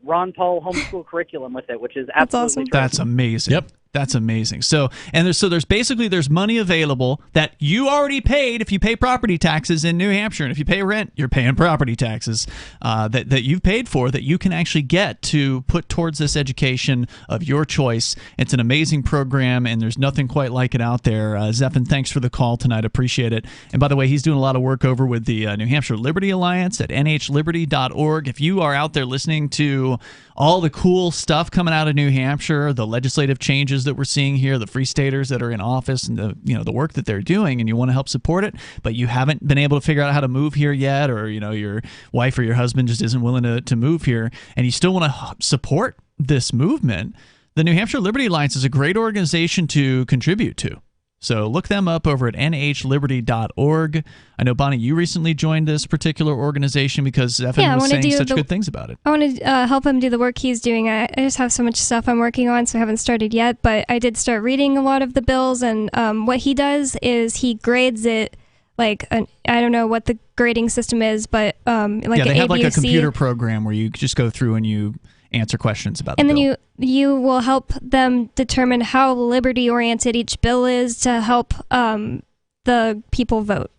Ron Paul homeschool curriculum with it, which is absolutely true. That's amazing. Yep. That's amazing. So, and there's money available that you already paid if you pay property taxes in New Hampshire, and if you pay rent, you're paying property taxes that you've paid for, that you can actually get to put towards this education of your choice. It's an amazing program, and there's nothing quite like it out there. Zephan, thanks for the call tonight. Appreciate it. And by the way, he's doing a lot of work over with the New Hampshire Liberty Alliance at nhliberty.org. If you are out there listening to all the cool stuff coming out of New Hampshire, the legislative changes that we're seeing here, the free staters that are in office, and the work that they're doing, and you want to help support it, but you haven't been able to figure out how to move here yet, or your wife or your husband just isn't willing to move here, and you still want to support this movement, the New Hampshire Liberty Alliance is a great organization to contribute to. So look them up over at nhliberty.org. I know, Bonnie, you recently joined this particular organization because Zephan was saying such good things about it. I want to help him do the work he's doing. I just have so much stuff I'm working on, so I haven't started yet, but I did start reading a lot of the bills, and what he does is he grades it like, I don't know what the grading system is, but like they have like a C. computer program where you just go through and you answer questions about and the then bill. you will help them determine how liberty oriented each bill is to help the people vote.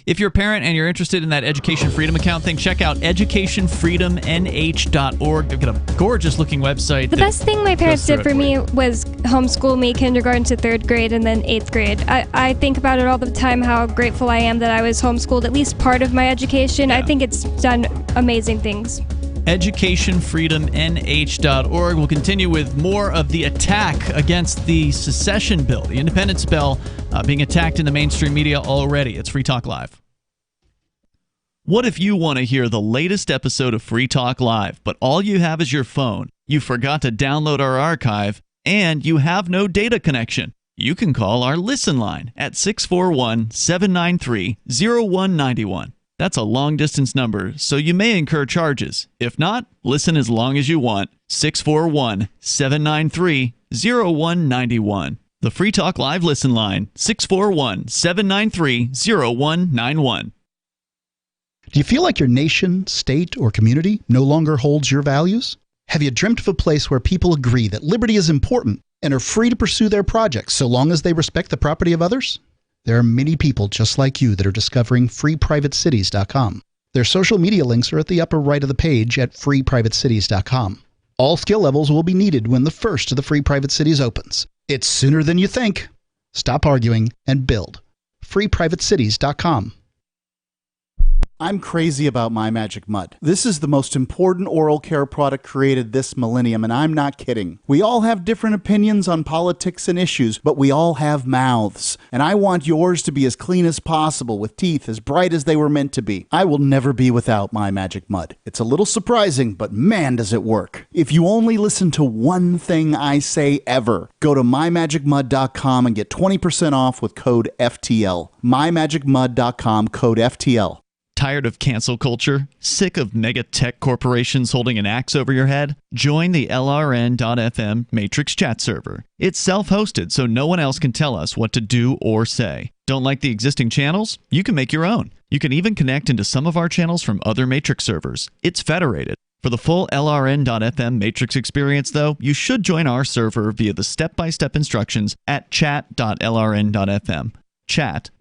If you're a parent and you're interested in that Education Freedom Account thing, check out educationfreedomnh.org. They've got a gorgeous looking website. The best thing my parents did for me was homeschool me kindergarten to 3rd grade and then 8th grade. I think about it all the time, how grateful I am that I was homeschooled at least part of my education. I think it's done amazing things. educationfreedomnh.org. We'll continue with more of the attack against the secession bill, the independence bill, being attacked in the mainstream media already. It's Free Talk Live. What if you want to hear the latest episode of Free Talk Live, but all you have is your phone, you forgot to download our archive, and you have no data connection? You can call our Listen line at 641-793-0191. That's a long-distance number, so you may incur charges. If not, listen as long as you want. 641-793-0191. The Free Talk Live Listen line, 641-793-0191. Do you feel like your nation, state, or community no longer holds your values? Have you dreamt of a place where people agree that liberty is important and are free to pursue their projects so long as they respect the property of others? There are many people just like you that are discovering freeprivatecities.com. Their social media links are at the upper right of the page at freeprivatecities.com. All skill levels will be needed when the first of the Free Private Cities opens. It's sooner than you think. Stop arguing and build. freeprivatecities.com. I'm crazy about My Magic Mud. This is the most important oral care product created this millennium, and I'm not kidding. We all have different opinions on politics and issues, but we all have mouths. And I want yours to be as clean as possible, with teeth as bright as they were meant to be. I will never be without My Magic Mud. It's a little surprising, but man, does it work. If you only listen to one thing I say ever, go to mymagicmud.com and get 20% off with code FTL. mymagicmud.com, code FTL. Tired of cancel culture? Sick of mega tech corporations holding an axe over your head? Join the LRN.FM Matrix chat server. It's self-hosted, so no one else can tell us what to do or say. Don't like the existing channels? You can make your own. You can even connect into some of our channels from other Matrix servers. It's federated. For the full LRN.FM Matrix experience, though, you should join our server via the step-by-step instructions at chat.lrn.fm. chat.lrn.fm.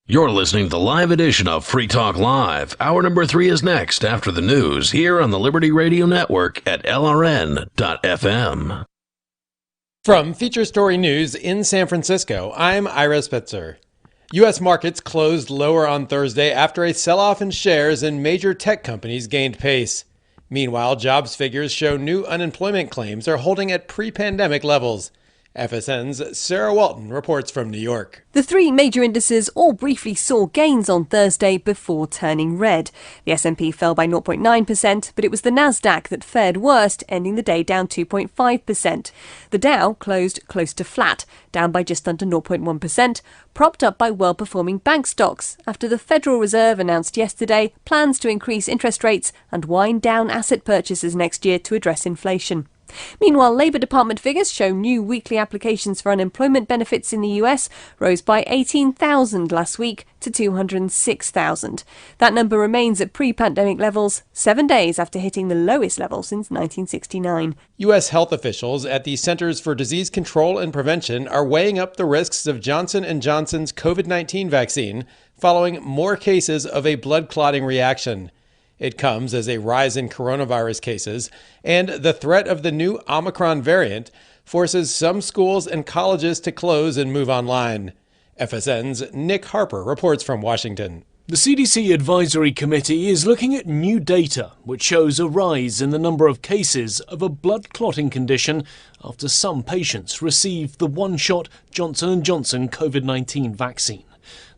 You're listening to the live edition of Free Talk Live. Hour number 3 is next after the news here on the Liberty Radio Network at LRN.FM. From Feature Story News in San Francisco, I'm Ira Spitzer. U.S. markets closed lower on Thursday after a sell-off in shares in major tech companies gained pace. Meanwhile, jobs figures show new unemployment claims are holding at pre-pandemic levels. FSN's Sarah Walton reports from New York. The three major indices all briefly saw gains on Thursday before turning red. The S&P fell by 0.9%, but it was the Nasdaq that fared worst, ending the day down 2.5%. The Dow closed close to flat, down by just under 0.1%, propped up by well-performing bank stocks after the Federal Reserve announced yesterday plans to increase interest rates and wind down asset purchases next year to address inflation. Meanwhile, Labour Department figures show new weekly applications for unemployment benefits in the US rose by 18,000 last week to 206,000. That number remains at pre-pandemic levels 7 days after hitting the lowest level since 1969. U.S. health officials at the Centers for Disease Control and Prevention are weighing up the risks of Johnson & Johnson's COVID-19 vaccine following more cases of a blood clotting reaction. It comes as a rise in coronavirus cases, and the threat of the new Omicron variant forces some schools and colleges to close and move online. FSN's Nick Harper reports from Washington. The CDC Advisory Committee is looking at new data which shows a rise in the number of cases of a blood clotting condition after some patients received the one-shot Johnson & Johnson COVID-19 vaccine.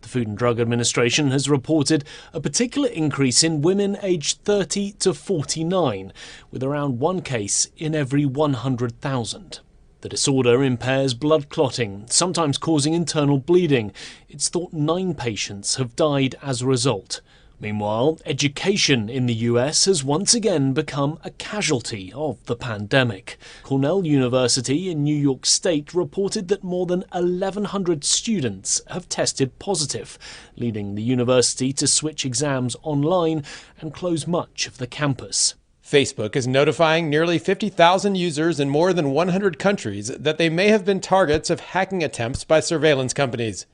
The Food and Drug Administration has reported a particular increase in women aged 30 to 49, with around one case in every 100,000. The disorder impairs blood clotting, sometimes causing internal bleeding. It's thought 9 patients have died as a result. Meanwhile, education in the US has once again become a casualty of the pandemic. Cornell University in New York State reported that more than 1,100 students have tested positive, leading the university to switch exams online and close much of the campus. Facebook is notifying nearly 50,000 users in more than 100 countries that they may have been targets of hacking attempts by surveillance companies.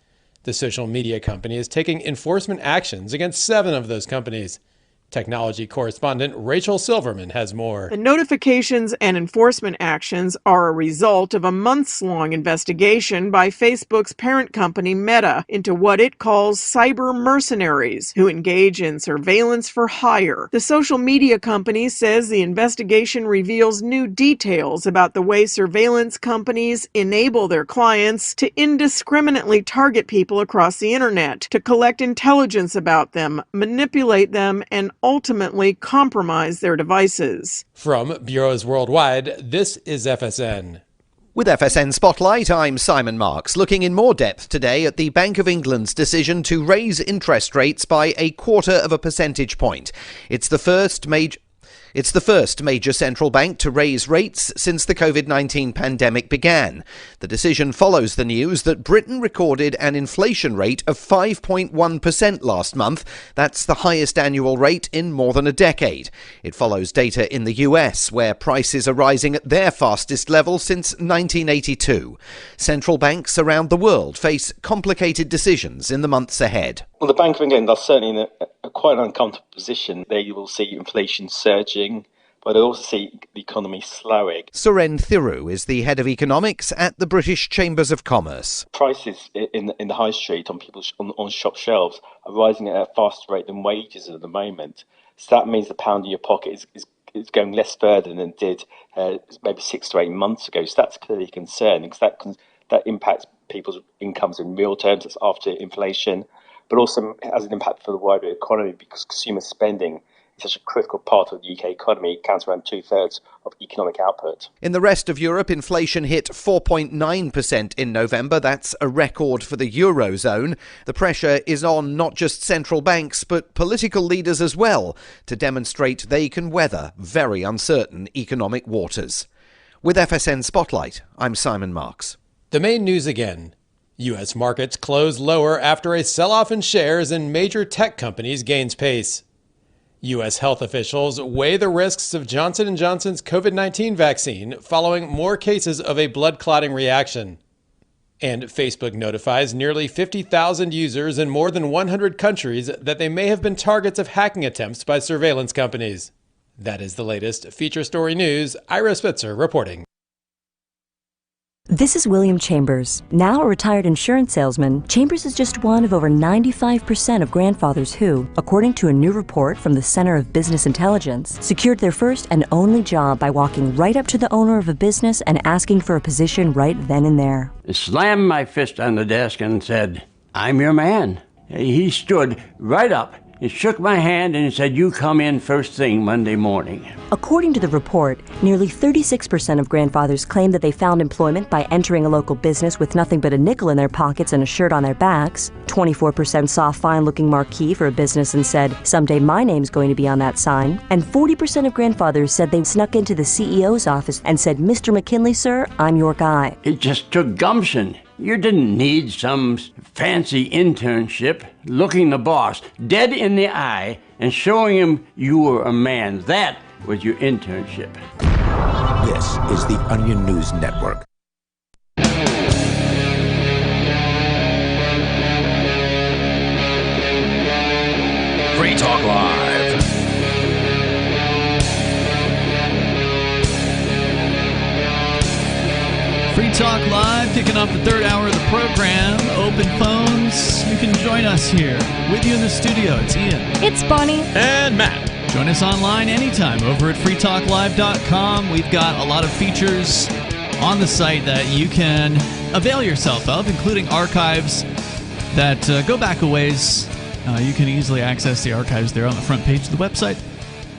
The social media company is taking enforcement actions against 7 of those companies. Technology correspondent Rachel Silverman has more. The notifications and enforcement actions are a result of a months-long investigation by Facebook's parent company Meta into what it calls cyber mercenaries who engage in surveillance for hire. The social media company says the investigation reveals new details about the way surveillance companies enable their clients to indiscriminately target people across the internet, to collect intelligence about them, manipulate them, and ultimately compromise their devices. From bureaus worldwide, this is FSN. With FSN Spotlight, I'm Simon Marks, looking in more depth today at the Bank of England's decision to raise interest rates by 0.25 percentage point. It's the first major It's the first major central bank to raise rates since the COVID-19 pandemic began. The decision follows the news that Britain recorded an inflation rate of 5.1% last month. That's the highest annual rate in more than a decade. It follows data in the US, where prices are rising at their fastest level since 1982. Central banks around the world face complicated decisions in the months ahead. Well, the Bank of England are certainly in a quite uncomfortable position. They will see inflation surging, but they also see the economy slowing. Suren Thiru is the head of economics at the British Chambers of Commerce. Prices in the high street on shop shelves are rising at a faster rate than wages at the moment. So that means the pound in your pocket is going less further than it did maybe 6 to 8 months ago. So that's clearly a concern, because that impacts people's incomes in real terms. That's after inflation, but also has an impact for the wider economy, because consumer spending is such a critical part of the UK economy. It counts around 2/3 of economic output. In the rest of Europe, inflation hit 4.9% in November. That's a record for the Eurozone. The pressure is on not just central banks, but political leaders as well, to demonstrate they can weather very uncertain economic waters. With FSN Spotlight, I'm Simon Marks. The main news again. U.S. markets close lower after a sell-off in shares in major tech companies gains pace. U.S. health officials weigh the risks of Johnson & Johnson's COVID-19 vaccine following more cases of a blood clotting reaction. And Facebook notifies nearly 50,000 users in more than 100 countries that they may have been targets of hacking attempts by surveillance companies. That is the latest Feature Story News. Ira Spitzer reporting. This is William Chambers. Now a retired insurance salesman, Chambers is just one of over 95% of grandfathers who, according to a new report from the Center of Business Intelligence, secured their first and only job by walking right up to the owner of a business and asking for a position right then and there. I slammed my fist on the desk and said, "I'm your man." He stood right up. He shook my hand and he said, "You come in first thing Monday morning." According to the report, nearly 36% of grandfathers claim that they found employment by entering a local business with nothing but a nickel in their pockets and a shirt on their backs. 24% saw a fine-looking marquee for a business and said, "Someday my name's going to be on that sign." And 40% of grandfathers said they snuck into the CEO's office and said, "Mr. McKinley, sir, I'm your guy." It just took gumption. You didn't need some fancy internship. Looking the boss dead in the eye and showing him you were a man. That was your internship. This is the Onion News Network. Free Talk Live. Free Talk Live, kicking off the third hour of the program. Open phones. You can join us here. With you in the studio, it's Ian. It's Bonnie. And Matt. Join us online anytime over at freetalklive.com. We've got a lot of features on the site that you can avail yourself of, including archives that go back a ways. You can easily access the archives there on the front page of the website,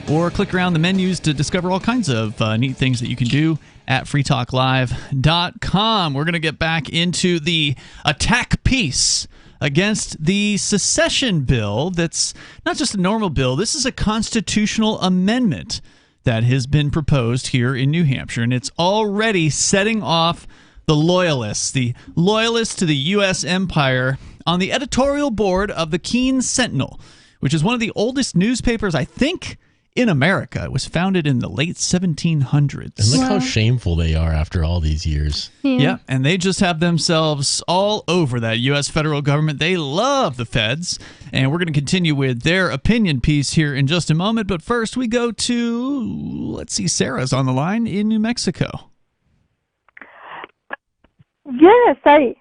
or click around the menus to discover all kinds of neat things that you can do at freetalklive.com. We're going to get back into the attack piece against the secession bill. That's not just a normal bill. This is a constitutional amendment that has been proposed here in New Hampshire, and it's already setting off the loyalists to the U.S. empire on the editorial board of the Keene Sentinel, which is one of the oldest newspapers, I think, in America. It was founded in the late 1700s. And look how shameful they are after all these years. Yeah, and they just have themselves all over that U.S. federal government. They love the feds, and we're going to continue with their opinion piece here in just a moment. But first, we go to, let's see, Sarah's on the line in New Mexico. Yes, I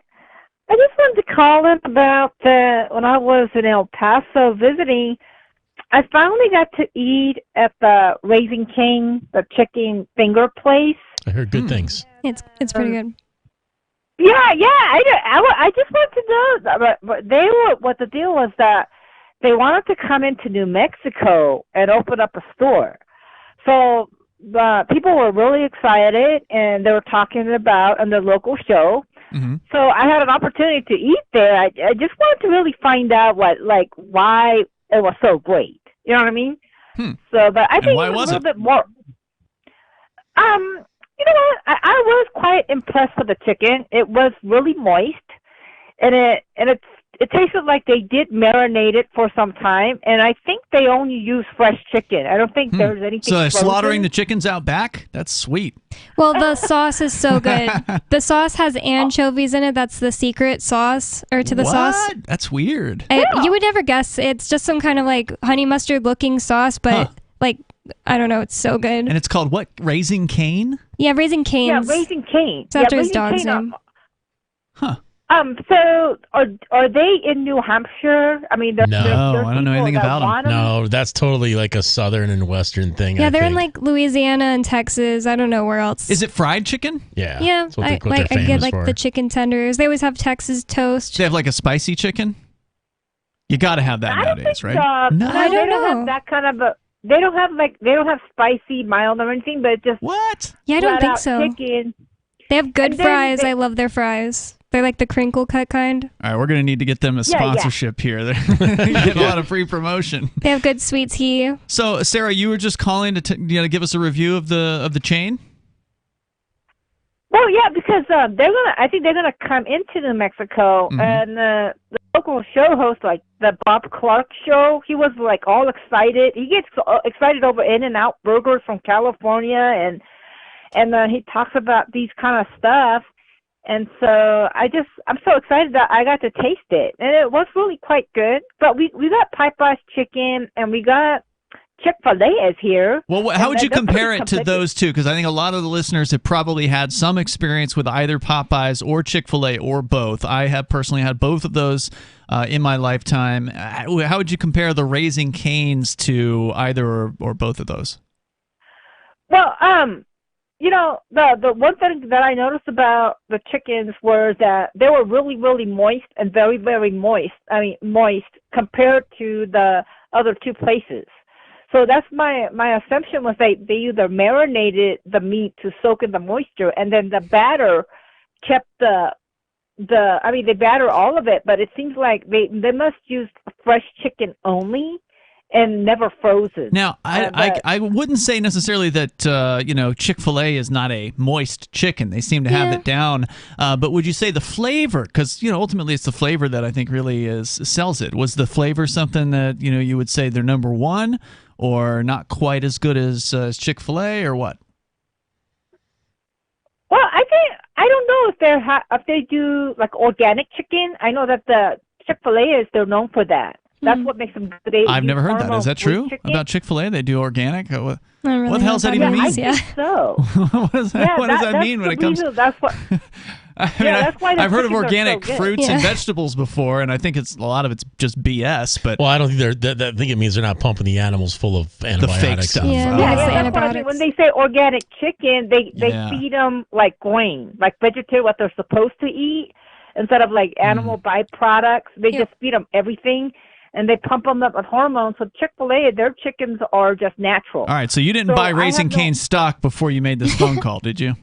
just wanted to call in about when I was in El Paso visiting. I finally got to eat at the Raising King, the chicken finger place. I heard good things. It's pretty good. Yeah. I just want to know, but what the deal was that they wanted to come into New Mexico and open up a store. So the people were really excited, and they were talking about on the local show. Mm-hmm. So I had an opportunity to eat there. I just wanted to really find out why it was so great. You know what I mean? So, but I think why it was a it? little bit more. You know what? I was quite impressed with the chicken. It was really moist, and it tasted like they did marinate it for some time. And I think they only use fresh chicken. I don't think there's anything. So they're frozen. slaughtering the chickens out back? That's sweet. Well, the sauce is so good. The sauce has anchovies in it. That's the secret sauce, or to the sauce. That's weird. You would never guess. It's just some kind of like honey mustard looking sauce, but like, I don't know. It's so good. And it's called what? Raising Cane? Yeah, Raising Cane's. Yeah, Raising Cane. It's after his Raising dog's Cane, name. So are they in New Hampshire? I mean, No, I don't know anything about them. No, that's totally like a southern and western thing. Yeah, I they're in think. like Louisiana and Texas. I don't know where else. Is it fried chicken? Yeah. Yeah, That's what they're I get famous like for. the chicken tenders. They always have Texas toast. They have like a spicy chicken? You got to have that nowadays, right? No, I don't they don't know. have that kind of a. They don't have spicy, mild, or anything, but just what? Yeah, I don't flat think out so. Chicken. They have good And then fries. I love their fries. They're like the crinkle cut kind. All right, we're going to need to get them a Yeah, yeah. sponsorship here. They're getting a lot of free promotion. They have good sweet tea. So, Sarah, you were just calling to give us a review of the chain? Well, yeah, because I think they're gonna come into New Mexico, and the local show host, like the Bob Clark show, he was like all excited. He gets excited over In-N-Out burgers from California, and he talks about these kind of stuff. And so I'm so excited that I got to taste it, and it was really quite good. But we got Popeye's chicken, and we got Chick-fil-A is here. Well, how would you compare it to those two? Because I think a lot of the listeners have probably had some experience with either Popeyes or Chick-fil-A or both. I have personally had both of those in my lifetime. How would you compare the Raising Cane's to either or both of those? Well, the one thing that I noticed about the chickens was that they were really, really moist and very, very moist. I mean, moist compared to the other two places. So that's my assumption was they either marinated the meat to soak in the moisture, and then the batter kept they batter all of it, but it seems like they must use fresh chicken only and never frozen. Now, I wouldn't say necessarily that Chick-fil-A is not a moist chicken. They seem to have it down. But would you say the flavor? Because ultimately it's the flavor that I think really sells it. Was the flavor something that you would say they're number one, or not quite as good as Chick-fil-A, or what? Well, I don't know if they do like organic chicken. I know that the Chick-fil-A they're known for that. That's what makes them good. I've never heard that. Is that true about Chick-fil-A? They do organic? What really the hell does that even mean? I think so. What does that mean when it comes? That's what. That's why I've heard of organic so fruits and vegetables before, and I think a lot of it's just BS. But I don't think I think it means they're not pumping the animals full of antibiotics. The fake stuff. That's what I mean. When they say organic chicken, they feed them like grain, like vegetarian, what they're supposed to eat, instead of like animal byproducts. They just feed them everything. And they pump them up with hormones. So Chick-fil-A, their chickens are just natural. All right, so you didn't buy Raising Cane stock before you made this phone call, did you?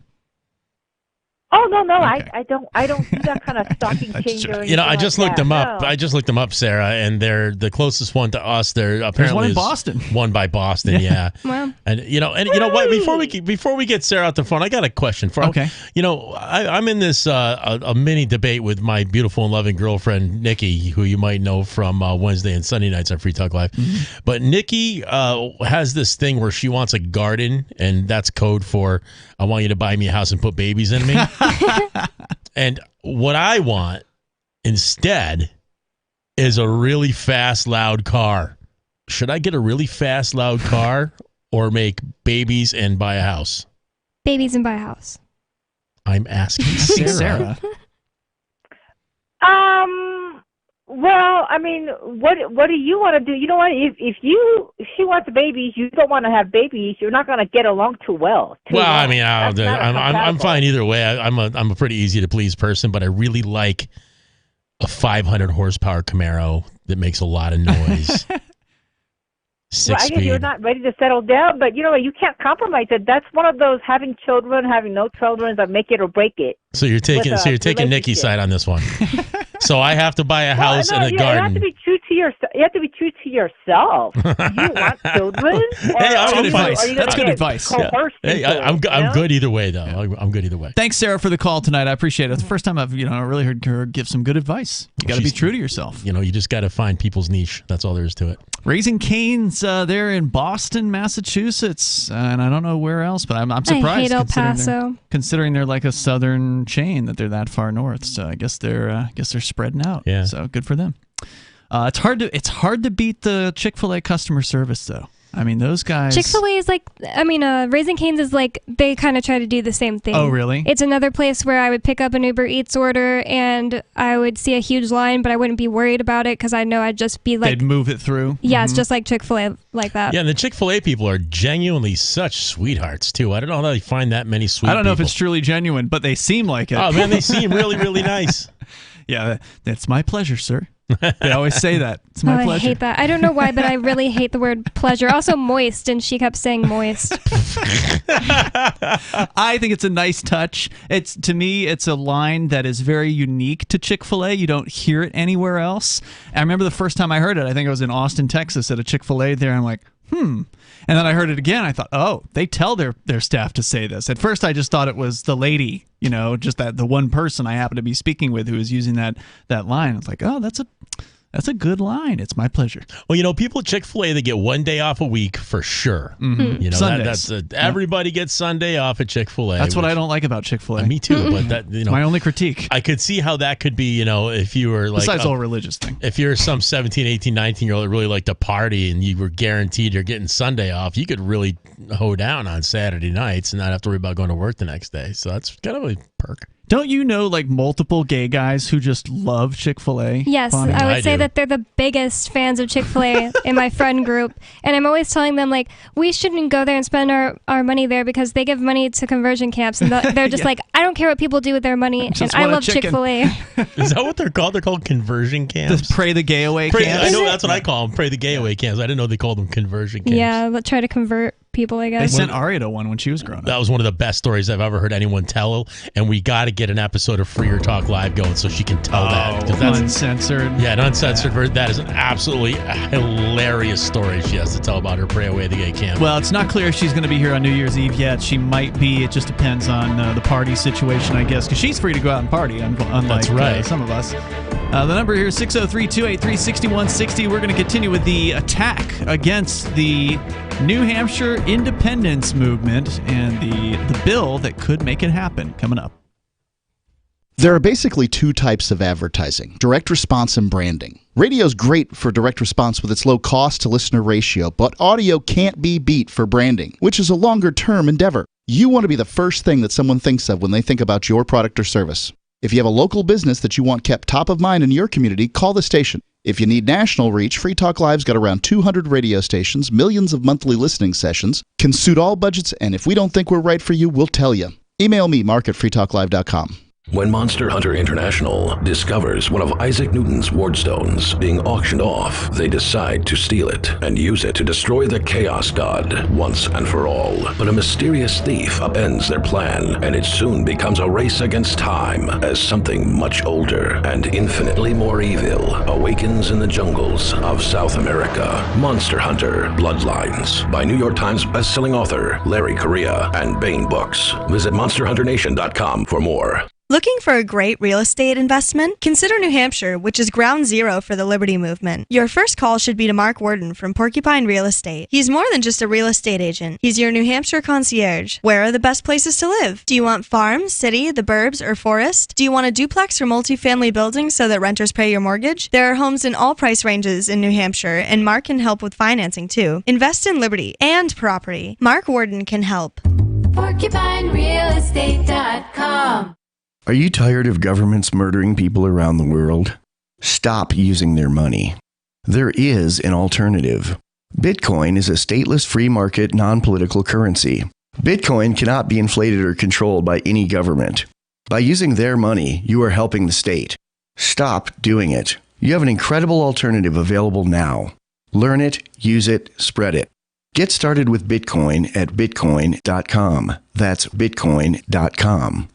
Oh no, okay. I don't do that kind of stocking changer. I just looked them up. I just looked them up, Sarah, and they're the closest one to us. They're apparently one in Boston. One by Boston, yeah. Wow. And you know what? Before we get Sarah out the phone, I got a question for. Okay. I'm in this a mini debate with my beautiful and loving girlfriend Nikki, who you might know from Wednesday and Sunday nights on Free Talk Live. Mm-hmm. But Nikki has this thing where she wants a garden, and that's code for I want you to buy me a house and put babies in me. And what I want instead is a really fast, loud car. Should I get a really fast, loud car or make babies and buy a house? Babies and buy a house. I'm asking Sarah. Well, I mean, what do you want to do? You know what? If she wants babies, you don't want to have babies. You're not going to get along too well. I mean, I'm fine either way. I'm a pretty easy to please person, but I really like a 500 horsepower Camaro that makes a lot of noise. Well, I guess you're not ready to settle down, but you can't compromise it. That's one of those having children, having no children that make it or break it. So you're taking Nikki's side on this one. So I have to buy a house and a garden. It has to be true to yourself. You have to be true to yourself. Do you want children? That's good advice. That's good advice. Yeah. Hey, I'm good either way, though. I'm good either way. Thanks, Sarah, for the call tonight. I appreciate it. It's the first time I've really heard her give some good advice. You got to be true to yourself. You just got to find people's niche. That's all there is to it. Raising Cane's there in Boston, Massachusetts, and I don't know where else, but I'm surprised. I hate El Paso. Considering they're like a southern chain, that they're that far north. So I guess they're spreading out. Yeah. So good for them. It's hard to beat the Chick-fil-A customer service, though. I mean, those guys. Chick-fil-A is Raising Cane's is like, they kind of try to do the same thing. Oh, really? It's another place where I would pick up an Uber Eats order and I would see a huge line, but I wouldn't be worried about it because I know I'd just be like. They'd move it through. Yeah, It's just like Chick-fil-A like that. Yeah, and the Chick-fil-A people are genuinely such sweethearts, too. I don't know how they find that many sweet people. I don't know if it's truly genuine, but they seem like it. Oh, man, they seem really, really nice. Yeah, that's my pleasure, sir. They always say that. It's my pleasure. I hate that. I don't know why, but I really hate the word pleasure. Also moist, and she kept saying moist. I think it's a nice touch. To me, it's a line that is very unique to Chick-fil-A. You don't hear it anywhere else. I remember the first time I heard it, I think I was in Austin, Texas at a Chick-fil-A there. I'm like, And then I heard it again. I thought, oh, they tell their staff to say this. At first, I just thought it was the lady, just the one person I happened to be speaking with who was using that line. I was like, oh, that's a good line. It's my pleasure. Well, people at Chick-fil-A, they get one day off a week for sure. Mm-hmm. Sundays. Everybody gets Sunday off at Chick-fil-A. That's what I don't like about Chick-fil-A. Me too, but that my only critique. I could see how that could be, if you were like besides the whole religious thing. If you're some 17, 18, 19-year-old that really liked to party and you were guaranteed you're getting Sunday off, you could really hoe down on Saturday nights and not have to worry about going to work the next day. So that's kind of a perk. Don't you know multiple gay guys who just love Chick-fil-A? Yes, Bonnie? I would say that they're the biggest fans of Chick-fil-A in my friend group. And I'm always telling them, we shouldn't go there and spend our money there because they give money to conversion camps. And they're just I don't care what people do with their money. And I love Chick-fil-A. Is that what they're called? They're called conversion camps? The Pray the Gay Away camps? I know that's what I call them, Pray the Gay Away camps. I didn't know they called them conversion camps. Yeah, let's try to convert people, I guess. They sent Aria to one when she was growing up. That was one of the best stories I've ever heard anyone tell, and we got to get an episode of Freer Talk Live going so she can tell that. That's uncensored. Yeah, an uncensored version. That is an absolutely hilarious story she has to tell about her Pray Away the Gay camp. Well, it's not clear if she's going to be here on New Year's Eve yet. She might be. It just depends on the party situation, I guess, because she's free to go out and party, unlike some of us. The number here is 603-283-6160. We're going to continue with the attack against the New Hampshire independence movement and the bill that could make it happen coming up. There are basically two types of advertising: direct response and branding. Radio's great for direct response with its low cost to listener ratio, but audio can't be beat for branding, which is a longer term endeavor. You want to be the first thing that someone thinks of when they think about your product or service. If you have a local business that you want kept top of mind in your community, call the station. If you need national reach, Free Talk Live's got around 200 radio stations, millions of monthly listening sessions, can suit all budgets, and if we don't think we're right for you, we'll tell you. Email me, mark@freetalklive.com. When Monster Hunter International discovers one of Isaac Newton's wardstones being auctioned off, they decide to steal it and use it to destroy the Chaos God once and for all. But a mysterious thief upends their plan, and it soon becomes a race against time as something much older and infinitely more evil awakens in the jungles of South America. Monster Hunter Bloodlines by New York Times bestselling author Larry Correia and Baen Books. Visit monsterhunternation.com for more. Looking for a great real estate investment? Consider New Hampshire, which is ground zero for the Liberty Movement. Your first call should be to Mark Worden from Porcupine Real Estate. He's more than just a real estate agent. He's your New Hampshire concierge. Where are the best places to live? Do you want farm, city, the burbs, or forest? Do you want a duplex or multifamily building so that renters pay your mortgage? There are homes in all price ranges in New Hampshire, and Mark can help with financing too. Invest in Liberty and property. Mark Worden can help. PorcupineRealEstate.com. Are you tired of governments murdering people around the world? Stop using their money. There is an alternative. Bitcoin is a stateless free market non-political currency. Bitcoin cannot be inflated or controlled by any government. By using their money, you are helping the state. Stop doing it. You have an incredible alternative available now. Learn it, use it, spread it. Get started with Bitcoin at bitcoin.com. That's bitcoin.com.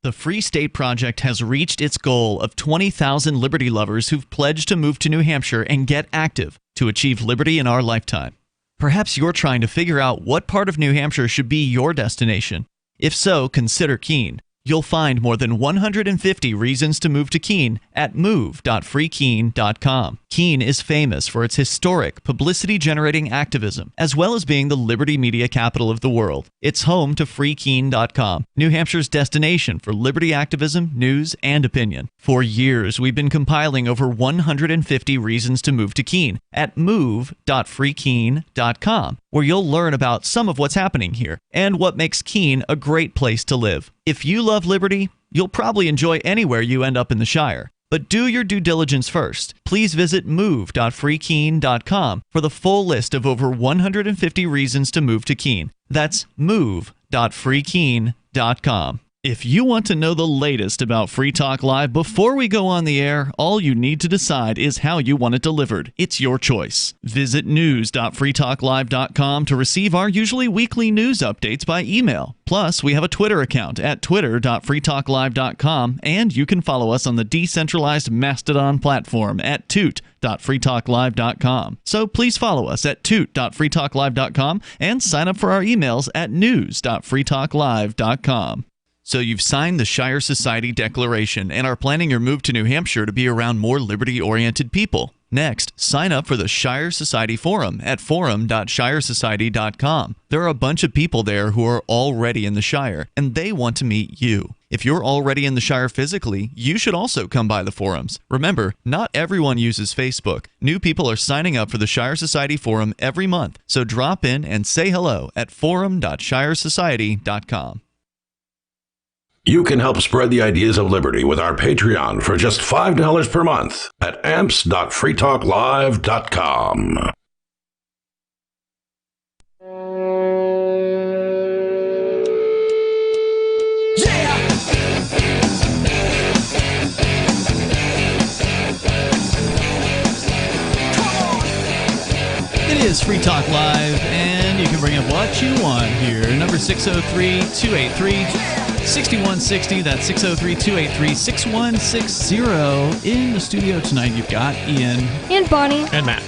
The Free State Project has reached its goal of 20,000 liberty lovers who've pledged to move to New Hampshire and get active to achieve liberty in our lifetime. Perhaps you're trying to figure out what part of New Hampshire should be your destination. If so, consider Keene. You'll find more than 150 reasons to move to Keene at move.freekeene.com. Keene is famous for its historic, publicity-generating activism, as well as being the liberty media capital of the world. It's home to freekeene.com, New Hampshire's destination for liberty activism, news, and opinion. For years, we've been compiling over 150 reasons to move to Keene at move.freekeene.com, where you'll learn about some of what's happening here and what makes Keene a great place to live. If you love liberty, you'll probably enjoy anywhere you end up in the Shire. But do your due diligence first. Please visit move.freekeene.com for the full list of over 150 reasons to move to Keene. That's move.freekeene.com. If you want to know the latest about Free Talk Live before we go on the air, all you need to decide is how you want it delivered. It's your choice. Visit news.freetalklive.com to receive our usually weekly news updates by email. Plus, we have a Twitter account at twitter.freetalklive.com, and you can follow us on the decentralized Mastodon platform at toot.freetalklive.com. So please follow us at toot.freetalklive.com and sign up for our emails at news.freetalklive.com. So you've signed the Shire Society Declaration and are planning your move to New Hampshire to be around more liberty-oriented people. Next, sign up for the Shire Society Forum at forum.shiresociety.com. There are a bunch of people there who are already in the Shire, and they want to meet you. If you're already in the Shire physically, you should also come by the forums. Remember, not everyone uses Facebook. New people are signing up for the Shire Society Forum every month, so drop in and say hello at forum.shiresociety.com. You can help spread the ideas of liberty with our Patreon for just $5 per month at amps.freetalklive.com. It is Free Talk Live, and you can bring up what you want here. Number 603-283-6160. That's 603-283-6160. In the studio tonight, you've got Ian. And Bonnie. And Matt.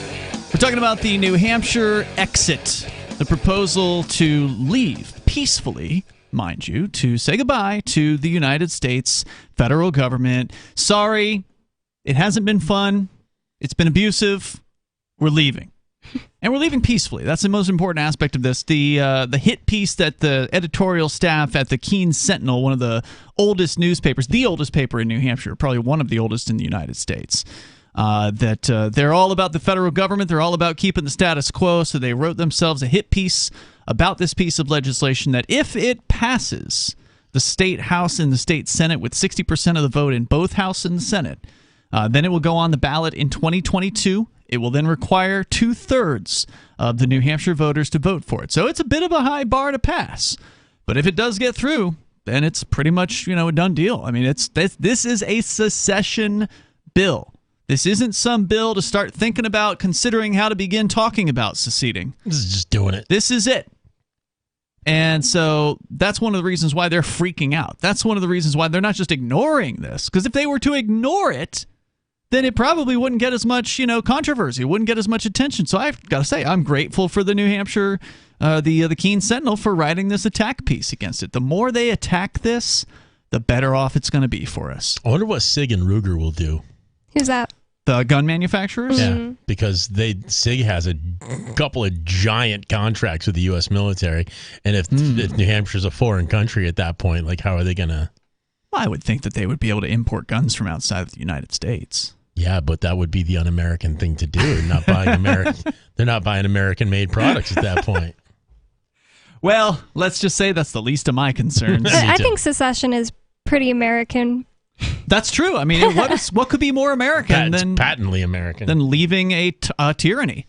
We're talking about the New Hampshire exit. The proposal to leave peacefully, mind you, to say goodbye to the United States federal government. Sorry, it hasn't been fun. It's been abusive. We're leaving. And we're leaving peacefully. That's the most important aspect of this. The hit piece that the editorial staff at the Keene Sentinel, one of the oldest newspapers, the oldest paper in New Hampshire, probably one of the oldest in the United States, that they're all about the federal government. They're all about keeping the status quo. So they wrote themselves a hit piece about this piece of legislation that if it passes the state House and the state Senate with 60% of the vote in both House and the Senate, then it will go on the ballot in 2022. It will then require 2/3 of the New Hampshire voters to vote for it. So it's a bit of a high bar to pass. But if it does get through, then it's pretty much, a done deal. I mean, this is a secession bill. This isn't some bill to start thinking about, considering how to begin talking about seceding. This is just doing it. This is it. And so that's one of the reasons why they're freaking out. That's one of the reasons why they're not just ignoring this. Because if they were to ignore it, then it probably wouldn't get as much, controversy. It wouldn't get as much attention. So I've got to say, I'm grateful for the New Hampshire, the Keene Sentinel for writing this attack piece against it. The more they attack this, the better off it's going to be for us. I wonder what Sig and Ruger will do. Who's that? The gun manufacturers? Yeah, because Sig has a couple of giant contracts with the U.S. military, and if New Hampshire's a foreign country at that point, how are they going to... Well, I would think that they would be able to import guns from outside of the United States. Yeah, but that would be the un-American thing to do. They're not buying They're not buying American-made products at that point. Well, let's just say that's the least of my concerns. I think secession is pretty American. That's true. I mean, what could be more American than patently American than leaving a tyranny?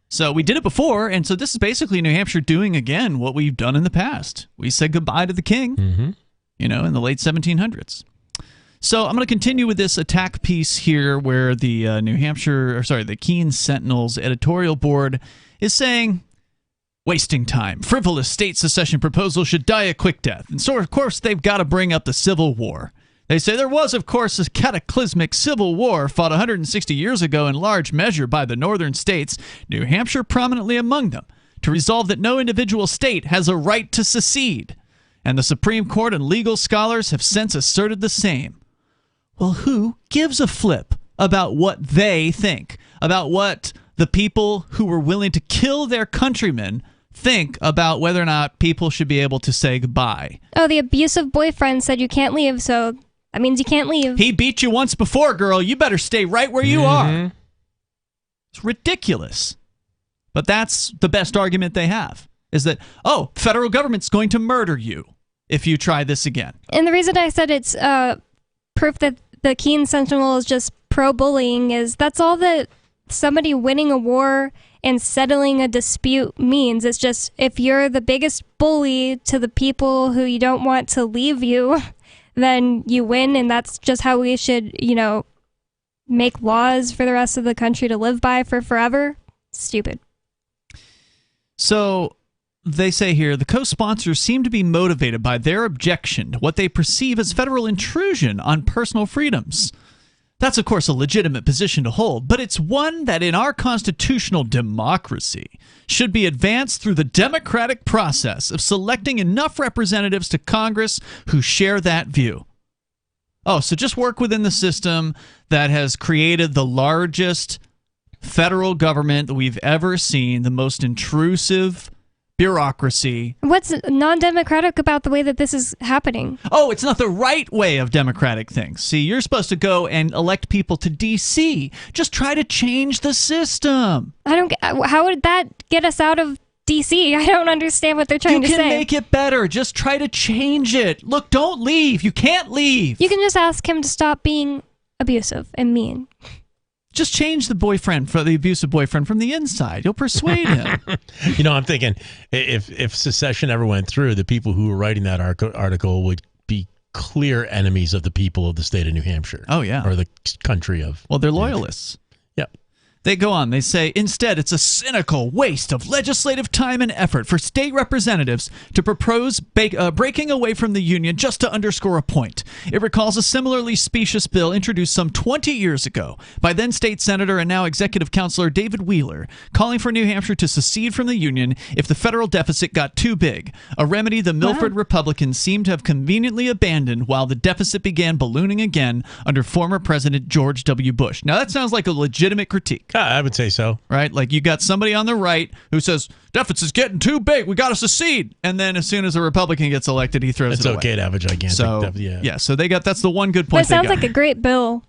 So we did it before, and so this is basically New Hampshire doing again what we've done in the past. We said goodbye to the king, in the late 1700s. So I'm going to continue with this attack piece here where the the Keene Sentinel's editorial board is saying, Wasting time. Frivolous state secession proposal should die a quick death. And so, of course, they've got to bring up the Civil War. They say there was, of course, a cataclysmic civil war fought 160 years ago in large measure by the northern states, New Hampshire prominently among them, to resolve that no individual state has a right to secede. And the Supreme Court and legal scholars have since asserted the same. Well, who gives a flip about what they think, about what the people who were willing to kill their countrymen think about whether or not people should be able to say goodbye? Oh, the abusive boyfriend said you can't leave, so that means you can't leave. He beat you once before, girl. You better stay right where you are. It's ridiculous. But that's the best argument they have, is that, oh, federal government's going to murder you if you try this again. And the reason I said it's proof that the Keene Sentinel is just pro-bullying is that's all that somebody winning a war and settling a dispute means. It's just if you're the biggest bully to the people who you don't want to leave you, then you win, and that's just how we should, make laws for the rest of the country to live by for forever. Stupid. So they say here, the co-sponsors seem to be motivated by their objection to what they perceive as federal intrusion on personal freedoms. That's, of course, a legitimate position to hold, but it's one that in our constitutional democracy should be advanced through the democratic process of selecting enough representatives to Congress who share that view. Oh, so just work within the system that has created the largest federal government that we've ever seen, the most intrusive bureaucracy. What's non-democratic about the way that this is happening? Oh, it's not the right way of democratic things. See, you're supposed to go and elect people to D.C. Just try to change the system. How would that get us out of D.C.? I don't understand what they're trying to say. You can make it better. Just try to change it. Look, don't leave. You can't leave. You can just ask him to stop being abusive and mean. Just change the abusive boyfriend from the inside. You'll persuade him. I'm thinking if secession ever went through, the people who were writing that article would be clear enemies of the people of the state of New Hampshire. Oh, yeah. Or the country of... Well, they're loyalists. Yep. They go on. They say, instead, it's a cynical waste of legislative time and effort for state representatives to propose breaking away from the Union just to underscore a point. It recalls a similarly specious bill introduced some 20 years ago by then state senator and now executive counselor David Wheeler, calling for New Hampshire to secede from the Union if the federal deficit got too big, a remedy the Milford Republicans seem to have conveniently abandoned while the deficit began ballooning again under former President George W. Bush. Now, that sounds like a legitimate critique. I would say so. Right? Like you got somebody on the right who says, deficit's getting too big. We got to secede. And then as soon as a Republican gets elected, he throws it away. It's okay to have a gigantic deficit. Yeah, so that's the one good point. But it sounds like a great bill.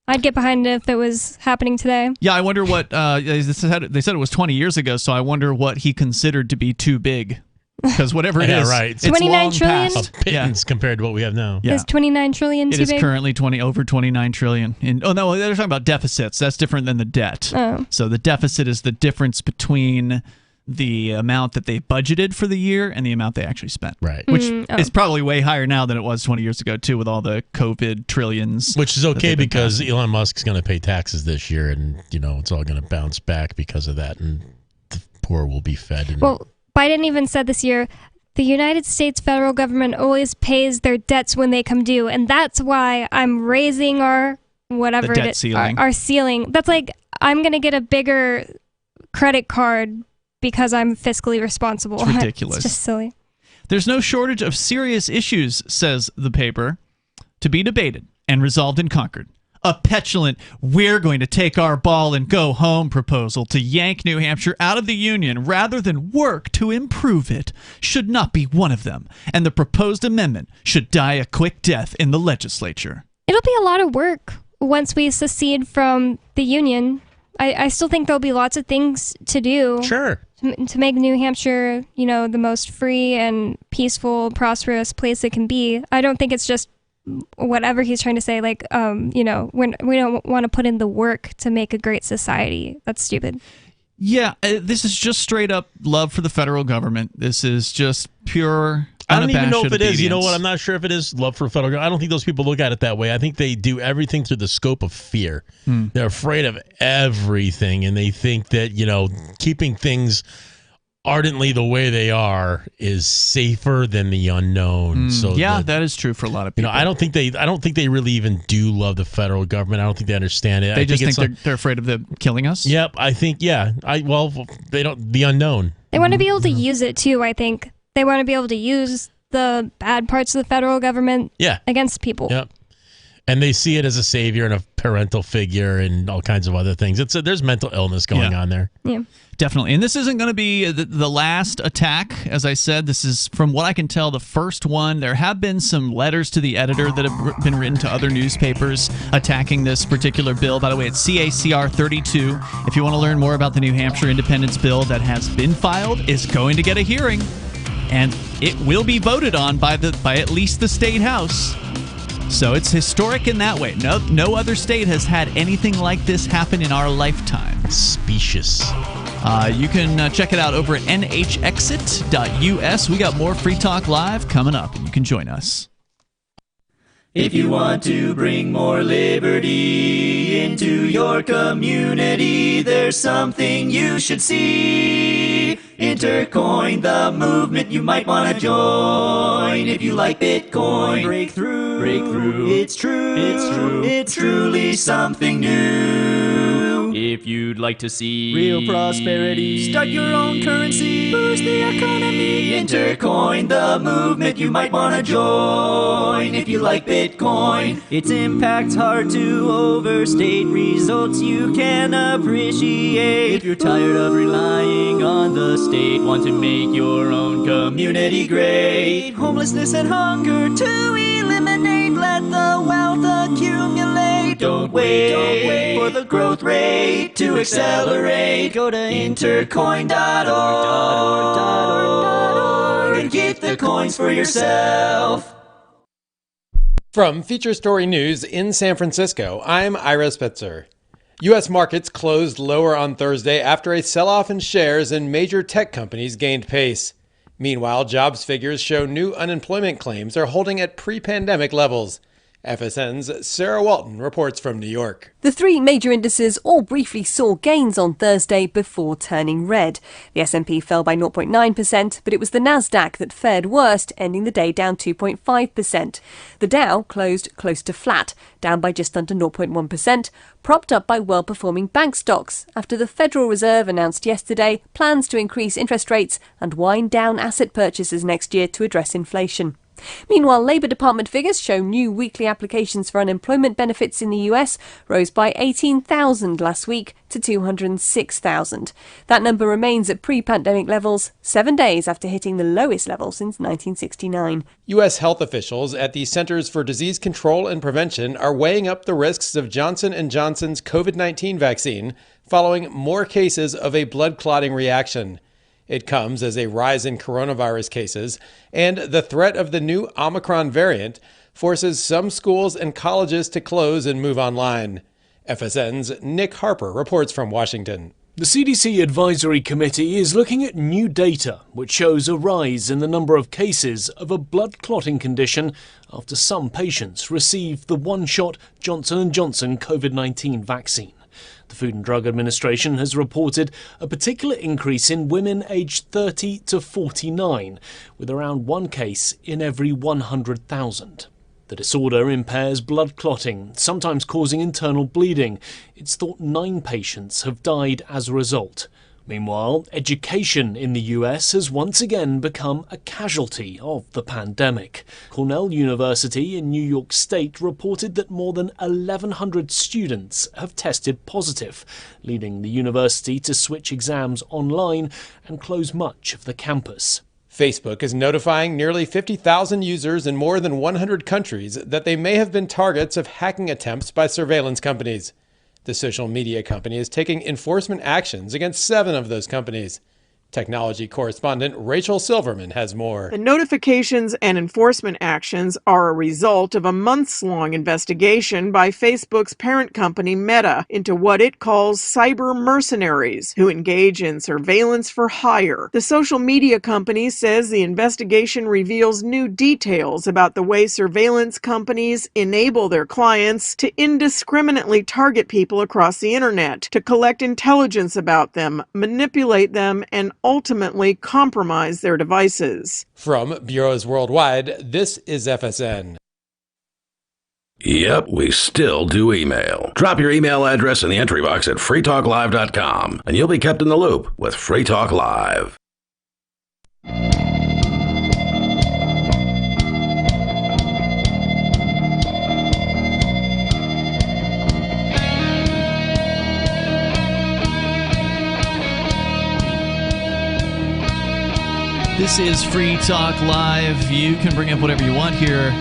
I'd get behind it if it was happening today. Yeah, I wonder what, they said it was 20 years ago, so I wonder what he considered to be too big. Because whatever it is, right. It's 29 trillion? A pittance compared to what we have now. Yeah. Is 29 trillion too big? It is currently over 29 trillion. No, they're talking about deficits. That's different than the debt. Oh. So the deficit is the difference between the amount that they budgeted for the year and the amount they actually spent. Right. Which is probably way higher now than it was 20 years ago, too, with all the COVID trillions. Which is okay because Elon Musk's going to pay taxes this year, and, it's all going to bounce back because of that, and the poor will be fed. Well, Biden even said this year, the United States federal government always pays their debts when they come due, and that's why I'm raising our whatever debt ceiling. Our ceiling. That's like I'm going to get a bigger credit card because I'm fiscally responsible. It's ridiculous. It's just silly. There's no shortage of serious issues, says the paper, to be debated and resolved and conquered. A petulant, we're going to take our ball and go home proposal to yank New Hampshire out of the Union rather than work to improve it should not be one of them, and the proposed amendment should die a quick death in the legislature. It'll be a lot of work once we secede from the Union. I still think there'll be lots of things to do. Sure. To make New Hampshire, the most free and peaceful, prosperous place it can be. I don't think it's just whatever he's trying to say, we don't want to put in the work to make a great society. That's stupid. Yeah, this is just straight up love for the federal government. This is just pure I don't even know if it obedience. is. You know what? I'm not sure if it is love for federal government. I don't think those people look at it that way. I think they do everything through the scope of fear. They're afraid of everything, and they think that, keeping things ardently the way they are is safer than the unknown. That is true for a lot of people. I don't think they really even do love the federal government. I don't think they understand it. They just think they're afraid of them killing us. Yep, I think they don't. The unknown. They want to be able to use it too. I think they want to be able to use the bad parts of the federal government against people. Yep. And they see it as a savior and a parental figure and all kinds of other things. There's mental illness going on there. Yeah. Definitely. And this isn't going to be the last attack. As I said, this is, from what I can tell, the first one. There have been some letters to the editor that have been written to other newspapers attacking this particular bill. By the way, it's CACR 32. If you want to learn more about the New Hampshire Independence Bill that has been filed, is going to get a hearing. And it will be voted on by at least the state house. So it's historic in that way. No other state has had anything like this happen in our lifetime. Specious. You can check it out over at nhexit.us. We got more Free Talk Live coming up, and you can join us. If you want to bring more liberty into your community, there's something you should see. Intercoin, the movement you might want to join. If you like Bitcoin, break through. It's true. It's truly something new. If you'd like to see real prosperity, start your own currency, boost the economy. Intercoin, the movement you might want to join. If you like Bitcoin, its impact's hard to overstate. Results you can appreciate. If you're tired of relying on the state, want to make your own community great. Homelessness and hunger to eliminate. Let the wealth accumulate. Don't wait for the growth rate to accelerate. Go to intercoin.org and get the coins for yourself. From Feature Story News in San Francisco, I'm Ira Spitzer. U.S. markets closed lower on Thursday after a sell-off in shares and major tech companies gained pace. Meanwhile, jobs figures show new unemployment claims are holding at pre-pandemic levels. FSN's Sarah Walton reports from New York. The three major indices all briefly saw gains on Thursday before turning red. The S&P fell by 0.9%, but it was the Nasdaq that fared worst, ending the day down 2.5%. The Dow closed close to flat, down by just under 0.1%, propped up by well-performing bank stocks after the Federal Reserve announced yesterday plans to increase interest rates and wind down asset purchases next year to address inflation. Meanwhile, Labour Department figures show new weekly applications for unemployment benefits in the US rose by 18,000 last week to 206,000. That number remains at pre-pandemic levels 7 days after hitting the lowest level since 1969. U.S. health officials at the Centers for Disease Control and Prevention are weighing up the risks of Johnson & Johnson's COVID-19 vaccine following more cases of a blood clotting reaction. It comes as a rise in coronavirus cases, and the threat of the new Omicron variant forces some schools and colleges to close and move online. FSN's Nick Harper reports from Washington. The CDC Advisory Committee is looking at new data which shows a rise in the number of cases of a blood clotting condition after some patients received the one-shot Johnson & Johnson COVID-19 vaccine. The Food and Drug Administration has reported a particular increase in women aged 30 to 49, with around one case in every 100,000. The disorder impairs blood clotting, sometimes causing internal bleeding. It's thought 9 patients have died as a result. Meanwhile, education in the US has once again become a casualty of the pandemic. Cornell University in New York State reported that more than 1,100 students have tested positive, leading the university to switch exams online and close much of the campus. Facebook is notifying nearly 50,000 users in more than 100 countries that they may have been targets of hacking attempts by surveillance companies. The social media company is taking enforcement actions against 7 of those companies. Technology correspondent Rachel Silverman has more. The notifications and enforcement actions are a result of a months-long investigation by Facebook's parent company Meta into what it calls cyber mercenaries who engage in surveillance for hire. The social media company says the investigation reveals new details about the way surveillance companies enable their clients to indiscriminately target people across the internet, to collect intelligence about them, manipulate them, and ultimately compromise their devices. From Bureaus Worldwide, this is FSN. Yep, we still do email. Drop your email address in the entry box at freetalklive.com, and you'll be kept in the loop with Free Talk Live. This is Free Talk Live. You can bring up whatever you want here.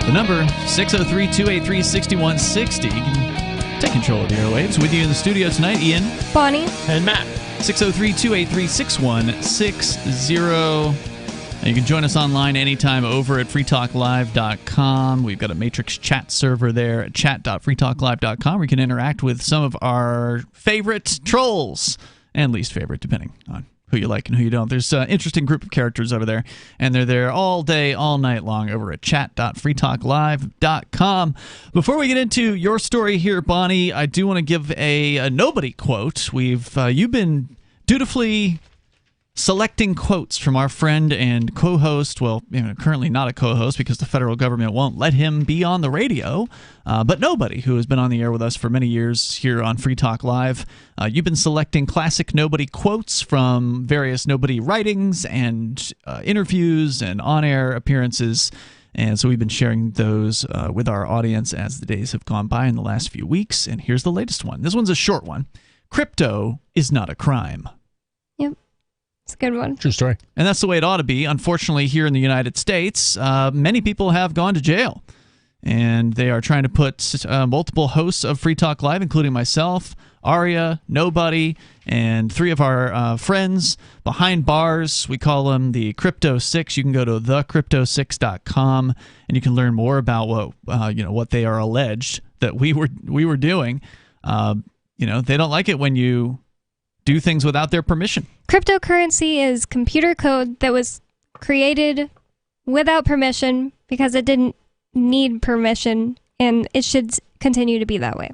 The number, 603-283-6160. You can take control of the airwaves. With you in the studio tonight, Ian. Bonnie. And Matt. 603-283-6160. You can join us online anytime over at freetalklive.com. We've got a Matrix chat server there at chat.freetalklive.com where you can interact with some of our favorite trolls and least favorite, depending on who you like and who you don't. There's an interesting group of characters over there, and they're there all day, all night long over at chat.freetalklive.com. Before we get into your story here, Bonnie, I do want to give a nobody quote. You've been dutifully selecting quotes from our friend and co-host, well, currently not a co-host because the federal government won't let him be on the radio, but nobody who has been on the air with us for many years here on Free Talk Live. You've been selecting classic nobody quotes from various nobody writings and interviews and on-air appearances, and so we've been sharing those with our audience as the days have gone by in the last few weeks, and here's the latest one. This one's a short one. Crypto is not a crime. It's a good one. True story. And that's the way it ought to be. Unfortunately, here in the United States, many people have gone to jail. And they are trying to put multiple hosts of Free Talk Live, including myself, Aria, Nobody, and three of our friends behind bars. We call them the Crypto Six. You can go to thecrypto6.com and you can learn more about what they are alleged that we were doing. They don't like it when you do things without their permission. Cryptocurrency is computer code that was created without permission because it didn't need permission, and it should continue to be that way.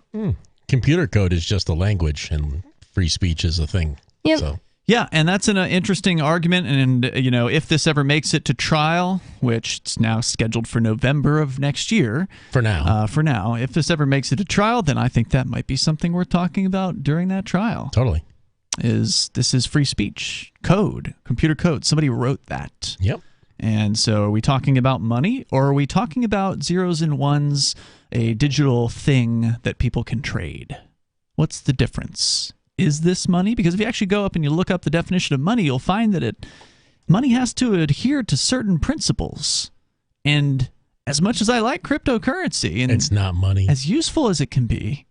Computer code is just a language, and free speech is a thing. Yep. So. Yeah, and that's an interesting argument, and if this ever makes it to trial, which it's now scheduled for November of next year. For now. If this ever makes it to trial, then I think that might be something worth talking about during that trial. Totally. This is free speech code, computer code. Somebody wrote that. Yep. And so are we talking about money, or are we talking about zeros and ones, a digital thing that people can trade? What's the difference? Is this money? Because if you actually go up and you look up the definition of money, you'll find that money has to adhere to certain principles. And as much as I like cryptocurrency, and it's not money, as useful as it can be,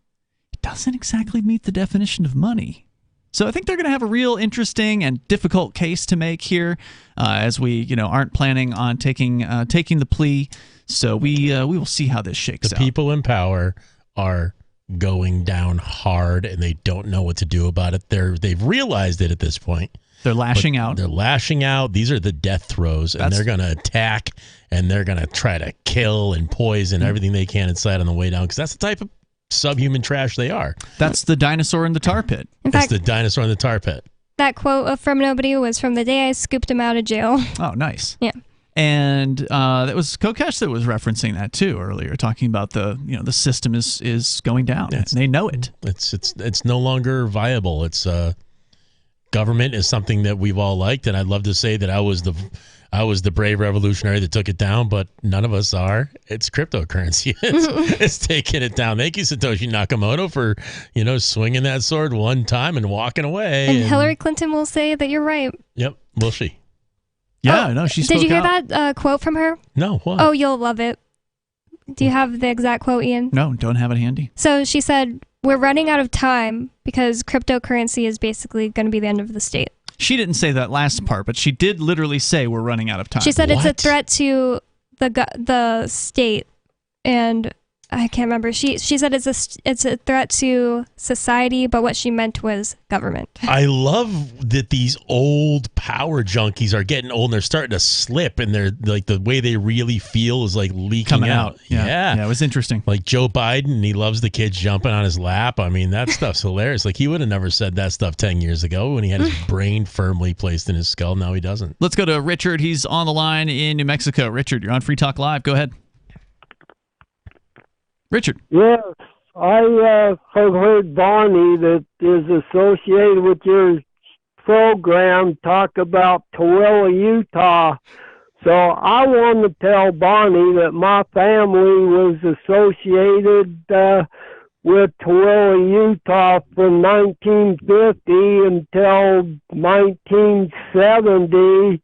it doesn't exactly meet the definition of money. So I think they're going to have a real interesting and difficult case to make here, as we aren't planning on taking the plea. So we will see how this shakes out. The people in power are going down hard, and they don't know what to do about it. They've realized it at this point. They're lashing out. They're lashing out. These are the death throes, and they're going to attack, and they're going to try to kill and poison everything they can inside on the way down, because that's the type of subhuman trash they are. That's the dinosaur in the tar pit. That's the dinosaur in the tar pit. That quote from Nobody was from the day I scooped him out of jail. Oh, nice. Yeah. And that was Kokesh that was referencing that too earlier, talking about the system is going down. And they know it. It's no longer viable. It's government is something that we've all liked, and I'd love to say that I was the brave revolutionary that took it down, but none of us are. It's cryptocurrency. It's taking it down. Thank you, Satoshi Nakamoto, for swinging that sword one time and walking away. And Hillary Clinton will say that you're right. Yep. Will she? Yeah, no, she spoke Did you hear out. that quote from her? No. What? Oh, you'll love it. Do you have the exact quote, Ian? No, don't have it handy. So she said, "We're running out of time because cryptocurrency is basically going to be the end of the state." She didn't say that last part, but she did literally say we're running out of time. She said it's a threat to the state, and I can't remember. She said it's a threat to society, but what she meant was government. I love that these old power junkies are getting old and they're starting to slip, and they're like the way they really feel is like leaking Coming out. Yeah, it was interesting. Like Joe Biden, he loves the kids jumping on his lap. I mean, that stuff's hilarious. Like he would have never said that stuff 10 years ago when he had his brain firmly placed in his skull. Now he doesn't. Let's go to Richard. He's on the line in New Mexico. Richard, you're on Free Talk Live. Go ahead. Richard. Yes, I have heard Bonnie that is associated with your program talk about Tooele, Utah. So I want to tell Bonnie that my family was associated with Tooele, Utah from 1950 until 1970,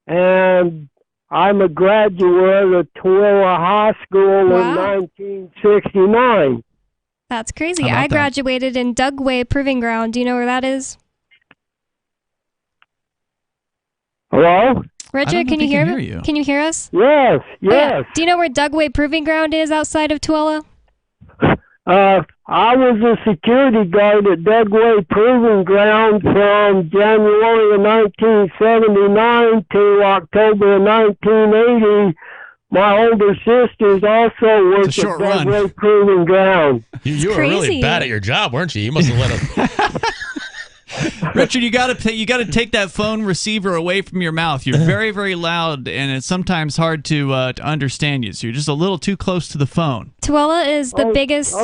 and I'm a graduate of Tooele High School in 1969. That's crazy. I graduated in Dugway Proving Ground. Do you know where that is? Hello? Richard, can you hear me? Can you hear us? Yes, yes. Yeah. Do you know where Dugway Proving Ground is outside of Tooele? I was a security guard at Dugway Proving Ground from January of 1979 to October of 1980. My older sisters also worked at Dugway Proving Ground. You were really bad at your job, weren't you? You must have let them. Richard, you got to take that phone receiver away from your mouth. You're very, very loud, and it's sometimes hard to understand you. So you're just a little too close to the phone. Tooele is the biggest,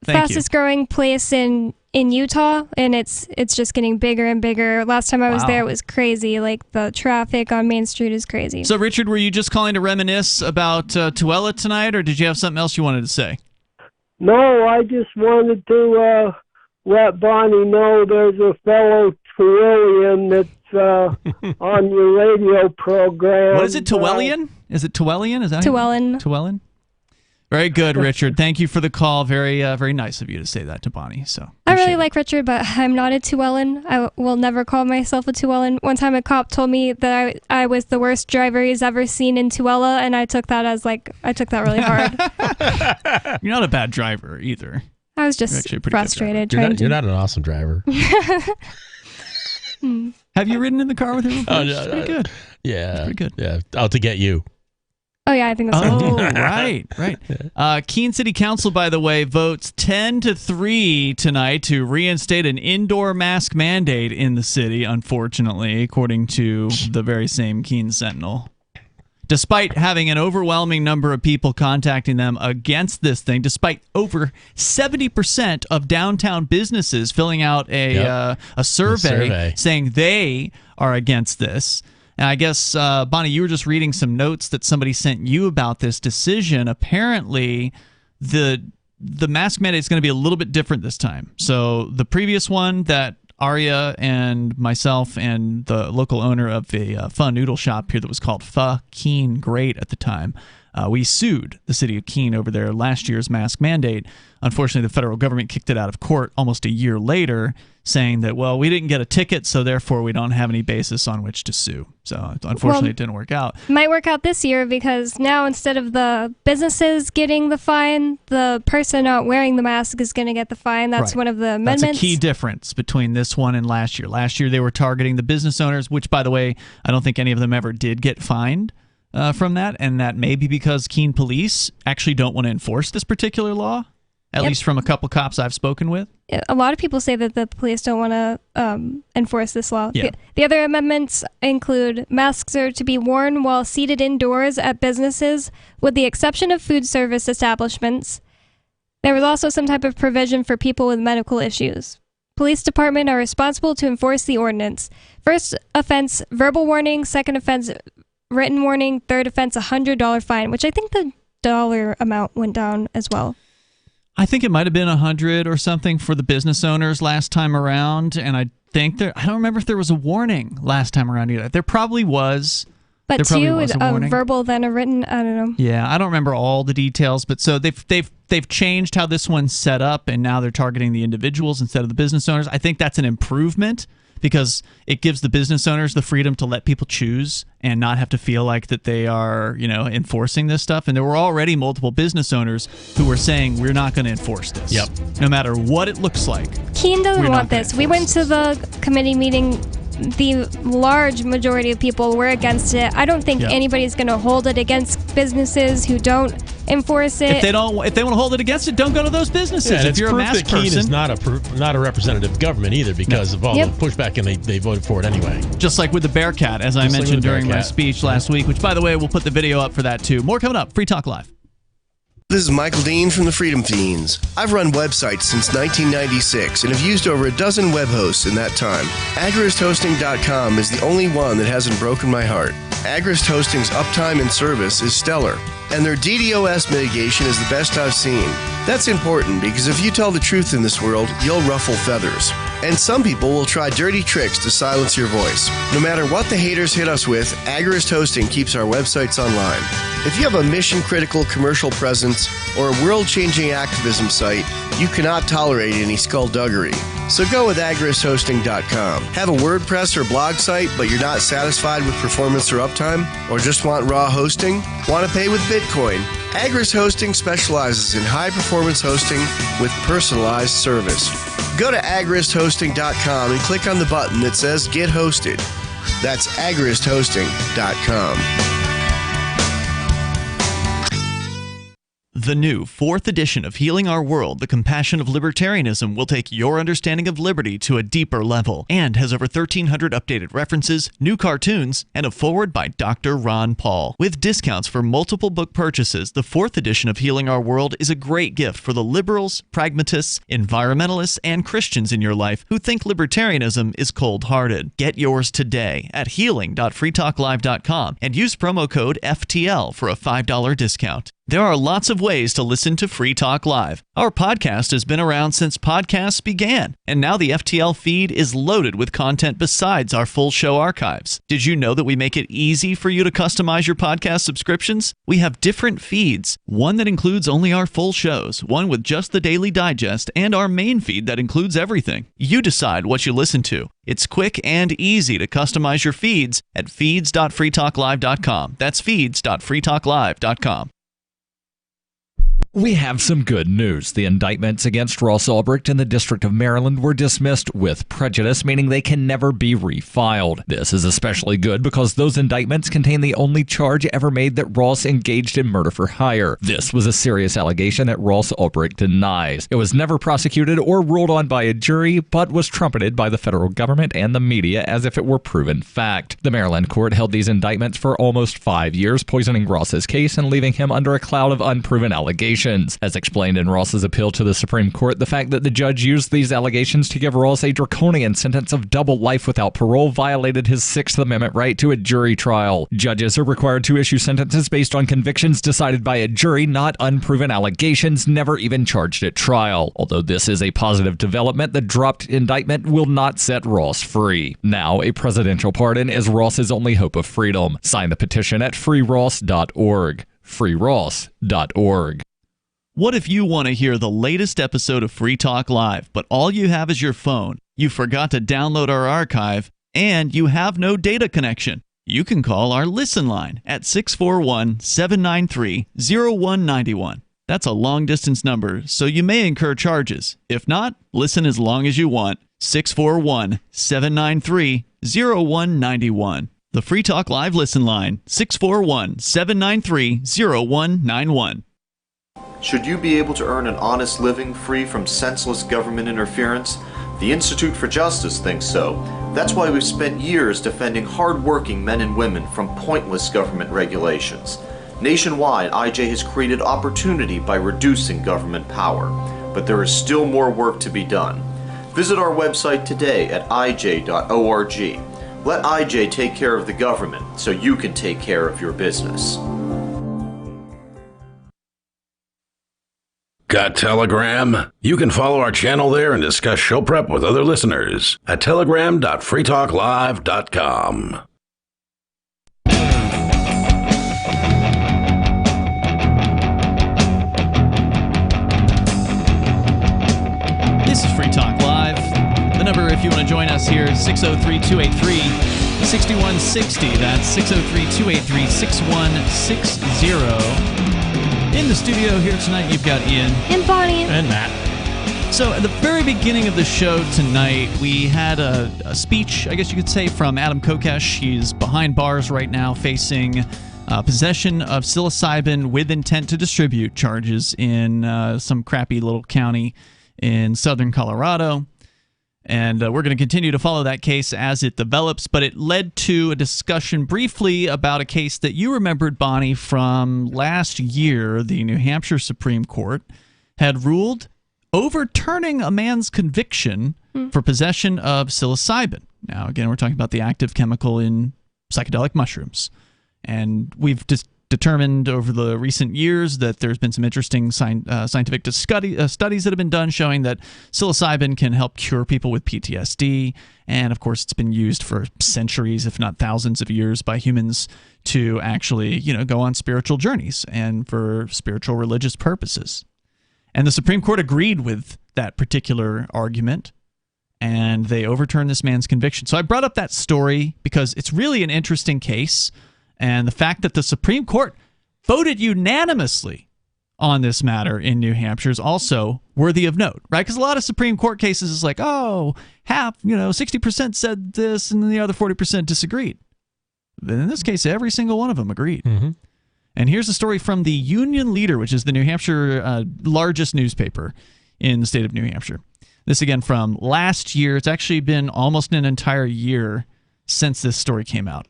fastest growing place in Utah, and it's just getting bigger and bigger. Last time I was there, it was crazy. Like the traffic on Main Street is crazy. So, Richard, were you just calling to reminisce about Tooele tonight, or did you have something else you wanted to say? No, I just wanted to let Bonnie know there's a fellow Tooelean that's on your radio program. What is it, Tooelean? Is it Tooelean? Is that Tooelen. Tooelen? Very good, Richard. Thank you for the call. Very, very nice of you to say that to Bonnie. So I really like Richard, but I'm not a Tooelen. I will never call myself a Tooelen. One time a cop told me that I was the worst driver he's ever seen in Tooele, and I took that really hard. You're not a bad driver either. I was just frustrated. You're not an awesome driver. Have you ridden in the car with her before? Oh, It's pretty good. Yeah. It's pretty good. Yeah. Out to get you. Oh, yeah, I think that's right. Right. Keene City Council, by the way, votes 10-3 tonight to reinstate an indoor mask mandate in the city, unfortunately, according to the very same Keene Sentinel. Despite having an overwhelming number of people contacting them against this thing, despite over 70% of downtown businesses filling out a survey saying they are against this. And I guess, Bonnie, you were just reading some notes that somebody sent you about this decision. Apparently, the mask mandate is going to be a little bit different this time. So the previous one that Arya and myself and the local owner of a pho noodle shop here that was called Pho Keene Great at the time, we sued the city of Keene over their last year's mask mandate. Unfortunately, the federal government kicked it out of court almost a year later, saying that, well, we didn't get a ticket, so therefore we don't have any basis on which to sue. So unfortunately, it didn't work out. Might work out this year because now instead of the businesses getting the fine, the person not wearing the mask is going to get the fine. That's one of the amendments. That's a key difference between this one and last year. Last year, they were targeting the business owners, which, by the way, I don't think any of them ever did get fined from that, and that may be because Keene police actually don't want to enforce this particular law, at least from a couple cops I've spoken with. A lot of people say that the police don't want to enforce this law. Yeah. The other amendments include masks are to be worn while seated indoors at businesses, with the exception of food service establishments. There was also some type of provision for people with medical issues. Police department are responsible to enforce the ordinance. First offense, verbal warning. Second offense, written warning. Third offense, $100 fine, which I think the dollar amount went down as well. I think it might have been 100 or something for the business owners last time around, and I think I don't remember if there was a warning last time around either. There probably was. But probably two, was a a warning. verbal then a written. I don't know. Yeah, I don't remember all the details, but so they've changed how this one's set up, and now they're targeting the individuals instead of the business owners. I think that's an improvement because it gives the business owners the freedom to let people choose and not have to feel like that they are, enforcing this stuff. And there were already multiple business owners who were saying, we're not going to enforce this. Yep. No matter what it looks like. Keene doesn't we're not want gonna this. We went to the committee meeting. The large majority of people were against it. I don't think anybody's going to hold it against businesses who don't enforce it. If they want to hold it against it, don't go to those businesses. Yeah, if you're a mask person, Keene is not a representative government either because of all the pushback, and they voted for it anyway. Just like with the Bearcat, as I mentioned during my speech last week, which, by the way, we'll put the video up for that too. More coming up. Free Talk Live. This is Michael Dean from the Freedom Fiends. I've run websites since 1996 and have used over a dozen web hosts in that time. AgristHosting.com is the only one that hasn't broken my heart. Agrist Hosting's uptime and service is stellar, and their DDoS mitigation is the best I've seen. That's important because if you tell the truth in this world, you'll ruffle feathers. And some people will try dirty tricks to silence your voice. No matter what the haters hit us with, Agrist Hosting keeps our websites online. If you have a mission-critical commercial presence or a world-changing activism site, you cannot tolerate any skullduggery. So go with AgristHosting.com. Have a WordPress or blog site, but you're not satisfied with performance or uptime? Or just want raw hosting? Want to pay with Bitcoin? Agrist Hosting specializes in high-performance hosting with personalized service. Go to AgristHosting.com and click on the button that says Get Hosted. That's AgristHosting.com. The new 4th edition of Healing Our World, The Compassion of Libertarianism, will take your understanding of liberty to a deeper level and has over 1,300 updated references, new cartoons, and a foreword by Dr. Ron Paul. With discounts for multiple book purchases, the 4th edition of Healing Our World is a great gift for the liberals, pragmatists, environmentalists, and Christians in your life who think libertarianism is cold-hearted. Get yours today at healing.freetalklive.com and use promo code FTL for a $5 discount. There are lots of ways to listen to Free Talk Live. Our podcast has been around since podcasts began, and now the FTL feed is loaded with content besides our full show archives. Did you know that we make it easy for you to customize your podcast subscriptions? We have different feeds, one that includes only our full shows, one with just the Daily Digest, and our main feed that includes everything. You decide what you listen to. It's quick and easy to customize your feeds at feeds.freetalklive.com. That's feeds.freetalklive.com. We have some good news. The indictments against Ross Ulbricht in the District of Maryland were dismissed with prejudice, meaning they can never be refiled. This is especially good because those indictments contain the only charge ever made that Ross engaged in murder for hire. This was a serious allegation that Ross Ulbricht denies. It was never prosecuted or ruled on by a jury, but was trumpeted by the federal government and the media as if it were proven fact. The Maryland court held these indictments for almost 5 years, poisoning Ross's case and leaving him under a cloud of unproven allegations. As explained in Ross's appeal to the Supreme Court, the fact that the judge used these allegations to give Ross a draconian sentence of double life without parole violated his Sixth Amendment right to a jury trial. Judges are required to issue sentences based on convictions decided by a jury, not unproven allegations never even charged at trial. Although this is a positive development, the dropped indictment will not set Ross free. Now, a presidential pardon is Ross's only hope of freedom. Sign the petition at freeross.org. freeross.org. What if you want to hear the latest episode of Free Talk Live, but all you have is your phone, you forgot to download our archive, and you have no data connection? You can call our Listen line at 641-793-0191. That's a long-distance number, so you may incur charges. If not, listen as long as you want. 641-793-0191. The Free Talk Live Listen line, 641-793-0191. Should you be able to earn an honest living free from senseless government interference? The Institute for Justice thinks so. That's why we've spent years defending hard-working men and women from pointless government regulations. Nationwide, IJ has created opportunity by reducing government power. But there is still more work to be done. Visit our website today at ij.org. Let IJ take care of the government so you can take care of your business. Got Telegram? You can follow our channel there and discuss show prep with other listeners at telegram.freetalklive.com. if you want to join us here. 603-283-6160. That's 603-283-6160. In the studio here tonight, you've got Ian. And Bonnie. And Matt. So at the very beginning of the show tonight, we had a speech, I guess you could say, from Adam Kokesh. He's behind bars right now facing possession of psilocybin with intent to distribute charges in some crappy little county in southern Colorado. And we're going to continue to follow that case as it develops, but it led to a discussion briefly about a case that you remembered, Bonnie, from last year. The New Hampshire Supreme Court had ruled overturning a man's conviction for possession of psilocybin. Now, again, we're talking about the active chemical in psychedelic mushrooms. And we've determined over the recent years that there's been some interesting scientific studies that have been done showing that psilocybin can help cure people with PTSD. And, of course, it's been used for centuries, if not thousands of years, by humans to actually, go on spiritual journeys and for spiritual religious purposes. And the Supreme Court agreed with that particular argument, and they overturned this man's conviction. So I brought up that story because it's really an interesting case, and the fact that the Supreme Court voted unanimously on this matter in New Hampshire is also worthy of note, right? Because a lot of Supreme Court cases is like, 60% said this, and then the other 40% disagreed. But in this case, every single one of them agreed. Mm-hmm. And here's a story from the Union Leader, which is the New Hampshire largest newspaper in the state of New Hampshire. This again from last year. It's actually been almost an entire year since this story came out.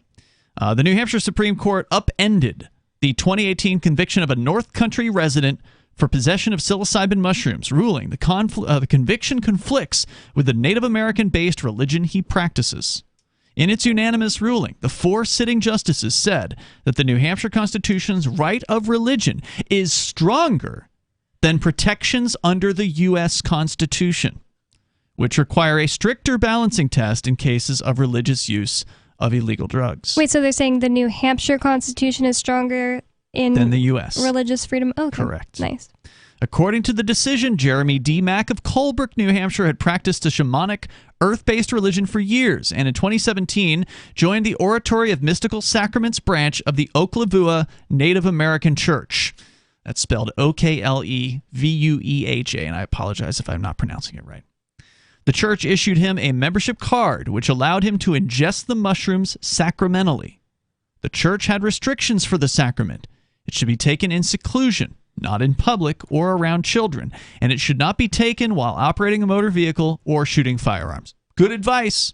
The New Hampshire Supreme Court upended the 2018 conviction of a North Country resident for possession of psilocybin mushrooms, ruling the conviction conflicts with the Native American-based religion he practices. In its unanimous ruling, the 4 sitting justices said that the New Hampshire Constitution's right of religion is stronger than protections under the U.S. Constitution, which require a stricter balancing test in cases of religious use of illegal drugs. Wait, so they're saying the New Hampshire Constitution is stronger than the U.S. religious freedom? Oh, okay. Correct. Nice. According to the decision, Jeremy D. Mack of Colebrook, New Hampshire, had practiced a shamanic, earth-based religion for years, and in 2017 joined the Oratory of Mystical Sacraments branch of the Oklevueha Native American Church. That's spelled Oklevueha, and I apologize if I'm not pronouncing it right. The church issued him a membership card, which allowed him to ingest the mushrooms sacramentally. The church had restrictions for the sacrament. It should be taken in seclusion, not in public or around children, and it should not be taken while operating a motor vehicle or shooting firearms. Good advice.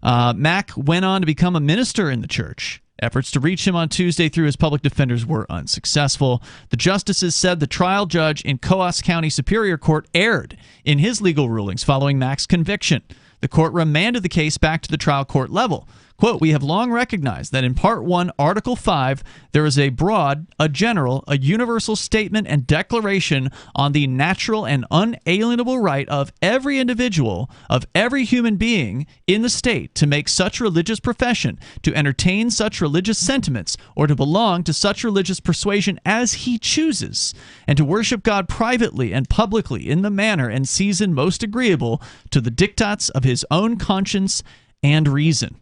Mack went on to become a minister in the church. Efforts to reach him on Tuesday through his public defenders were unsuccessful. The justices said the trial judge in Coos County Superior Court erred in his legal rulings following Mack's conviction. The court remanded the case back to the trial court level. Quote, "We have long recognized that in Part 1, Article 5, there is a broad, a general, a universal statement and declaration on the natural and unalienable right of every individual, of every human being in the state to make such religious profession, to entertain such religious sentiments, or to belong to such religious persuasion as he chooses, and to worship God privately and publicly in the manner and season most agreeable to the dictates of his own conscience and reason."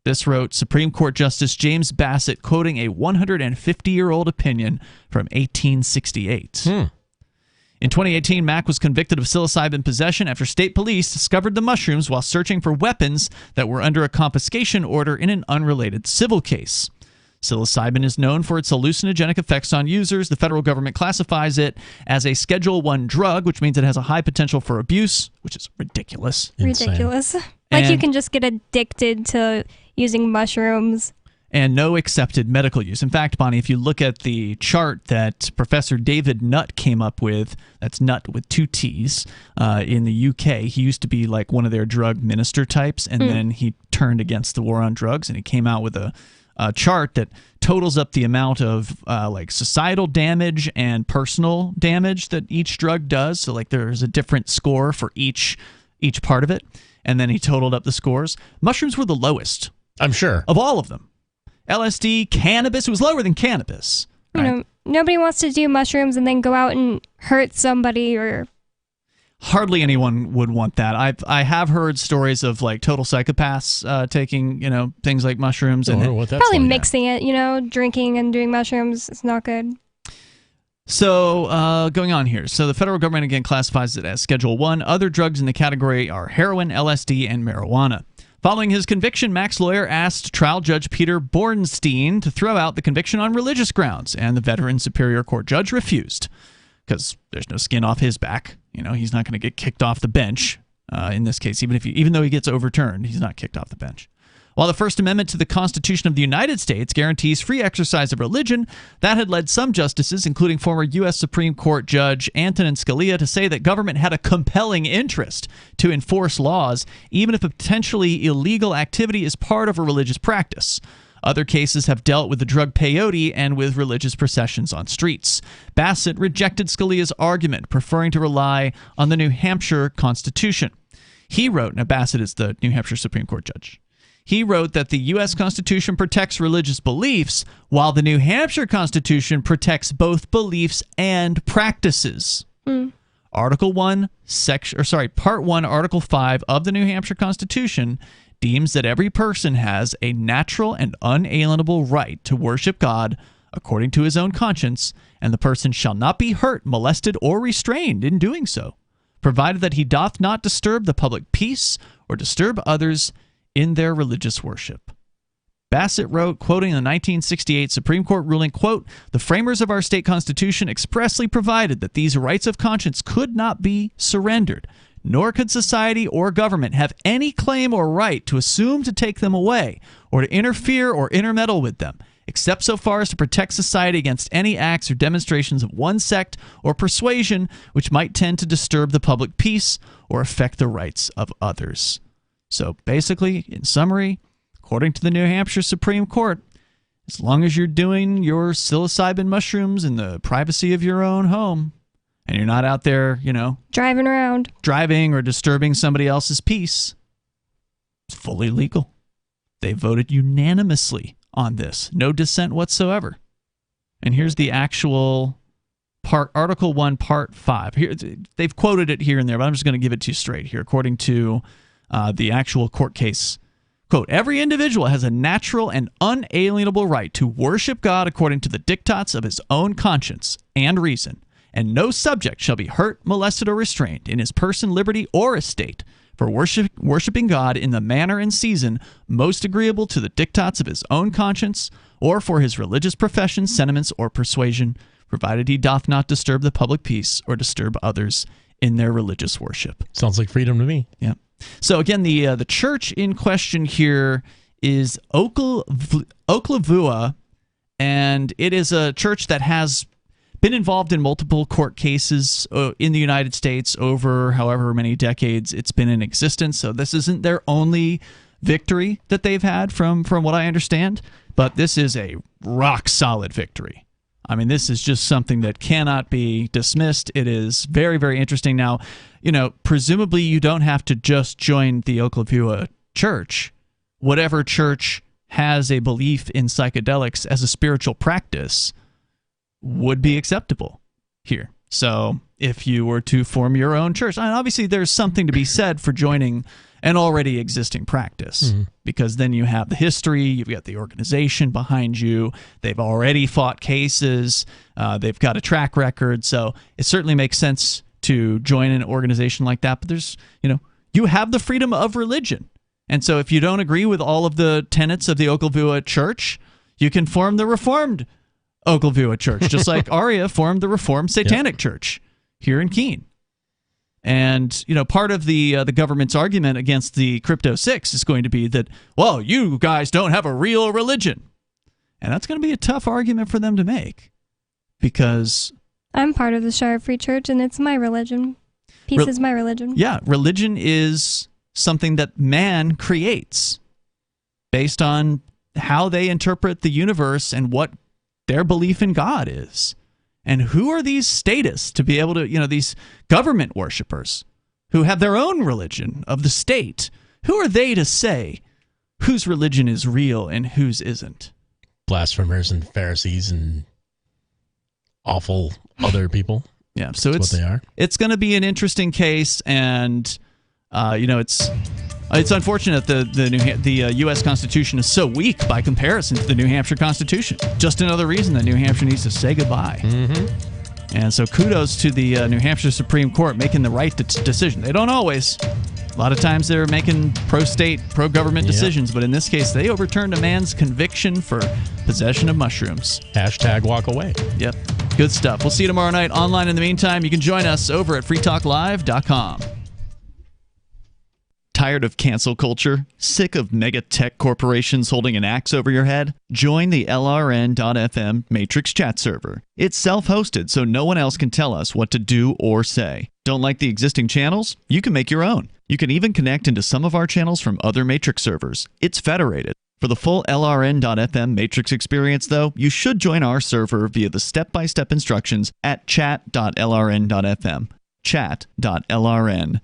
This wrote Supreme Court Justice James Bassett, quoting a 150-year-old opinion from 1868. In 2018, Mack was convicted of psilocybin possession after state police discovered the mushrooms while searching for weapons that were under a confiscation order in an unrelated civil case. Psilocybin is known for its hallucinogenic effects on users. The federal government classifies it as a Schedule I drug, which means it has a high potential for abuse, which is ridiculous. Ridiculous. Like you can just get addicted to using mushrooms. And no accepted medical use. In fact, Bonnie, if you look at the chart that Professor David Nutt came up with, that's Nutt with 2 T's, in the UK, he used to be like one of their drug minister types, and then he turned against the war on drugs, and he came out with a chart that totals up the amount of like societal damage and personal damage that each drug does. So like there's a different score for each part of it, and then he totaled up the scores. Mushrooms were the lowest. I'm sure. Of all of them. LSD, cannabis, it was lower than cannabis. Right? You know, nobody wants to do mushrooms and then go out and hurt somebody or... hardly anyone would want that. I have heard stories of like total psychopaths taking things like mushrooms and Probably mixing it, drinking and doing mushrooms. It's not good. So going on here. So the federal government again classifies it as Schedule 1. Other drugs in the category are heroin, LSD, and marijuana. Following his conviction, Mac's lawyer asked trial judge Peter Bornstein to throw out the conviction on religious grounds, and the veteran Superior Court judge refused because there's no skin off his back. He's not going to get kicked off the bench in this case, even though he gets overturned, he's not kicked off the bench. While the First Amendment to the Constitution of the United States guarantees free exercise of religion, that had led some justices, including former U.S. Supreme Court Judge Antonin Scalia, to say that government had a compelling interest to enforce laws, even if a potentially illegal activity is part of a religious practice. Other cases have dealt with the drug peyote and with religious processions on streets. Bassett rejected Scalia's argument, preferring to rely on the New Hampshire Constitution. He wrote, now Bassett is the New Hampshire Supreme Court judge. He wrote that the U.S. Constitution protects religious beliefs, while the New Hampshire Constitution protects both beliefs and practices. Part 1, Article 5 of the New Hampshire Constitution deems that every person has a natural and unalienable right to worship God according to his own conscience, and the person shall not be hurt, molested, or restrained in doing so, provided that he doth not disturb the public peace or disturb others in their religious worship. Bassett wrote, quoting the 1968 Supreme Court ruling, quote, "The framers of our state constitution expressly provided that these rights of conscience could not be surrendered, nor could society or government have any claim or right to assume to take them away, or to interfere or intermeddle with them, except so far as to protect society against any acts or demonstrations of one sect or persuasion which might tend to disturb the public peace or affect the rights of others." So basically, in summary, according to the New Hampshire Supreme Court, as long as you're doing your psilocybin mushrooms in the privacy of your own home, and you're not out there, driving around, driving or disturbing somebody else's peace, it's fully legal. They voted unanimously on this. No dissent whatsoever. And here's the actual Article 1, Part 5. Here, they've quoted it here and there, but I'm just going to give it to you straight here. According to the actual court case, quote, "Every individual has a natural and unalienable right to worship God according to the diktats of his own conscience and reason, and no subject shall be hurt, molested, or restrained in his person, liberty, or estate for worshiping God in the manner and season most agreeable to the diktats of his own conscience, or for his religious profession, sentiments, or persuasion, provided he doth not disturb the public peace or disturb others in their religious worship." Sounds like freedom to me. Yeah. So again, the church in question here is Oklahoma, and it is a church that has been involved in multiple court cases in the United States over however many decades it's been in existence. So this isn't their only victory that they've had from what I understand, but this is a rock solid victory. I mean, this is just something that cannot be dismissed. It is very, very interesting. Now, presumably you don't have to just join the Oklahoma church. Whatever church has a belief in psychedelics as a spiritual practice would be acceptable here. So if you were to form your own church, and obviously there's something to be said for joining an already existing practice, because then you have the history, you've got the organization behind you, they've already fought cases, they've got a track record, so it certainly makes sense to join an organization like that. But there's, you have the freedom of religion, and so if you don't agree with all of the tenets of the Oklahoma Church, you can form the Reformed Oklahoma Church, just like Aria formed the Reformed Satanic Church here in Keene. And, part of the government's argument against the Crypto 6 is going to be that, well, you guys don't have a real religion. And that's going to be a tough argument for them to make, because I'm part of the Shire Free Church, and it's my religion. Peace is my religion. Yeah, religion is something that man creates based on how they interpret the universe and what their belief in God is. And who are these statists to be able to, these government worshipers who have their own religion of the state? Who are they to say whose religion is real and whose isn't? Blasphemers and Pharisees and awful other people. Yeah, so That's what they are. It's going to be an interesting case, and it's unfortunate the U.S. Constitution is so weak by comparison to the New Hampshire Constitution. Just another reason that New Hampshire needs to say goodbye. Mm-hmm. And so kudos to the New Hampshire Supreme Court making the right decision. They don't always. A lot of times they're making pro-state, pro-government decisions, but in this case, they overturned a man's conviction for possession of mushrooms. Hashtag walk away. Yep. Good stuff. We'll see you tomorrow night online. In the meantime, you can join us over at freetalklive.com. Tired of cancel culture? Sick of mega tech corporations holding an axe over your head? Join the LRN.FM Matrix chat server. It's self-hosted, so no one else can tell us what to do or say. Don't like the existing channels? You can make your own. You can even connect into some of our channels from other Matrix servers. It's federated. For the full LRN.FM Matrix experience, though, you should join our server via the step-by-step instructions at chat.lrn.fm. Chat.lrn.fm.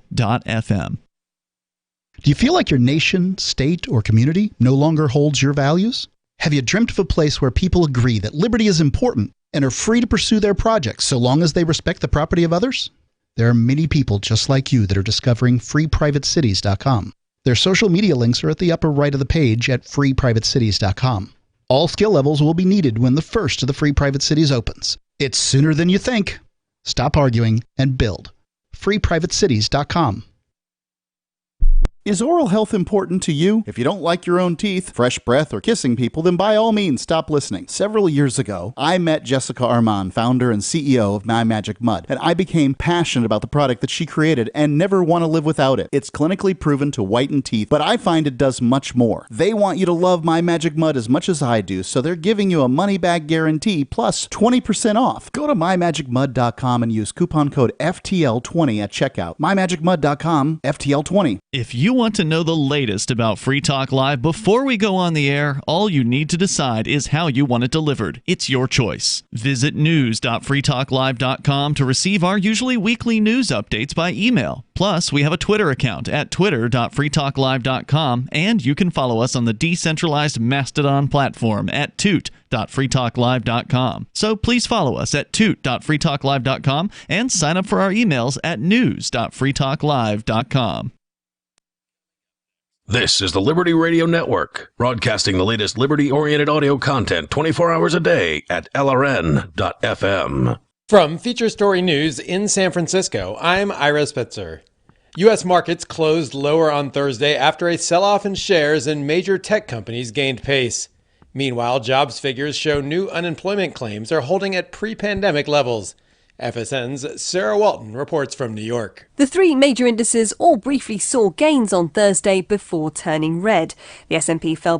Do you feel like your nation, state, or community no longer holds your values? Have you dreamt of a place where people agree that liberty is important and are free to pursue their projects so long as they respect the property of others? There are many people just like you that are discovering freeprivatecities.com. Their social media links are at the upper right of the page at freeprivatecities.com. All skill levels will be needed when the first of the Free Private Cities opens. It's sooner than you think. Stop arguing and build. freeprivatecities.com. Is oral health important to you? If you don't like your own teeth, fresh breath, or kissing people, then by all means stop listening. Several years ago, I met Jessica Armand, founder and CEO of My Magic Mud, and I became passionate about the product that she created and never want to live without it. It's clinically proven to whiten teeth, but I find it does much more. They want you to love My Magic Mud as much as I do, so they're giving you a money-back guarantee plus 20% off. Go to mymagicmud.com and use coupon code FTL20 at checkout. mymagicmud.com, FTL20. If you want to know the latest about Free Talk Live before we go on the air, all you need to decide is how you want it delivered. It's your choice. Visit news.freetalklive.com to receive our usually weekly news updates by email. Plus, we have a Twitter account at twitter.freetalklive.com, and you can follow us on the decentralized Mastodon platform at toot.freetalklive.com. So please follow us at toot.freetalklive.com and sign up for our emails at news.freetalklive.com. This is the Liberty Radio Network, broadcasting the latest liberty-oriented audio content 24 hours a day at LRN.FM. From Feature Story News in San Francisco, I'm Ira Spitzer. U.S. markets closed lower on Thursday after a sell-off in shares in major tech companies gained pace. Meanwhile, jobs figures show new unemployment claims are holding at pre-pandemic levels. FSN's Sarah Walton reports from New York. The three major indices all briefly saw gains on Thursday before turning red. The S&P fell